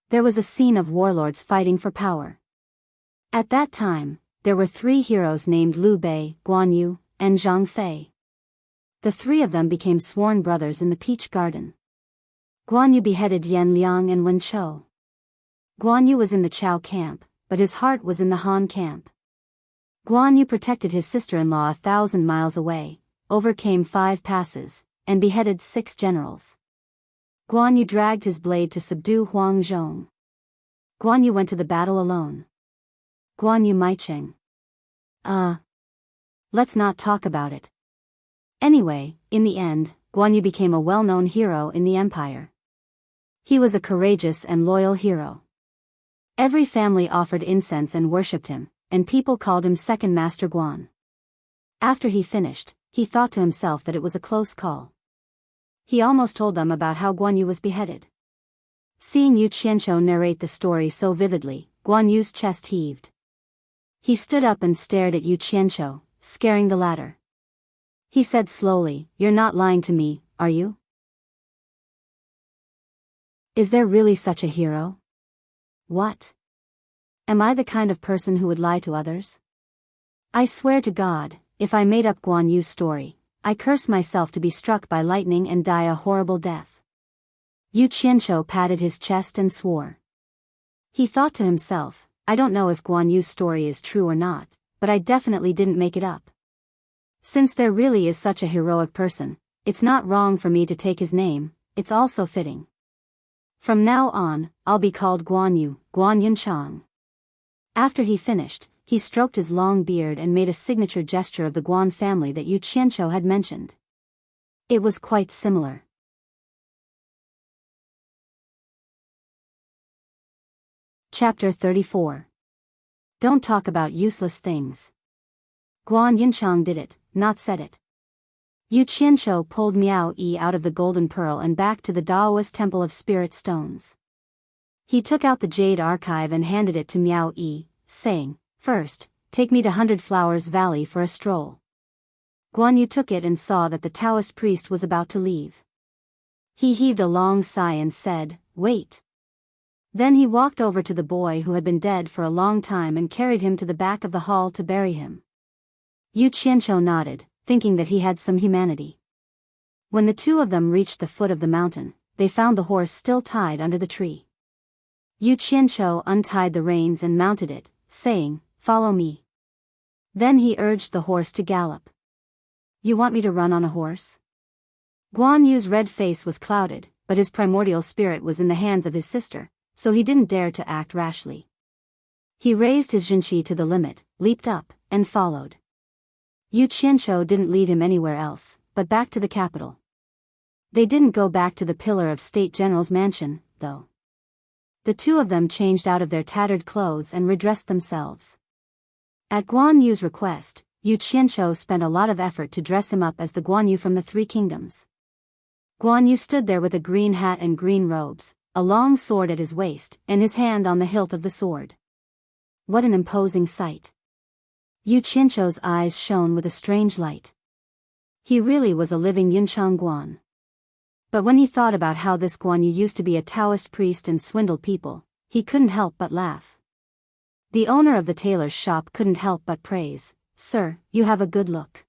There was a scene of warlords fighting for power. At that time, there were 3 heroes named Liu Bei, Guan Yu, and Zhang Fei. The 3 of them became sworn brothers in the Peach Garden. Guan Yu beheaded Yan Liang and Wen Chou. Guan Yu was in the Chao camp, but his heart was in the Han camp. Guan Yu protected his sister-in-law 1,000 miles away, overcame 5 passes, and beheaded 6 generals. Guan Yu dragged his blade to subdue Huang Zhong. Guan Yu went to the battle alone. Guan Yu Maicheng. Let's not talk about it. Anyway, in the end, Guan Yu became a well-known hero in the empire. He was a courageous and loyal hero. Every family offered incense and worshipped him, and people called him Second Master Guan. After he finished, he thought to himself that it was a close call. He almost told them about how Guan Yu was beheaded. Seeing Yu Qianzhou narrate the story so vividly, Guan Yu's chest heaved. He stood up and stared at Yu Qianzhou, scaring the latter. He said slowly, "You're not lying to me, are you? Is there really such a hero? What? Am I the kind of person who would lie to others? I swear to God, if I made up Guan Yu's story, I curse myself to be struck by lightning and die a horrible death." Yu Qianzhou patted his chest and swore. He thought to himself, I don't know if Guan Yu's story is true or not, but I definitely didn't make it up. Since there really is such a heroic person, it's not wrong for me to take his name, it's also fitting. From now on, I'll be called Guan Yu, Guan Yunchang. After he finished, he stroked his long beard and made a signature gesture of the Guan family that Yu Qianzhou had mentioned. It was quite similar. Chapter 34. Don't talk about useless things. Guan Yunchang did it, not said it. Yu Qianzhou pulled Miao Yi out of the golden pearl and back to the Daoist temple of spirit stones. He took out the jade archive and handed it to Miao Yi, saying, "First, take me to 100 Flowers Valley for a stroll." Guan Yu took it and saw that the Taoist priest was about to leave. He heaved a long sigh and said, "Wait." Then he walked over to the boy who had been dead for a long time and carried him to the back of the hall to bury him. Yu Qianzhou nodded, thinking that he had some humanity. When the two of them reached the foot of the mountain, they found the horse still tied under the tree. Yu Qianzhou untied the reins and mounted it, saying, "Follow me." Then he urged the horse to gallop. "You want me to run on a horse?" Guan Yu's red face was clouded, but his primordial spirit was in the hands of his sister, so he didn't dare to act rashly. He raised his Zhenqi to the limit, leaped up, and followed. Yu Qianzhou didn't lead him anywhere else, but back to the capital. They didn't go back to the Pillar of State General's mansion, though. The two of them changed out of their tattered clothes and redressed themselves. At Guan Yu's request, Yu Qianzhou spent a lot of effort to dress him up as the Guan Yu from the Three Kingdoms. Guan Yu stood there with a green hat and green robes, a long sword at his waist, and his hand on the hilt of the sword. What an imposing sight. Yu Qianzhou's eyes shone with a strange light. He really was a living Yunchang Guan. But when he thought about how this Guan Yu used to be a Taoist priest and swindle people, he couldn't help but laugh. The owner of the tailor's shop couldn't help but praise, "Sir, you have a good look."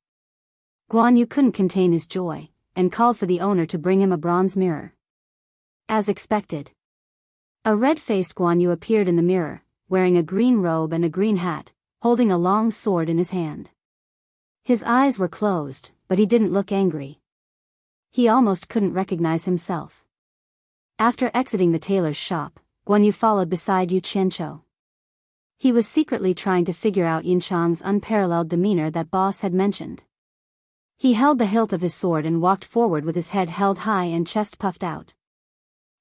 Guan Yu couldn't contain his joy, and called for the owner to bring him a bronze mirror. As expected, a red-faced Guan Yu appeared in the mirror, wearing a green robe and a green hat, holding a long sword in his hand. His eyes were closed, but he didn't look angry. He almost couldn't recognize himself. After exiting the tailor's shop, Guan Yu followed beside Yu Qianzhou. He was secretly trying to figure out Yunchang's unparalleled demeanor that boss had mentioned. He held the hilt of his sword and walked forward with his head held high and chest puffed out.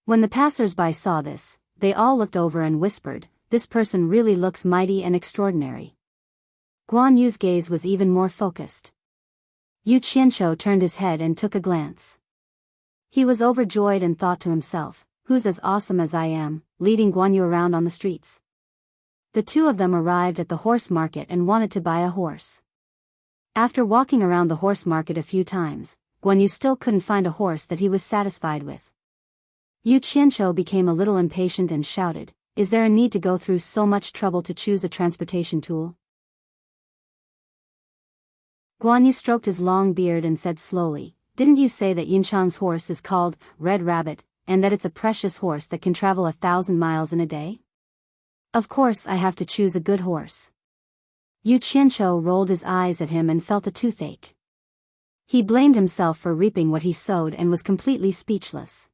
When the passers-by saw this, they all looked over and whispered, "This person really looks mighty and extraordinary." Guan Yu's gaze was even more focused. Yu Qianzhou turned his head and took a glance. He was overjoyed and thought to himself, "Who's as awesome as I am, leading Guan Yu around on the streets?" The two of them arrived at the horse market and wanted to buy a horse. After walking around the horse market a few times, Guan Yu still couldn't find a horse that he was satisfied with. Yu Qianzhou became a little impatient and shouted, "Is there a need to go through so much trouble to choose a transportation tool?" Guan Yu stroked his long beard and said slowly, "Didn't you say that Yunchang's horse is called Red Rabbit, and that it's a precious horse that can travel 1,000 miles in a day? Of course I have to choose a good horse. Yu Qianqiu rolled his eyes at him and felt a toothache. He blamed himself for reaping what he sowed and was completely speechless.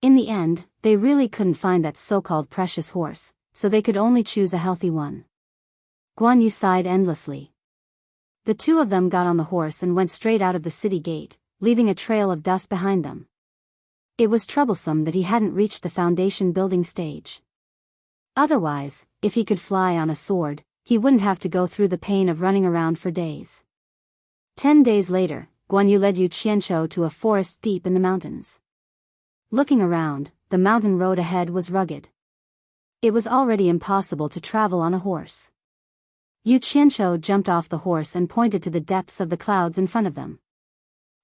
In the end, they really couldn't find that so-called precious horse, so they could only choose a healthy one. Guan Yu sighed endlessly. The two of them got on the horse and went straight out of the city gate, leaving a trail of dust behind them. It was troublesome that he hadn't reached the foundation building stage. Otherwise, if he could fly on a sword, he wouldn't have to go through the pain of running around for days. 10 days later, Guan Yu led Yu Qianqiu to a forest deep in the mountains. Looking around, the mountain road ahead was rugged. It was already impossible to travel on a horse. Yu Qianqiu jumped off the horse and pointed to the depths of the clouds in front of them.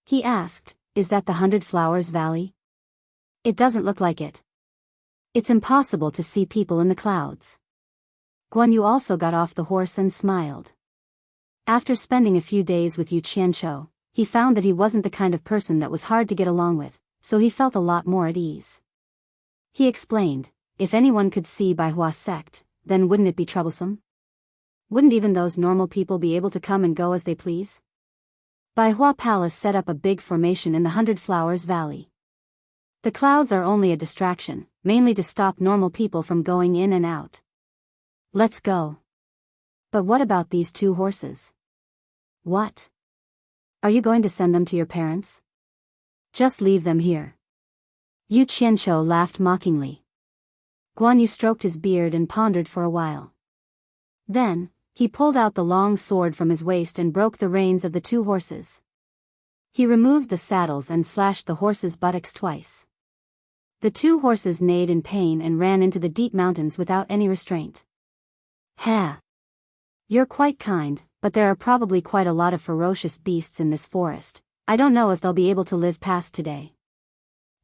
He asked, "Is that the 100 Flowers Valley?" "It doesn't look like it. It's impossible to see people in the clouds." Guan Yu also got off the horse and smiled. After spending a few days with Yu Qianqiu, he found that he wasn't the kind of person that was hard to get along with, so he felt a lot more at ease. He explained, if anyone could see Baihua sect, then wouldn't it be troublesome? Wouldn't even those normal people be able to come and go as they please? Baihua Palace set up a big formation in the 100 Flowers Valley. The clouds are only a distraction, mainly to stop normal people from going in and out. Let's go. But what about these two horses? What? Are you going to send them to your parents? Just leave them here. Yu Qianqiu laughed mockingly. Guan Yu stroked his beard and pondered for a while. Then, he pulled out the long sword from his waist and broke the reins of the two horses. He removed the saddles and slashed the horses' buttocks twice. The two horses neighed in pain and ran into the deep mountains without any restraint. "Ha! You're quite kind, but there are probably quite a lot of ferocious beasts in this forest. I don't know if they'll be able to live past today."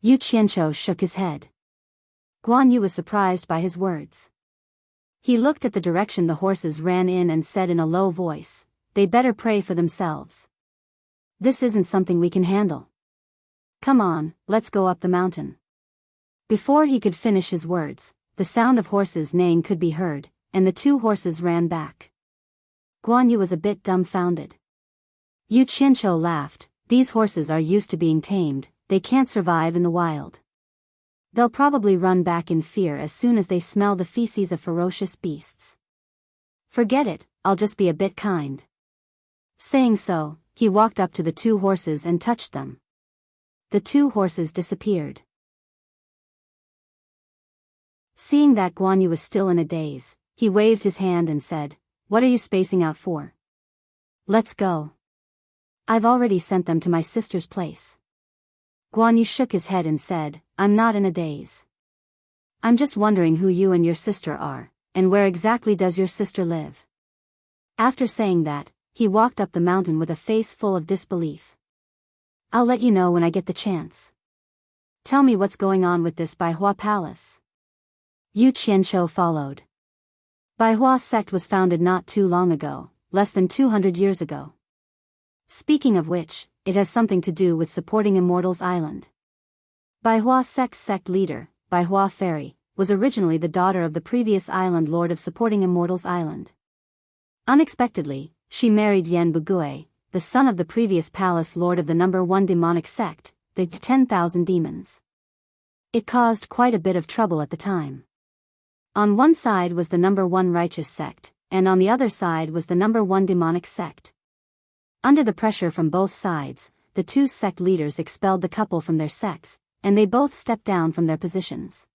Yu Qianqiu shook his head. Guan Yu was surprised by his words. He looked at the direction the horses ran in and said in a low voice, "They better pray for themselves. This isn't something we can handle. Come on, let's go up the mountain." Before he could finish his words, the sound of horses neighing could be heard, and the two horses ran back. Guan Yu was a bit dumbfounded. Yu Qianqiu laughed, "These horses are used to being tamed, they can't survive in the wild. They'll probably run back in fear as soon as they smell the feces of ferocious beasts. Forget it, I'll just be a bit kind." Saying so, he walked up to the two horses and touched them. The two horses disappeared. Seeing that Guan Yu was still in a daze, he waved his hand and said, "What are you spacing out for? Let's go. I've already sent them to my sister's place." Guan Yu shook his head and said, "I'm not in a daze. I'm just wondering who you and your sister are, and where exactly does your sister live?" After saying that, he walked up the mountain with a face full of disbelief. "I'll let you know when I get the chance. Tell me what's going on with this Baihua Palace." Yu Qianqiu followed. Baihua sect was founded not too long ago, less than 200 years ago. Speaking of which, it has something to do with supporting Immortals Island. Baihua sect's sect leader, Baihua Fairy, was originally the daughter of the previous island lord of supporting Immortals Island. Unexpectedly, she married Yan Bugui, the son of the previous palace lord of the number 1 demonic sect, the 10,000 Demons. It caused quite a bit of trouble at the time. On one side was the number 1 righteous sect, and on the other side was the number 1 demonic sect. Under the pressure from both sides, the two sect leaders expelled the couple from their sects, and they both stepped down from their positions.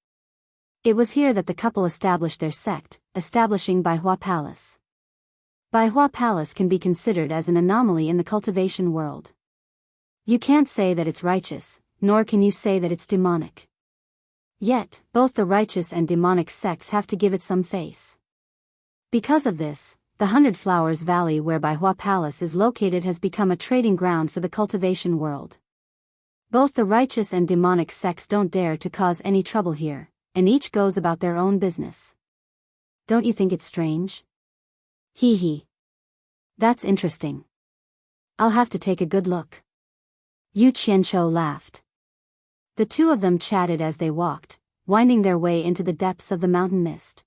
It was here that the couple established their sect, establishing Baihua Palace. Baihua Palace can be considered as an anomaly in the cultivation world. You can't say that it's righteous, nor can you say that it's demonic. Yet, both the righteous and demonic sects have to give it some face. Because of this, the 100 Flowers Valley where Baihua Palace is located has become a trading ground for the cultivation world. Both the righteous and demonic sects don't dare to cause any trouble here, and each goes about their own business. Don't you think it's strange? Hee hee. That's interesting. I'll have to take a good look. Yu Qianqiu laughed. The two of them chatted as they walked, winding their way into the depths of the mountain mist.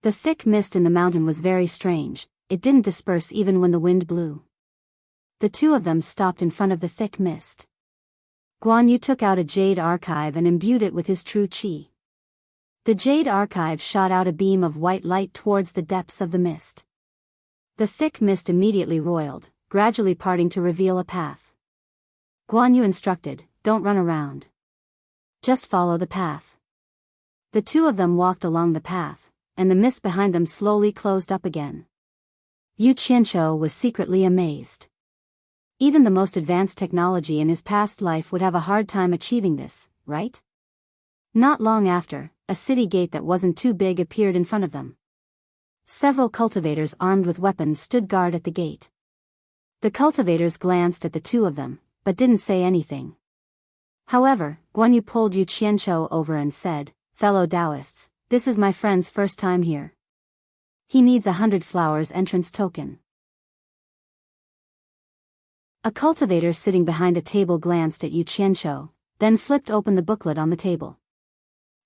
The thick mist in the mountain was very strange, it didn't disperse even when the wind blew. The two of them stopped in front of the thick mist. Guan Yu took out a jade archive and imbued it with his true qi. The jade archive shot out a beam of white light towards the depths of the mist. The thick mist immediately roiled, gradually parting to reveal a path. Guan Yu instructed, "Don't run around. Just follow the path." The two of them walked along the path, and the mist behind them slowly closed up again. Yu Qianqiu was secretly amazed. Even the most advanced technology in his past life would have a hard time achieving this, right? Not long after, a city gate that wasn't too big appeared in front of them. Several cultivators armed with weapons stood guard at the gate. The cultivators glanced at the two of them, but didn't say anything. However, Guan Yu pulled Yu Qianqiu over and said, "Fellow Taoists, this is my friend's first time here. He needs 100 flowers entrance token." A cultivator sitting behind a table glanced at Yu Qianqiu, then flipped open the booklet on the table.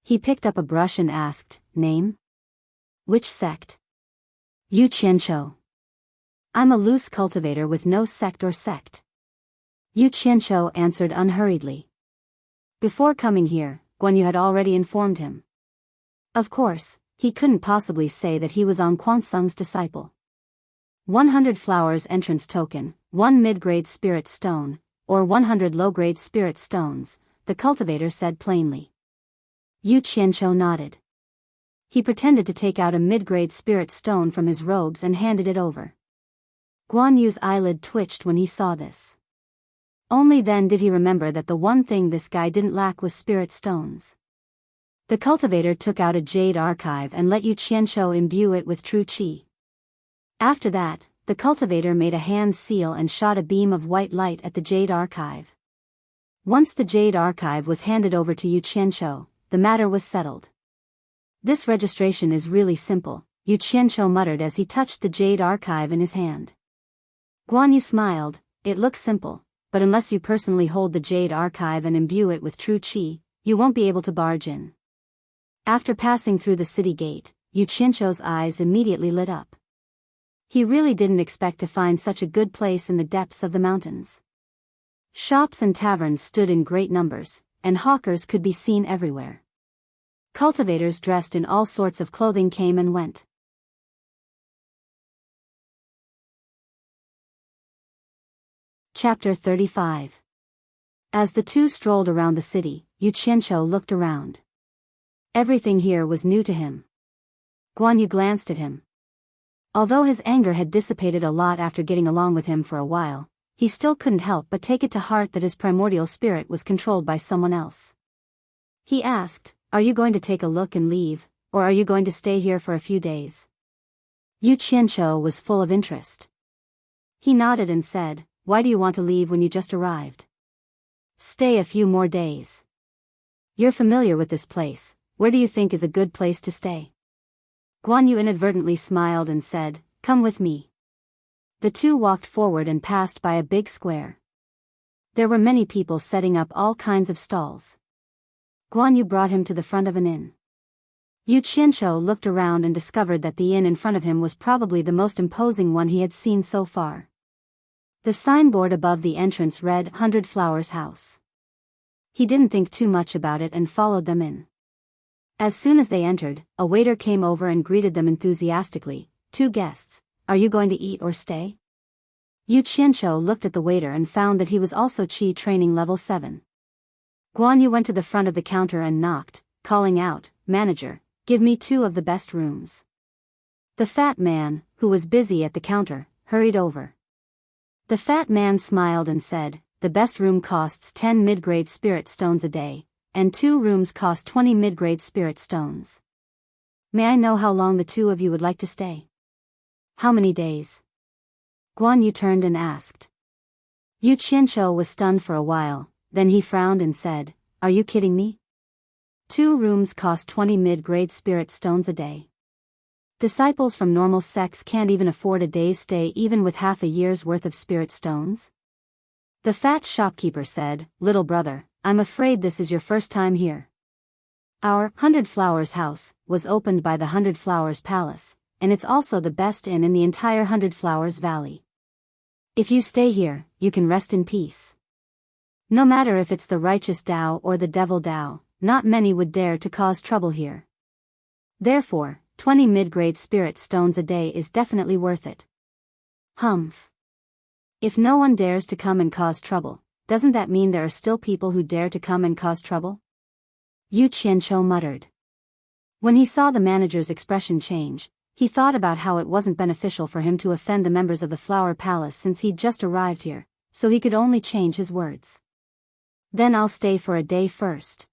He picked up a brush and asked, "Name? Which sect?" "Yu Qianqiu. I'm a loose cultivator with no sect or sect." Yu Qianqiu answered unhurriedly. Before coming here, Guan Yu had already informed him. Of course, he couldn't possibly say that he was on Quansung's disciple. 100 flowers entrance token, 1 mid-grade spirit stone, or 100 low-grade spirit stones, the cultivator said plainly. Yu Qianqiu nodded. He pretended to take out a mid-grade spirit stone from his robes and handed it over. Guan Yu's eyelid twitched when he saw this. Only then did he remember that the one thing this guy didn't lack was spirit stones. The cultivator took out a jade archive and let Yu Qianqiu imbue it with true qi. After that, the cultivator made a hand seal and shot a beam of white light at the jade archive. Once the jade archive was handed over to Yu Qianqiu, the matter was settled. "This registration is really simple," Yu Qianqiu muttered as he touched the jade archive in his hand. Guan Yu smiled, "It looks simple, but unless you personally hold the jade archive and imbue it with true qi, you won't be able to barge in." After passing through the city gate, Yu Qianqiu's eyes immediately lit up. He really didn't expect to find such a good place in the depths of the mountains. Shops and taverns stood in great numbers, and hawkers could be seen everywhere. Cultivators dressed in all sorts of clothing came and went. Chapter 35. As the two strolled around the city, Yu Qianqiu looked around. Everything here was new to him. Guan Yu glanced at him. Although his anger had dissipated a lot after getting along with him for a while, he still couldn't help but take it to heart that his primordial spirit was controlled by someone else. He asked, "Are you going to take a look and leave, or are you going to stay here for a few days?" Yu Qianqiu was full of interest. He nodded and said, "Why do you want to leave when you just arrived?" "Stay a few more days. You're familiar with this place, where do you think is a good place to stay?" Guan Yu inadvertently smiled and said, "Come with me." The two walked forward and passed by a big square. There were many people setting up all kinds of stalls. Guan Yu brought him to the front of an inn. Yu Qianqiu looked around and discovered that the inn in front of him was probably the most imposing one he had seen so far. The signboard above the entrance read 100 Flowers House. He didn't think too much about it and followed them in. As soon as they entered, a waiter came over and greeted them enthusiastically. "Two guests, are you going to eat or stay?" Yu Qianqiu looked at the waiter and found that he was also Qi training level 7. Guan Yu went to the front of the counter and knocked, calling out, "Manager, give me 2 of the best rooms." The fat man, who was busy at the counter, hurried over. The fat man smiled and said, "The best room costs 10 mid-grade spirit stones a day, and 2 rooms cost 20 mid-grade spirit stones. May I know how long the 2 of you would like to stay?" "How many days?" Guan Yu turned and asked. Yu Qianqiu was stunned for a while, then he frowned and said, "Are you kidding me? 2 rooms cost 20 mid-grade spirit stones a day. Disciples from normal sects can't even afford a day's stay even with half a year's worth of spirit stones?" The fat shopkeeper said, "Little brother, I'm afraid this is your first time here. Our 100 Flowers house was opened by the 100 Flowers Palace, and it's also the best inn in the entire 100 Flowers Valley. If you stay here, you can rest in peace. No matter if it's the righteous Tao or the devil Tao, not many would dare to cause trouble here. Therefore, 20 mid-grade spirit stones a day is definitely worth it. Humph. If no one dares to come and cause trouble, doesn't that mean there are still people who dare to come and cause trouble? Yu Qianqiu muttered. When he saw the manager's expression change, he thought about how it wasn't beneficial for him to offend the members of the Flower Palace since he'd just arrived here, so he could only change his words. Then I'll stay for a day first.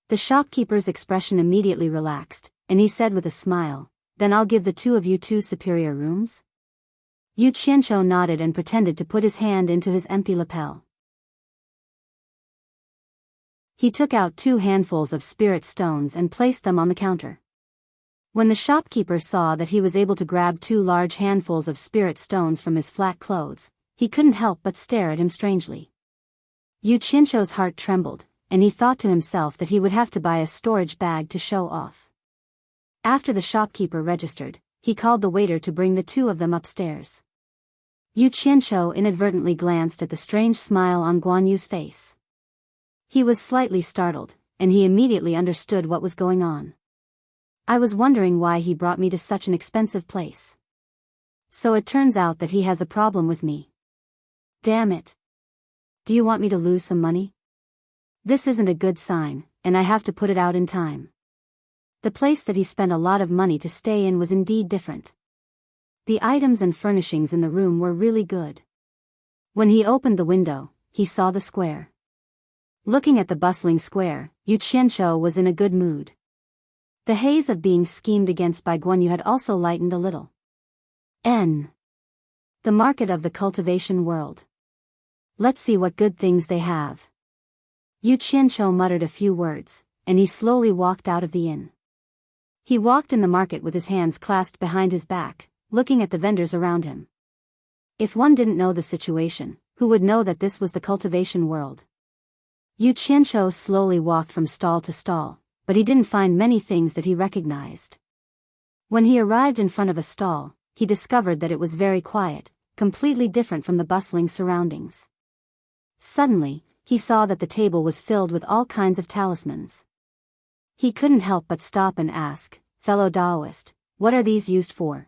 The shopkeeper's expression immediately relaxed, and he said with a smile, then I'll give the two of you 2 superior rooms? Yu Qianqiu nodded and pretended to put his hand into his empty lapel. He took out 2 handfuls of spirit stones and placed them on the counter. When the shopkeeper saw that he was able to grab 2 large handfuls of spirit stones from his flat clothes, he couldn't help but stare at him strangely. Yu Qianqiu's heart trembled, and he thought to himself that he would have to buy a storage bag to show off. After the shopkeeper registered, he called the waiter to bring the 2 of them upstairs. Yu Qianqiu inadvertently glanced at the strange smile on Guan Yu's face. He was slightly startled, and he immediately understood what was going on. I was wondering why he brought me to such an expensive place. So it turns out that he has a problem with me. Damn it. Do you want me to lose some money? This isn't a good sign, and I have to put it out in time. The place that he spent a lot of money to stay in was indeed different. The items and furnishings in the room were really good. When he opened the window, he saw the square. Looking at the bustling square, Yu Qianqiu was in a good mood. The haze of being schemed against by Guan Yu had also lightened a little. The market of the cultivation world. Let's see what good things they have. Yu Qianqiu muttered a few words, and he slowly walked out of the inn. He walked in the market with his hands clasped behind his back, looking at the vendors around him. If one didn't know the situation, who would know that this was the cultivation world? Yu Qianqiu slowly walked from stall to stall, but he didn't find many things that he recognized. When he arrived in front of a stall, he discovered that it was very quiet, completely different from the bustling surroundings. Suddenly, he saw that the table was filled with all kinds of talismans. He couldn't help but stop and ask, "Fellow Taoist, what are these used for?"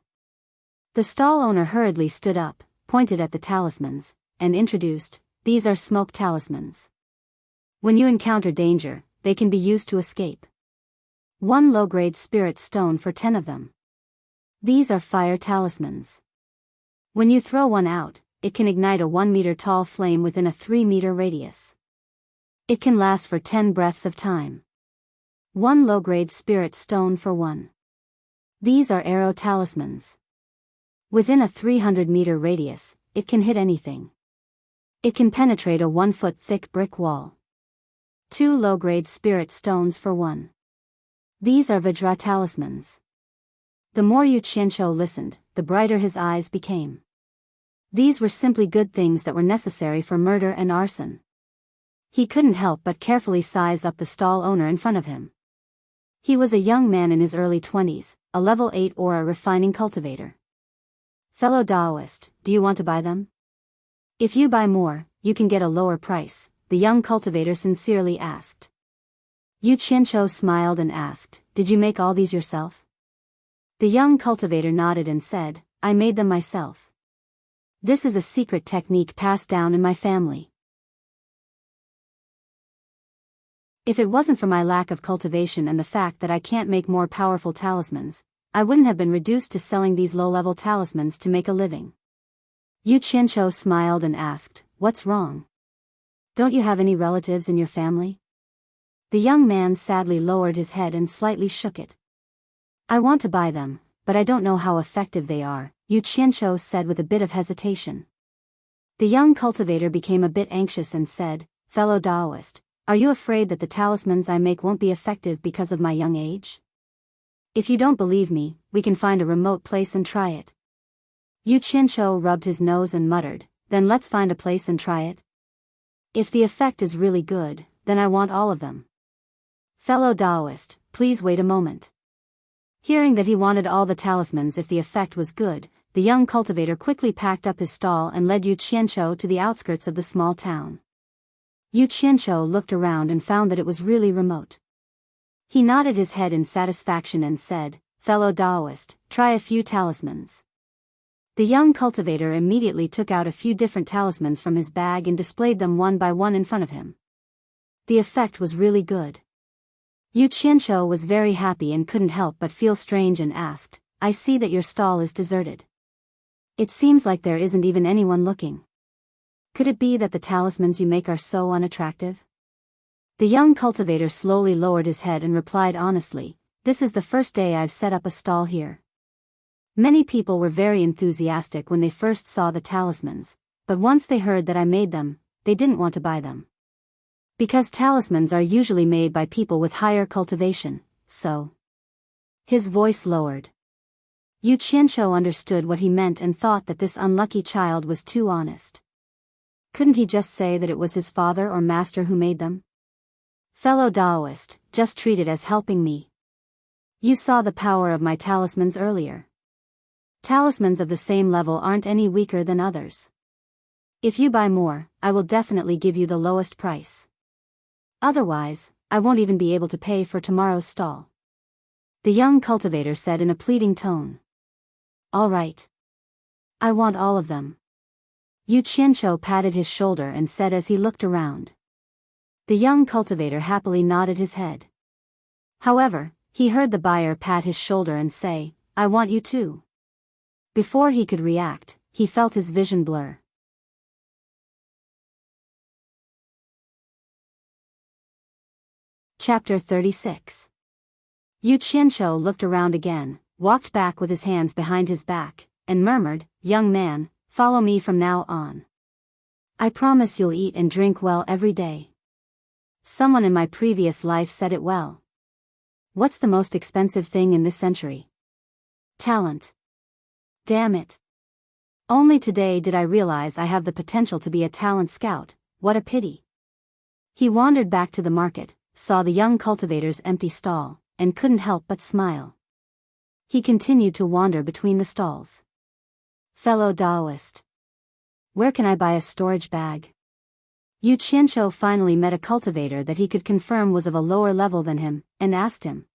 The stall owner hurriedly stood up, pointed at the talismans, and introduced, "These are smoke talismans. When you encounter danger, they can be used to escape. 1 low-grade spirit stone for 10 of them. These are fire talismans. When you throw one out, it can ignite a 1-meter-tall flame within a 3-meter radius. It can last for 10 breaths of time. 1 low-grade spirit stone for 1. These are arrow talismans. Within a 300-meter radius, it can hit anything. It can penetrate a 1-foot-thick brick wall. 2 low-grade spirit stones for 1. These are Vajra talismans." The more Yu Qianqiu listened, the brighter his eyes became. These were simply good things that were necessary for murder and arson. He couldn't help but carefully size up the stall owner in front of him. He was a young man in his early 20s, a level 8 aura refining cultivator. "Fellow Taoist, do you want to buy them? If you buy more, you can get a lower price," the young cultivator sincerely asked. Yu Qianqiu smiled and asked, "Did you make all these yourself?" The young cultivator nodded and said, "I made them myself. This is a secret technique passed down in my family. If it wasn't for my lack of cultivation and the fact that I can't make more powerful talismans, I wouldn't have been reduced to selling these low-level talismans to make a living." Yu Qianqiu smiled and asked, "What's wrong? Don't you have any relatives in your family?" The young man sadly lowered his head and slightly shook it. "I want to buy them, but I don't know how effective they are," Yu Qianqiu said with a bit of hesitation. The young cultivator became a bit anxious and said, "Fellow Taoist, are you afraid that the talismans I make won't be effective because of my young age? If you don't believe me, we can find a remote place and try it." Yu Qianqiu rubbed his nose and muttered, "Then let's find a place and try it. If the effect is really good, then I want all of them. Fellow Taoist, please wait a moment. Hearing that he wanted all the talismans if the effect was good, the young cultivator quickly packed up his stall and led Yu Qianqiu to the outskirts of the small town. Yu Qianqiu looked around and found that it was really remote. He nodded his head in satisfaction and said, "Fellow Taoist, try a few talismans." The young cultivator immediately took out a few different talismans from his bag and displayed them one by one in front of him. The effect was really good. Yu Qianqiu was very happy and couldn't help but feel strange and asked, "I see that your stall is deserted. It seems like there isn't even anyone looking. Could it be that the talismans you make are so unattractive?" The young cultivator slowly lowered his head and replied honestly, "This is the first day I've set up a stall here. Many people were very enthusiastic when they first saw the talismans, but once they heard that I made them, they didn't want to buy them. Because talismans are usually made by people with higher cultivation, so..." His voice lowered. Yu Qianqiu understood what he meant and thought that this unlucky child was too honest. Couldn't he just say that it was his father or master who made them? "Fellow Taoist, just treat it as helping me. You saw the power of my talismans earlier. Talismans of the same level aren't any weaker than others. If you buy more, I will definitely give you the lowest price. Otherwise, I won't even be able to pay for tomorrow's stall," the young cultivator said in a pleading tone. "All right. I want all of them." Yu Qianqiu patted his shoulder and said as he looked around. The young cultivator happily nodded his head. However, he heard the buyer pat his shoulder and say, "I want you too." Before he could react, he felt his vision blur. Chapter 36. Yu Qianqiu looked around again, walked back with his hands behind his back, and murmured, "Young man, follow me from now on. I promise you'll eat and drink well every day. Someone in my previous life said it well. What's the most expensive thing in this century? Talent. Damn it. Only today did I realize I have the potential to be a talent scout, what a pity." He wandered back to the market, saw the young cultivator's empty stall, and couldn't help but smile. He continued to wander between the stalls. "Fellow Taoist, where can I buy a storage bag?" Yu Qianqiu finally met a cultivator that he could confirm was of a lower level than him, and asked him.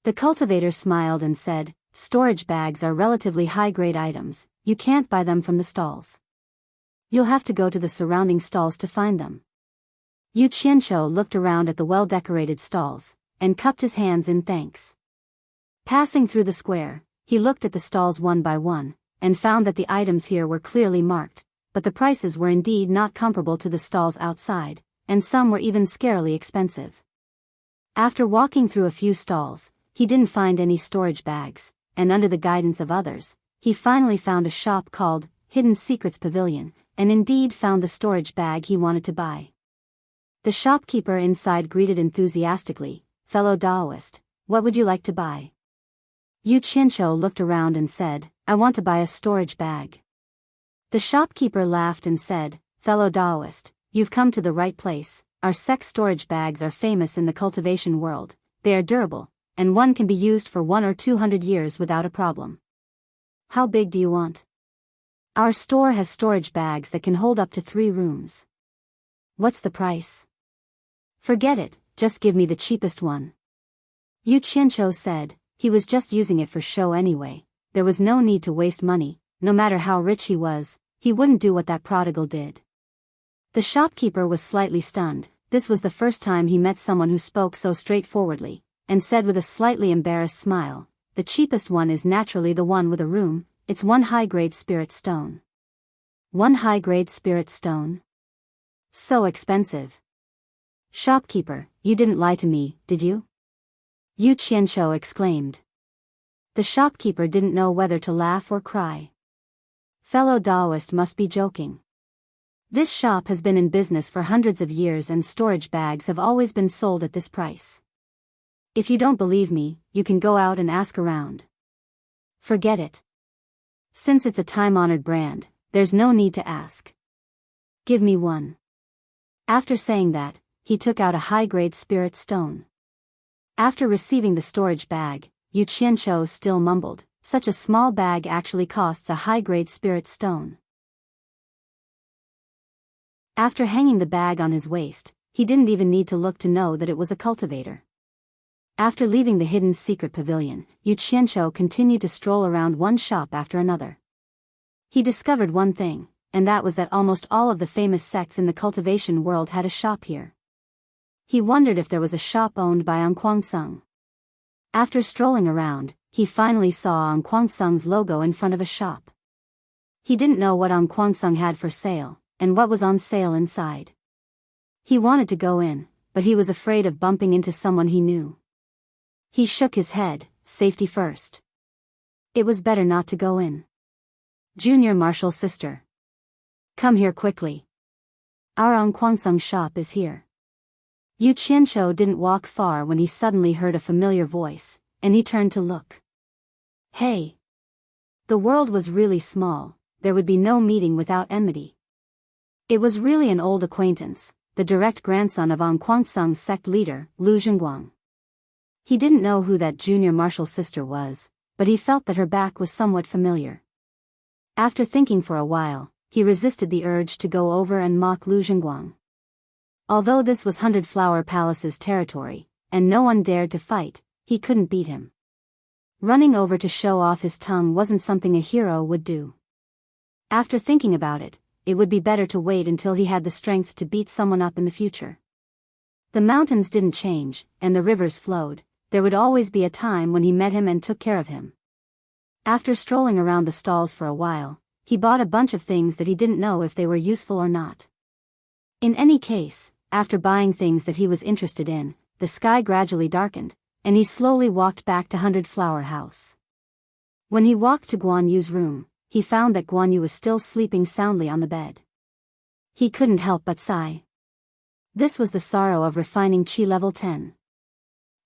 The cultivator smiled and said, "Storage bags are relatively high-grade items, you can't buy them from the stalls. You'll have to go to the surrounding stalls to find them." Yu Qianqiu looked around at the well-decorated stalls, and cupped his hands in thanks. Passing through the square, he looked at the stalls one by one, and found that the items here were clearly marked, but the prices were indeed not comparable to the stalls outside, and some were even scarily expensive. After walking through a few stalls, he didn't find any storage bags, and under the guidance of others, he finally found a shop called Hidden Secrets Pavilion, and indeed found the storage bag he wanted to buy. The shopkeeper inside greeted enthusiastically, "Fellow Taoist, what would you like to buy?" Yu Qianqiu looked around and said, "I want to buy a storage bag." The shopkeeper laughed and said, "Fellow Taoist, you've come to the right place. Our sex storage bags are famous in the cultivation world. They are durable, and one can be used for 100 or 200 years without a problem. How big do you want? Our store has storage bags that can hold up to 3 rooms. What's the price?" "Forget it, just give me the cheapest one." Yu Qianqiu said, he was just using it for show anyway. There was no need to waste money. No matter how rich he was, he wouldn't do what that prodigal did. The shopkeeper was slightly stunned. This was the first time he met someone who spoke so straightforwardly, and said with a slightly embarrassed smile, "The cheapest one is naturally the one with a room. It's 1 high-grade spirit stone." 1 high-grade spirit stone? So expensive. "Shopkeeper, you didn't lie to me, did you?" Yu Qianqiu exclaimed. The shopkeeper didn't know whether to laugh or cry. Fellow Taoist must be joking. This shop has been in business for hundreds of years and storage bags have always been sold at this price. If you don't believe me, you can go out and ask around. Forget it. Since it's a time-honored brand, there's no need to ask. Give me one. After saying that, he took out a high-grade spirit stone. After receiving the storage bag, Yu Qianqiu still mumbled, "Such a small bag actually costs a high-grade spirit stone." After hanging the bag on his waist, he didn't even need to look to know that it was a cultivator. After leaving the hidden secret pavilion, Yu Qianqiu continued to stroll around one shop after another. He discovered one thing, and that was that almost all of the famous sects in the cultivation world had a shop here. He wondered if there was a shop owned by Anquangsung. After strolling around, he finally saw Anquangsung's logo in front of a shop. He didn't know what Anquangsung had for sale, and what was on sale inside. He wanted to go in, but he was afraid of bumping into someone he knew. He shook his head, safety first. It was better not to go in. "Junior Marshal sister. Come here quickly. Our Anquangsung shop is here." Yu Qianqiu didn't walk far when he suddenly heard a familiar voice, and he turned to look. Hey! The world was really small, there would be no meeting without enmity. It was really an old acquaintance, the direct grandson of Anquangsung's sect leader, Lu Zhengguang. He didn't know who that junior martial sister was, but he felt that her back was somewhat familiar. After thinking for a while, he resisted the urge to go over and mock Lu Zhengguang. Although this was 100 Flower Palace's territory, and no one dared to fight, he couldn't beat him. Running over to show off his tongue wasn't something a hero would do. After thinking about it, it would be better to wait until he had the strength to beat someone up in the future. The mountains didn't change, and the rivers flowed. There would always be a time when he met him and took care of him. After strolling around the stalls for a while, he bought a bunch of things that he didn't know if they were useful or not. In any case, after buying things that he was interested in, the sky gradually darkened, and he slowly walked back to 100 Flower House. When he walked to Guan Yu's room, he found that Guan Yu was still sleeping soundly on the bed. He couldn't help but sigh. This was the sorrow of refining Qi level 10.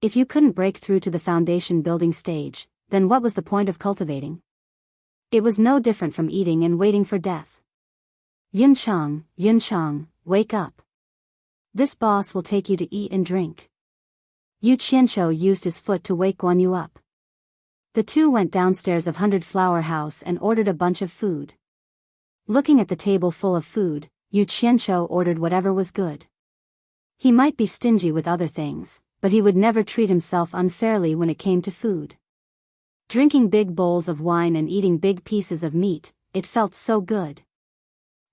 If you couldn't break through to the foundation building stage, then what was the point of cultivating? It was no different from eating and waiting for death. Yunchang, wake up. This boss will take you to eat and drink. Yu Qianqiu used his foot to wake Guan Yu up. The two went downstairs of 100 Flower House and ordered a bunch of food. Looking at the table full of food, Yu Qianqiu ordered whatever was good. He might be stingy with other things, but he would never treat himself unfairly when it came to food. Drinking big bowls of wine and eating big pieces of meat, it felt so good.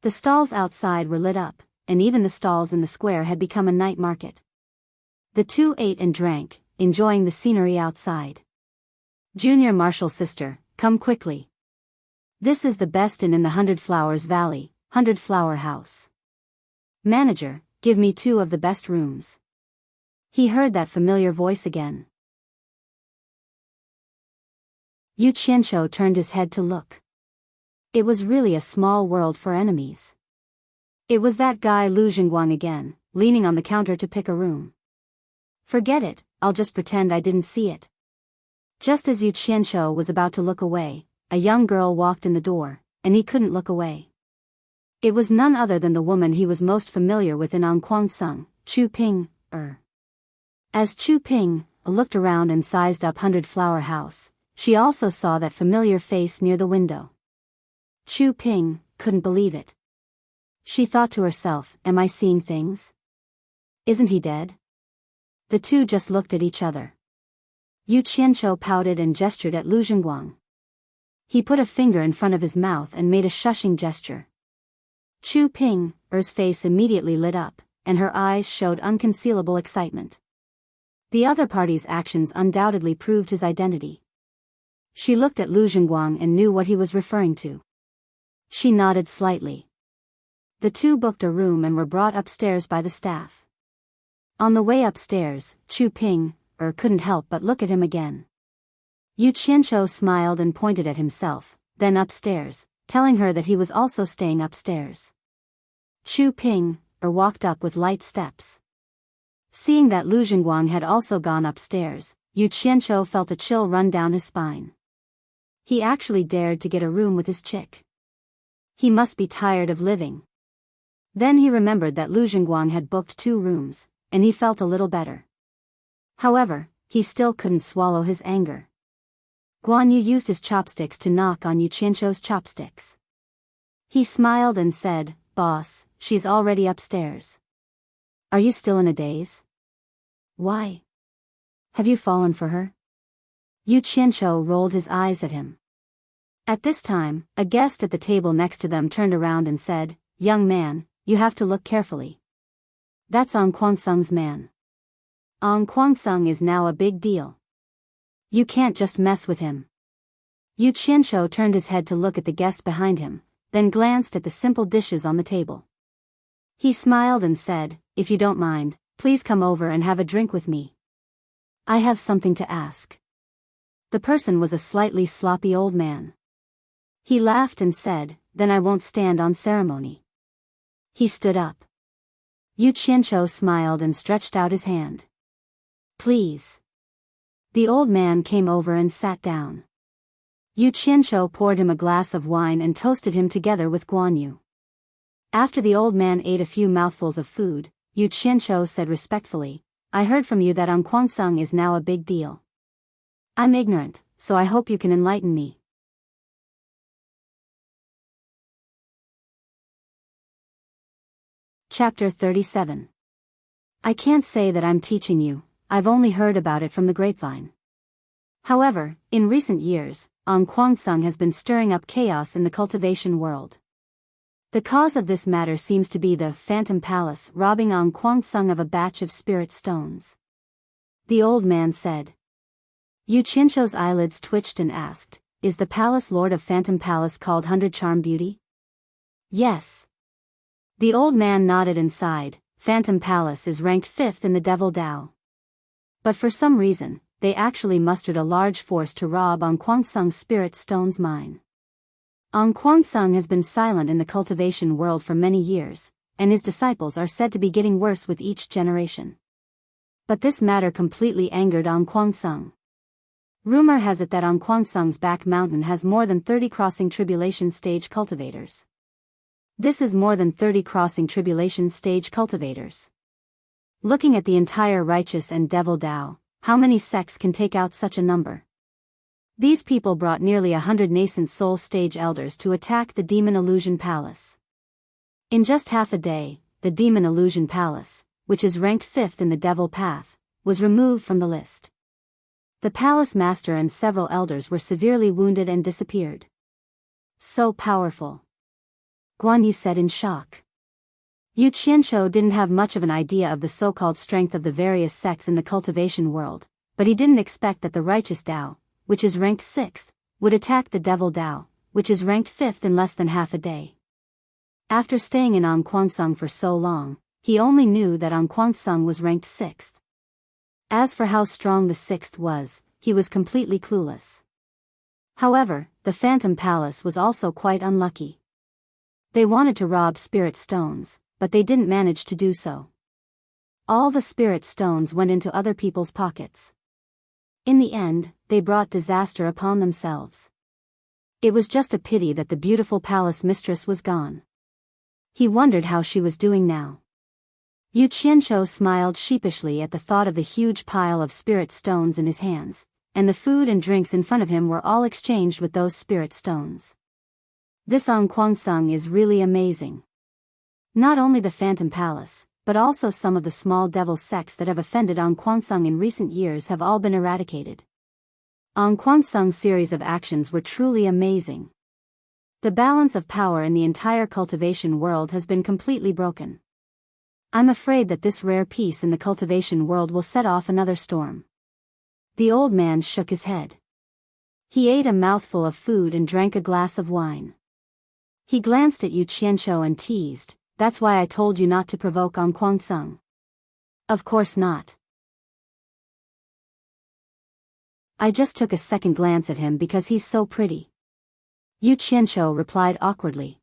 The stalls outside were lit up, and even the stalls in the square had become a night market. The two ate and drank, enjoying the scenery outside. "Junior Marshal sister, come quickly. This is the best inn in the 100 Flowers Valley, 100 Flower House. Manager, give me 2 of the best rooms." He heard that familiar voice again. Yu Qianqiu turned his head to look. It was really a small world for enemies. It was that guy Lu Zhengguang again, leaning on the counter to pick a room. "Forget it, I'll just pretend I didn't see it." Just as Yu Qianqiu was about to look away, a young girl walked in the door, and he couldn't look away. It was none other than the woman he was most familiar with in Anquangsung, Chu Ping. As Chu Ping looked around and sized up 100 Flower House, she also saw that familiar face near the window. Chu Ping couldn't believe it. She thought to herself, am I seeing things? Isn't he dead? The two just looked at each other. Yu Qianqiu pouted and gestured at Lu Zhengguang. He put a finger in front of his mouth and made a shushing gesture. Chu Ping's face immediately lit up, and her eyes showed unconcealable excitement. The other party's actions undoubtedly proved his identity. She looked at Lu Zhengguang and knew what he was referring to. She nodded slightly. The two booked a room and were brought upstairs by the staff. On the way upstairs, Chu Ping couldn't help but look at him again. Yu Qianqiu smiled and pointed at himself, then upstairs, telling her that he was also staying upstairs. Chu Ping walked up with light steps. Seeing that Lu Zhengguang had also gone upstairs, Yu Qianqiu felt a chill run down his spine. He actually dared to get a room with his chick. He must be tired of living. Then he remembered that Lu Zhengguang had booked 2 rooms, and he felt a little better. However, he still couldn't swallow his anger. Guan Yu used his chopsticks to knock on Yu Qianzhou's chopsticks. He smiled and said, "Boss, she's already upstairs. Are you still in a daze? Why? Have you fallen for her?" Yu Qianzhou rolled his eyes at him. At this time, a guest at the table next to them turned around and said, "Young man, you have to look carefully. That's An Kuansung's man. An Kuansung is now a big deal. You can't just mess with him." Yu Qianzhou turned his head to look at the guest behind him, then glanced at the simple dishes on the table. He smiled and said, "If you don't mind, please come over and have a drink with me. I have something to ask." The person was a slightly sloppy old man. He laughed and said, "Then I won't stand on ceremony." He stood up. Yu Qianzhou smiled and stretched out his hand. "Please." The old man came over and sat down. Yu Qianzhou poured him a glass of wine and toasted him together with Guan Yu. After the old man ate a few mouthfuls of food, Yu Qianzhou said respectfully, "I heard from you that An Kuansung is now a big deal. I'm ignorant, so I hope you can enlighten me." Chapter 37. I can't say that I'm teaching you, I've only heard about it from the grapevine. However, in recent years, An Kuansung has been stirring up chaos in the cultivation world. The cause of this matter seems to be the Phantom Palace robbing An Kuansung of a batch of spirit stones. The old man said. Yu Qianzhou's eyelids twitched and asked, "Is the palace lord of Phantom Palace called 100 Charm Beauty?" "Yes." The old man nodded and sighed. Phantom Palace is ranked 5th in the Devil Dao. But for some reason, they actually mustered a large force to rob An Kuansung's spirit stones mine. An Kuansung has been silent in the cultivation world for many years, and his disciples are said to be getting worse with each generation. But this matter completely angered An Kuansung. Rumor has it that An Kuansung's back mountain has more than 30 crossing tribulation stage cultivators. This is more than 30 crossing tribulation stage cultivators. Looking at the entire righteous and devil Dao, how many sects can take out such a number? These people brought nearly 100 nascent soul stage elders to attack the Demon Illusion Palace. In just half a day, the Demon Illusion Palace, which is ranked 5th in the Devil Path, was removed from the list. The palace master and several elders were severely wounded and disappeared. So powerful. Guan Yu said in shock. Yu Qianzhou didn't have much of an idea of the so-called strength of the various sects in the cultivation world, but he didn't expect that the righteous Dao, which is ranked 6th, would attack the devil Dao, which is ranked 5th in less than half a day. After staying in An Kuansung for so long, he only knew that An Kuansung was ranked 6th. As for how strong the 6th was, he was completely clueless. However, the Phantom Palace was also quite unlucky. They wanted to rob spirit stones, but they didn't manage to do so. All the spirit stones went into other people's pockets. In the end, they brought disaster upon themselves. It was just a pity that the beautiful palace mistress was gone. He wondered how she was doing now. Yu Qianzhou smiled sheepishly at the thought of the huge pile of spirit stones in his hands, and the food and drinks in front of him were all exchanged with those spirit stones. This An Kuansung is really amazing. Not only the Phantom Palace, but also some of the small devil sects that have offended An Kuansung in recent years have all been eradicated. An Kuansung's series of actions were truly amazing. The balance of power in the entire cultivation world has been completely broken. I'm afraid that this rare peace in the cultivation world will set off another storm. The old man shook his head. He ate a mouthful of food and drank a glass of wine. He glanced at Yu Qianzhou and teased, "That's why I told you not to provoke An Kuansung." "Of course not. I just took a second glance at him because he's so pretty." Yu Qianzhou replied awkwardly.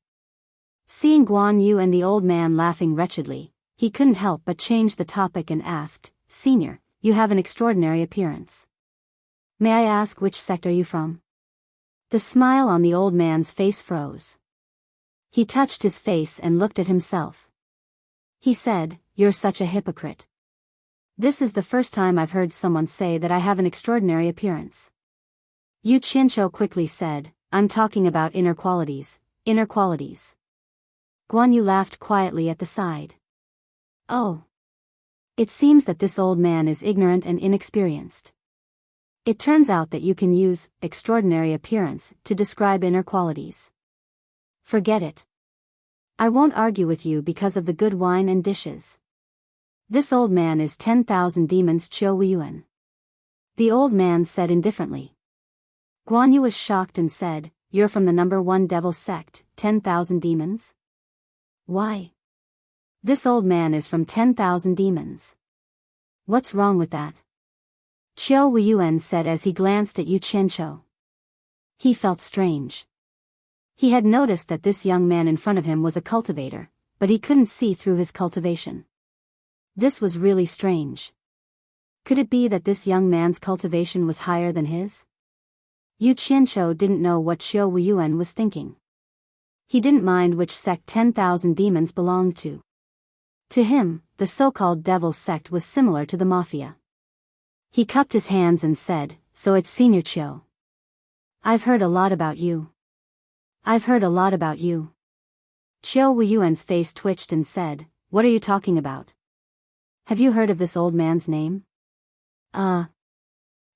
Seeing Guan Yu and the old man laughing wretchedly, he couldn't help but change the topic and asked, "Senior, you have an extraordinary appearance. May I ask which sect are you from?" The smile on the old man's face froze. He touched his face and looked at himself. He said, "You're such a hypocrite. This is the first time I've heard someone say that I have an extraordinary appearance. Yu Qianzhou quickly said, I'm talking about inner qualities, inner qualities. Guan Yu laughed quietly at the side. Oh. It seems that this old man is ignorant and inexperienced. It turns out that you can use extraordinary appearance to describe inner qualities. Forget it. I won't argue with you because of the good wine and dishes. This old man is 10,000 demons Qiu Weiyuan. The old man said indifferently. Guan Yu was shocked and said, You're from the number 1 devil sect, 10,000 demons? Why? This old man is from 10,000 demons. What's wrong with that? Qiu Weiyuan said as he glanced at Yu Qianzhou. He felt strange. He had noticed that this young man in front of him was a cultivator, but he couldn't see through his cultivation. This was really strange. Could it be that this young man's cultivation was higher than his? Yu Qianzhou didn't know what Qiu Weiyuan was thinking. He didn't mind which sect 10,000 demons belonged to. To him, the so-called devil sect was similar to the mafia. He cupped his hands and said, So it's Senior Qiu. I've heard a lot about you. I've heard a lot about you. Qiu Weiyuan's face twitched and said, What are you talking about? Have you heard of this old man's name?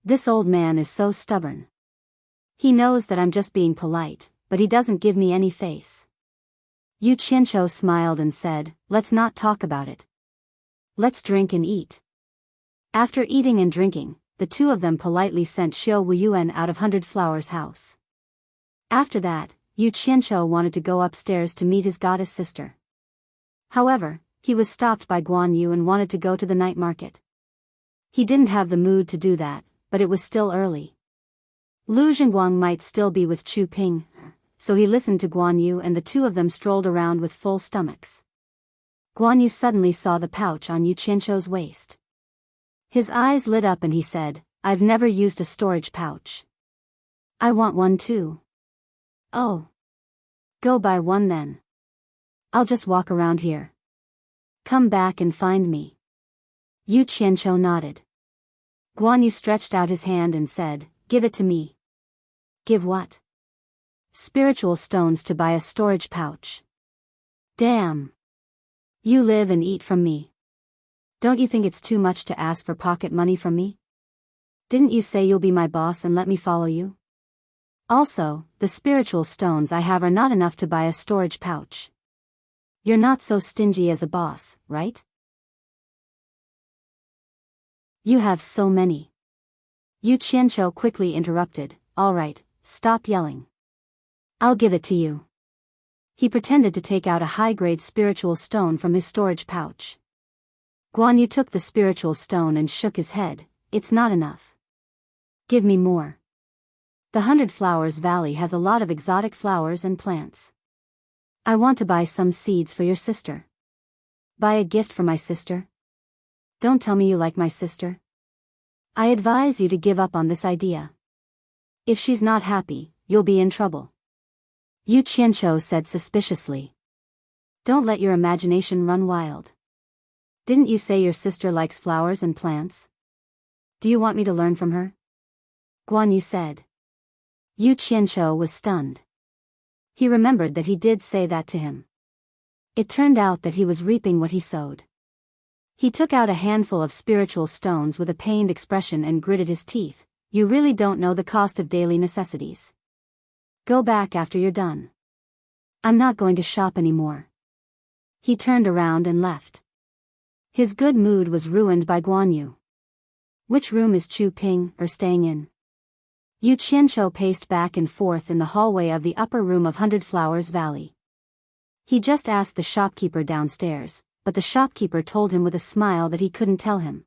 This old man is so stubborn. He knows that I'm just being polite, but he doesn't give me any face. Yu Qianzhou smiled and said, Let's not talk about it. Let's drink and eat. After eating and drinking, the two of them politely sent Qiu Weiyuan out of 100 Flowers' house. After that, Yu Qianzhou wanted to go upstairs to meet his goddess sister. However, he was stopped by Guan Yu and wanted to go to the night market. He didn't have the mood to do that, but it was still early. Lu Zhenguang might still be with Chu Ping, so he listened to Guan Yu and the two of them strolled around with full stomachs. Guan Yu suddenly saw the pouch on Yu Qianzhou's waist. His eyes lit up and he said, I've never used a storage pouch. I want one too. Oh. Go buy one then. I'll just walk around here. Come back and find me. Yu Qianzhou nodded. Guan Yu stretched out his hand and said, Give it to me. Give what? Spiritual stones to buy a storage pouch. Damn. You live and eat from me. Don't you think it's too much to ask for pocket money from me? Didn't you say you'll be my boss and let me follow you? Also, the spiritual stones I have are not enough to buy a storage pouch. You're not so stingy as a boss, right? You have so many. Yu Qianzhou quickly interrupted, All right, stop yelling. I'll give it to you. He pretended to take out a high-grade spiritual stone from his storage pouch. Guan Yu took the spiritual stone and shook his head, It's not enough. Give me more. The 100 Flowers Valley has a lot of exotic flowers and plants. I want to buy some seeds for your sister. Buy a gift for my sister? Don't tell me you like my sister. I advise you to give up on this idea. If she's not happy, you'll be in trouble. Yu Qianzhou said suspiciously. Don't let your imagination run wild. Didn't you say your sister likes flowers and plants? Do you want me to learn from her? Guan Yu said. Yu Qianzhou was stunned. He remembered that he did say that to him. It turned out that he was reaping what he sowed. He took out a handful of spiritual stones with a pained expression and gritted his teeth. You really don't know the cost of daily necessities. Go back after you're done. I'm not going to shop anymore. He turned around and left. His good mood was ruined by Guan Yu. Which room is Chu Ping staying in? Yu Qianzhou paced back and forth in the hallway of the upper room of 100 Flowers Valley. He just asked the shopkeeper downstairs, but the shopkeeper told him with a smile that he couldn't tell him.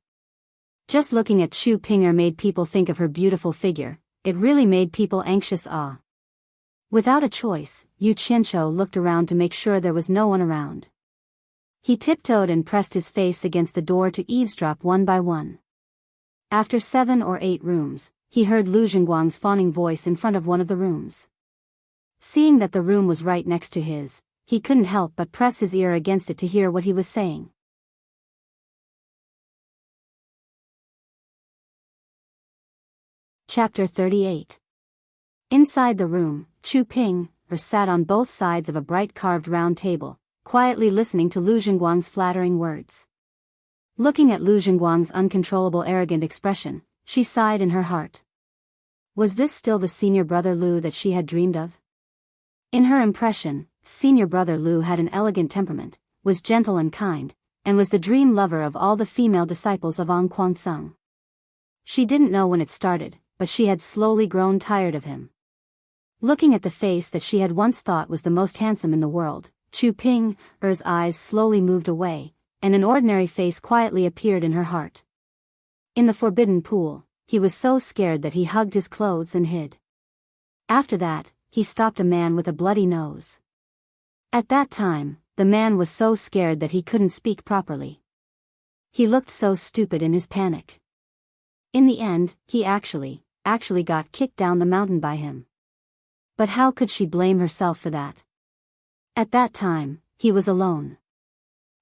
Just looking at Chu Pinger made people think of her beautiful figure, it really made people anxious. Without a choice, Yu Qianzhou looked around to make sure there was no one around. He tiptoed and pressed his face against the door to eavesdrop one by one. After 7 or 8 rooms, he heard Lu Zhenguang's fawning voice in front of one of the rooms. Seeing that the room was right next to his, he couldn't help but press his ear against it to hear what he was saying. Chapter 38. Inside the room, Chu Ping sat on both sides of a bright carved round table, quietly listening to Lu Jingguang's flattering words. Looking at Lu Jingguang's uncontrollable arrogant expression, she sighed in her heart. Was this still the senior brother Lu that she had dreamed of? In her impression, senior brother Lu had an elegant temperament, was gentle and kind, and was the dream lover of all the female disciples of An Kuang Sung. She didn't know when it started, but she had slowly grown tired of him. Looking at the face that she had once thought was the most handsome in the world, Chu Ping's eyes slowly moved away, and an ordinary face quietly appeared in her heart. In the forbidden pool, he was so scared that he hugged his clothes and hid. After that, he stopped a man with a bloody nose. At that time, the man was so scared that he couldn't speak properly. He looked so stupid in his panic. In the end, he actually got kicked down the mountain by him. But how could she blame herself for that? At that time, he was alone.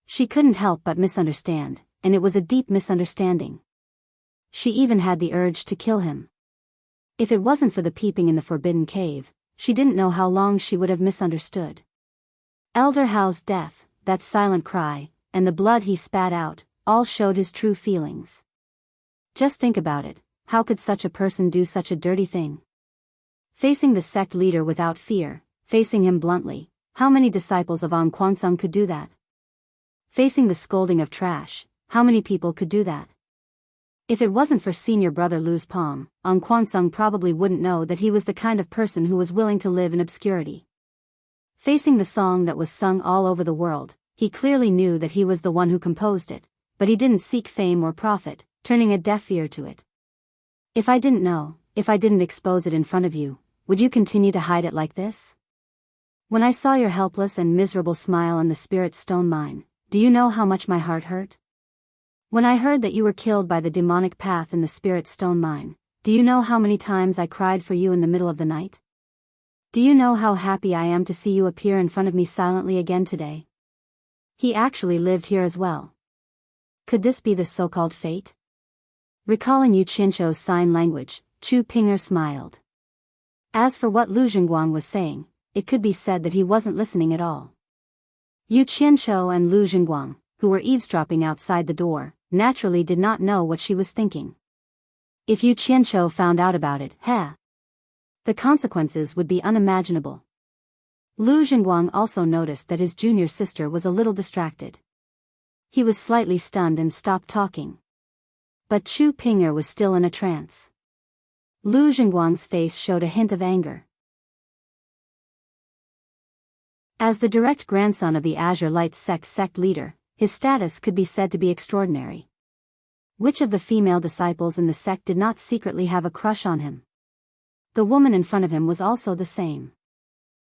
She couldn't help but misunderstand, and it was a deep misunderstanding. She even had the urge to kill him. If it wasn't for the peeping in the forbidden cave, she didn't know how long she would have misunderstood. Elder Hao's death, that silent cry, and the blood he spat out, all showed his true feelings. Just think about it, how could such a person do such a dirty thing? Facing the sect leader without fear, facing him bluntly, how many disciples of An Kuang Sung could do that? Facing the scolding of trash, how many people could do that? If it wasn't for senior brother Lu's palm, An Kuang Sung probably wouldn't know that he was the kind of person who was willing to live in obscurity. Facing the song that was sung all over the world, he clearly knew that he was the one who composed it, but he didn't seek fame or profit, turning a deaf ear to it. If I didn't know, if I didn't expose it in front of you, would you continue to hide it like this? When I saw your helpless and miserable smile on the spirit stone mine, do you know how much my heart hurt? When I heard that you were killed by the demonic path in the spirit stone mine, do you know how many times I cried for you in the middle of the night? Do you know how happy I am to see you appear in front of me silently again today? He actually lived here as well. Could this be the so-called fate? Recalling Yu Qianzhou's sign language, Chu Ping smiled. As for what Lu Jingguang was saying, it could be said that he wasn't listening at all. Yu Qianzhou and Lu Jingguang, who were eavesdropping outside the door, naturally did not know what she was thinking. If Yu Qianzhou found out about it, the consequences would be unimaginable. Lu Jingguang also noticed that his junior sister was a little distracted. He was slightly stunned and stopped talking. But Chu Ping was still in a trance. Lu Jingguang's face showed a hint of anger. As the direct grandson of the Azure Light sect leader, his status could be said to be extraordinary. Which of the female disciples in the sect did not secretly have a crush on him? The woman in front of him was also the same.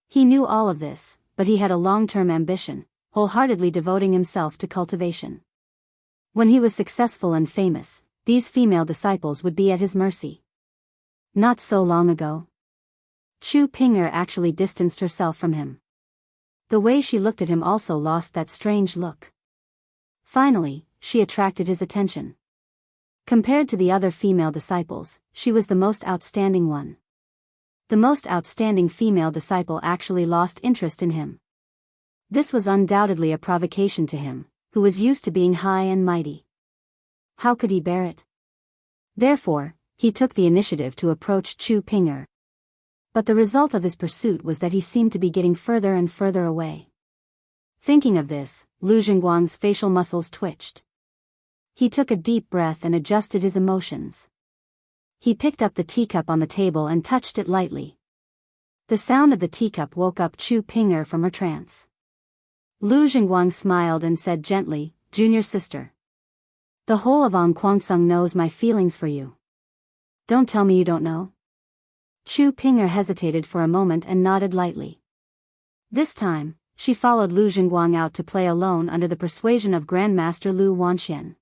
He knew all of this, but he had a long-term ambition, wholeheartedly devoting himself to cultivation. When he was successful and famous, these female disciples would be at his mercy. Not so long ago, Chu Ping actually distanced herself from him. The way she looked at him also lost that strange look. Finally, she attracted his attention. Compared to the other female disciples, she was the most outstanding one. The most outstanding female disciple actually lost interest in him. This was undoubtedly a provocation to him, who was used to being high and mighty. How could he bear it? Therefore, he took the initiative to approach Chu Ping. But the result of his pursuit was that he seemed to be getting further and further away. Thinking of this, Lu Jingguang's facial muscles twitched. He took a deep breath and adjusted his emotions. He picked up the teacup on the table and touched it lightly. The sound of the teacup woke up Chu Ping from her trance. Lu Jingguang smiled and said gently, "Junior sister. The whole of An Kuang Sung knows my feelings for you. Don't tell me you don't know." Chu Ping hesitated for a moment and nodded lightly. This time, she followed Lu Jingguang out to play alone under the persuasion of Grandmaster Lu Wanxian.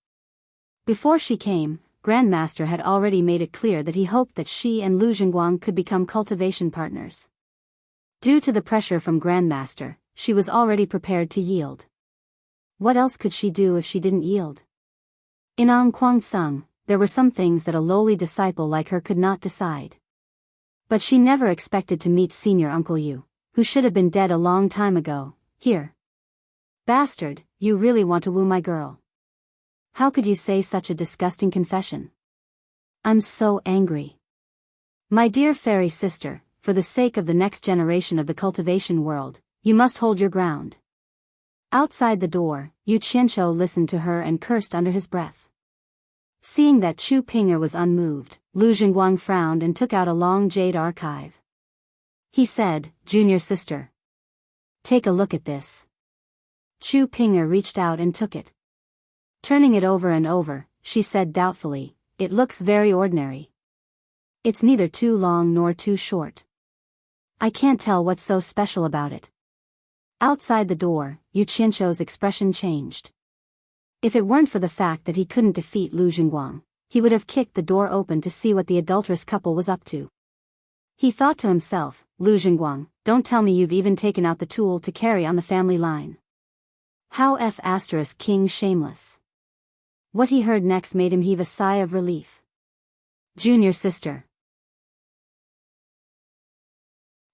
Before she came, Grandmaster had already made it clear that he hoped that she and Lu Jingguang could become cultivation partners. Due to the pressure from Grandmaster, she was already prepared to yield. What else could she do if she didn't yield? In An Kuang Sung, there were some things that a lowly disciple like her could not decide. But she never expected to meet Senior Uncle Yu, who should have been dead a long time ago. Here. Bastard, you really want to woo my girl. How could you say such a disgusting confession? I'm so angry. My dear fairy sister, for the sake of the next generation of the cultivation world, you must hold your ground. Outside the door, Yu Qianqiu listened to her and cursed under his breath. Seeing that Chu Ping'er was unmoved, Lu Jingguang frowned and took out a long jade archive. He said, Junior sister. Take a look at this. Chu Ping'er reached out and took it. Turning it over and over, she said doubtfully, it looks very ordinary. It's neither too long nor too short. I can't tell what's so special about it. Outside the door, Yu Qianqiu's expression changed. If it weren't for the fact that he couldn't defeat Lu Jingguang, he would have kicked the door open to see what the adulterous couple was up to. He thought to himself, Lu Jingguang, don't tell me you've even taken out the tool to carry on the family line. How King shameless. What he heard next made him heave a sigh of relief. Junior sister.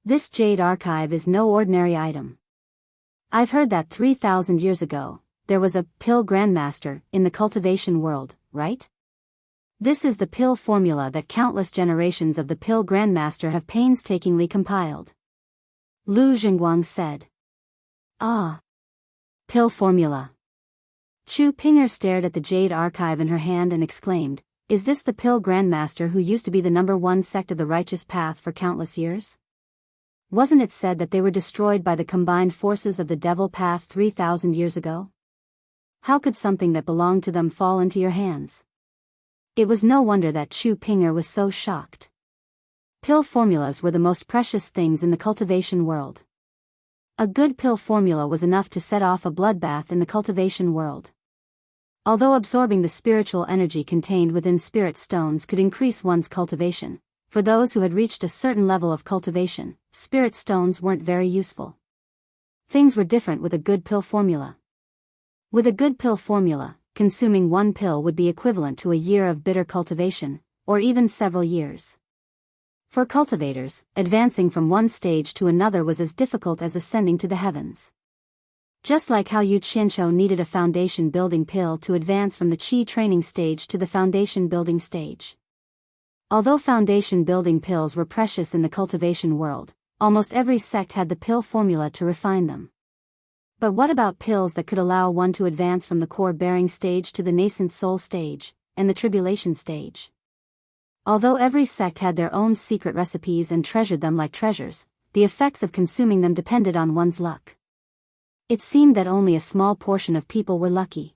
This jade archive is no ordinary item. I've heard that 3,000 years ago, there was a pill grandmaster in the cultivation world, right? This is the pill formula that countless generations of the pill grandmaster have painstakingly compiled. Lu Jingguang said. Ah. Pill formula. Chu Ping'er stared at the jade archive in her hand and exclaimed, is this the pill grandmaster who used to be the #1 sect of the righteous path for countless years? Wasn't it said that they were destroyed by the combined forces of the devil path 3,000 years ago? How could something that belonged to them fall into your hands? It was no wonder that Chu Ping'er was so shocked. Pill formulas were the most precious things in the cultivation world. A good pill formula was enough to set off a bloodbath in the cultivation world. Although absorbing the spiritual energy contained within spirit stones could increase one's cultivation, for those who had reached a certain level of cultivation, spirit stones weren't very useful. Things were different with a good pill formula. With a good pill formula, consuming one pill would be equivalent to a year of bitter cultivation, or even several years. For cultivators, advancing from one stage to another was as difficult as ascending to the heavens. Just like how Yu Qianqiu needed a foundation building pill to advance from the Qi training stage to the foundation building stage. Although foundation building pills were precious in the cultivation world, almost every sect had the pill formula to refine them. But what about pills that could allow one to advance from the core bearing stage to the nascent soul stage, and the tribulation stage? Although every sect had their own secret recipes and treasured them like treasures, the effects of consuming them depended on one's luck. It seemed that only a small portion of people were lucky.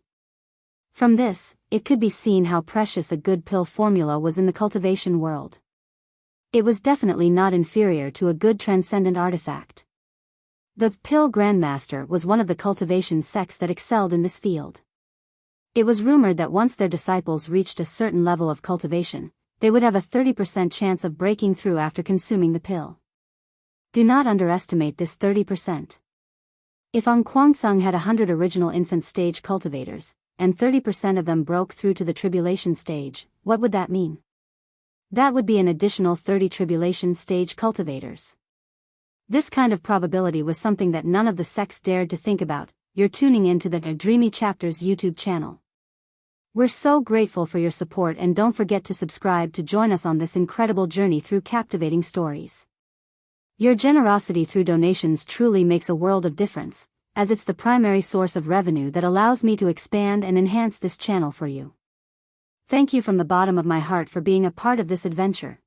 From this, it could be seen how precious a good pill formula was in the cultivation world. It was definitely not inferior to a good transcendent artifact. The pill grandmaster was one of the cultivation sects that excelled in this field. It was rumored that once their disciples reached a certain level of cultivation, they would have a 30% chance of breaking through after consuming the pill. Do not underestimate this 30%. If Kuangcang had 100 original infant stage cultivators, and 30% of them broke through to the tribulation stage, what would that mean? That would be an additional 30 tribulation stage cultivators. This kind of probability was something that none of the sects dared to think about. You're tuning into the Dreamy Chapters YouTube channel. We're so grateful for your support, and don't forget to subscribe to join us on this incredible journey through captivating stories. Your generosity through donations truly makes a world of difference, as it's the primary source of revenue that allows me to expand and enhance this channel for you. Thank you from the bottom of my heart for being a part of this adventure.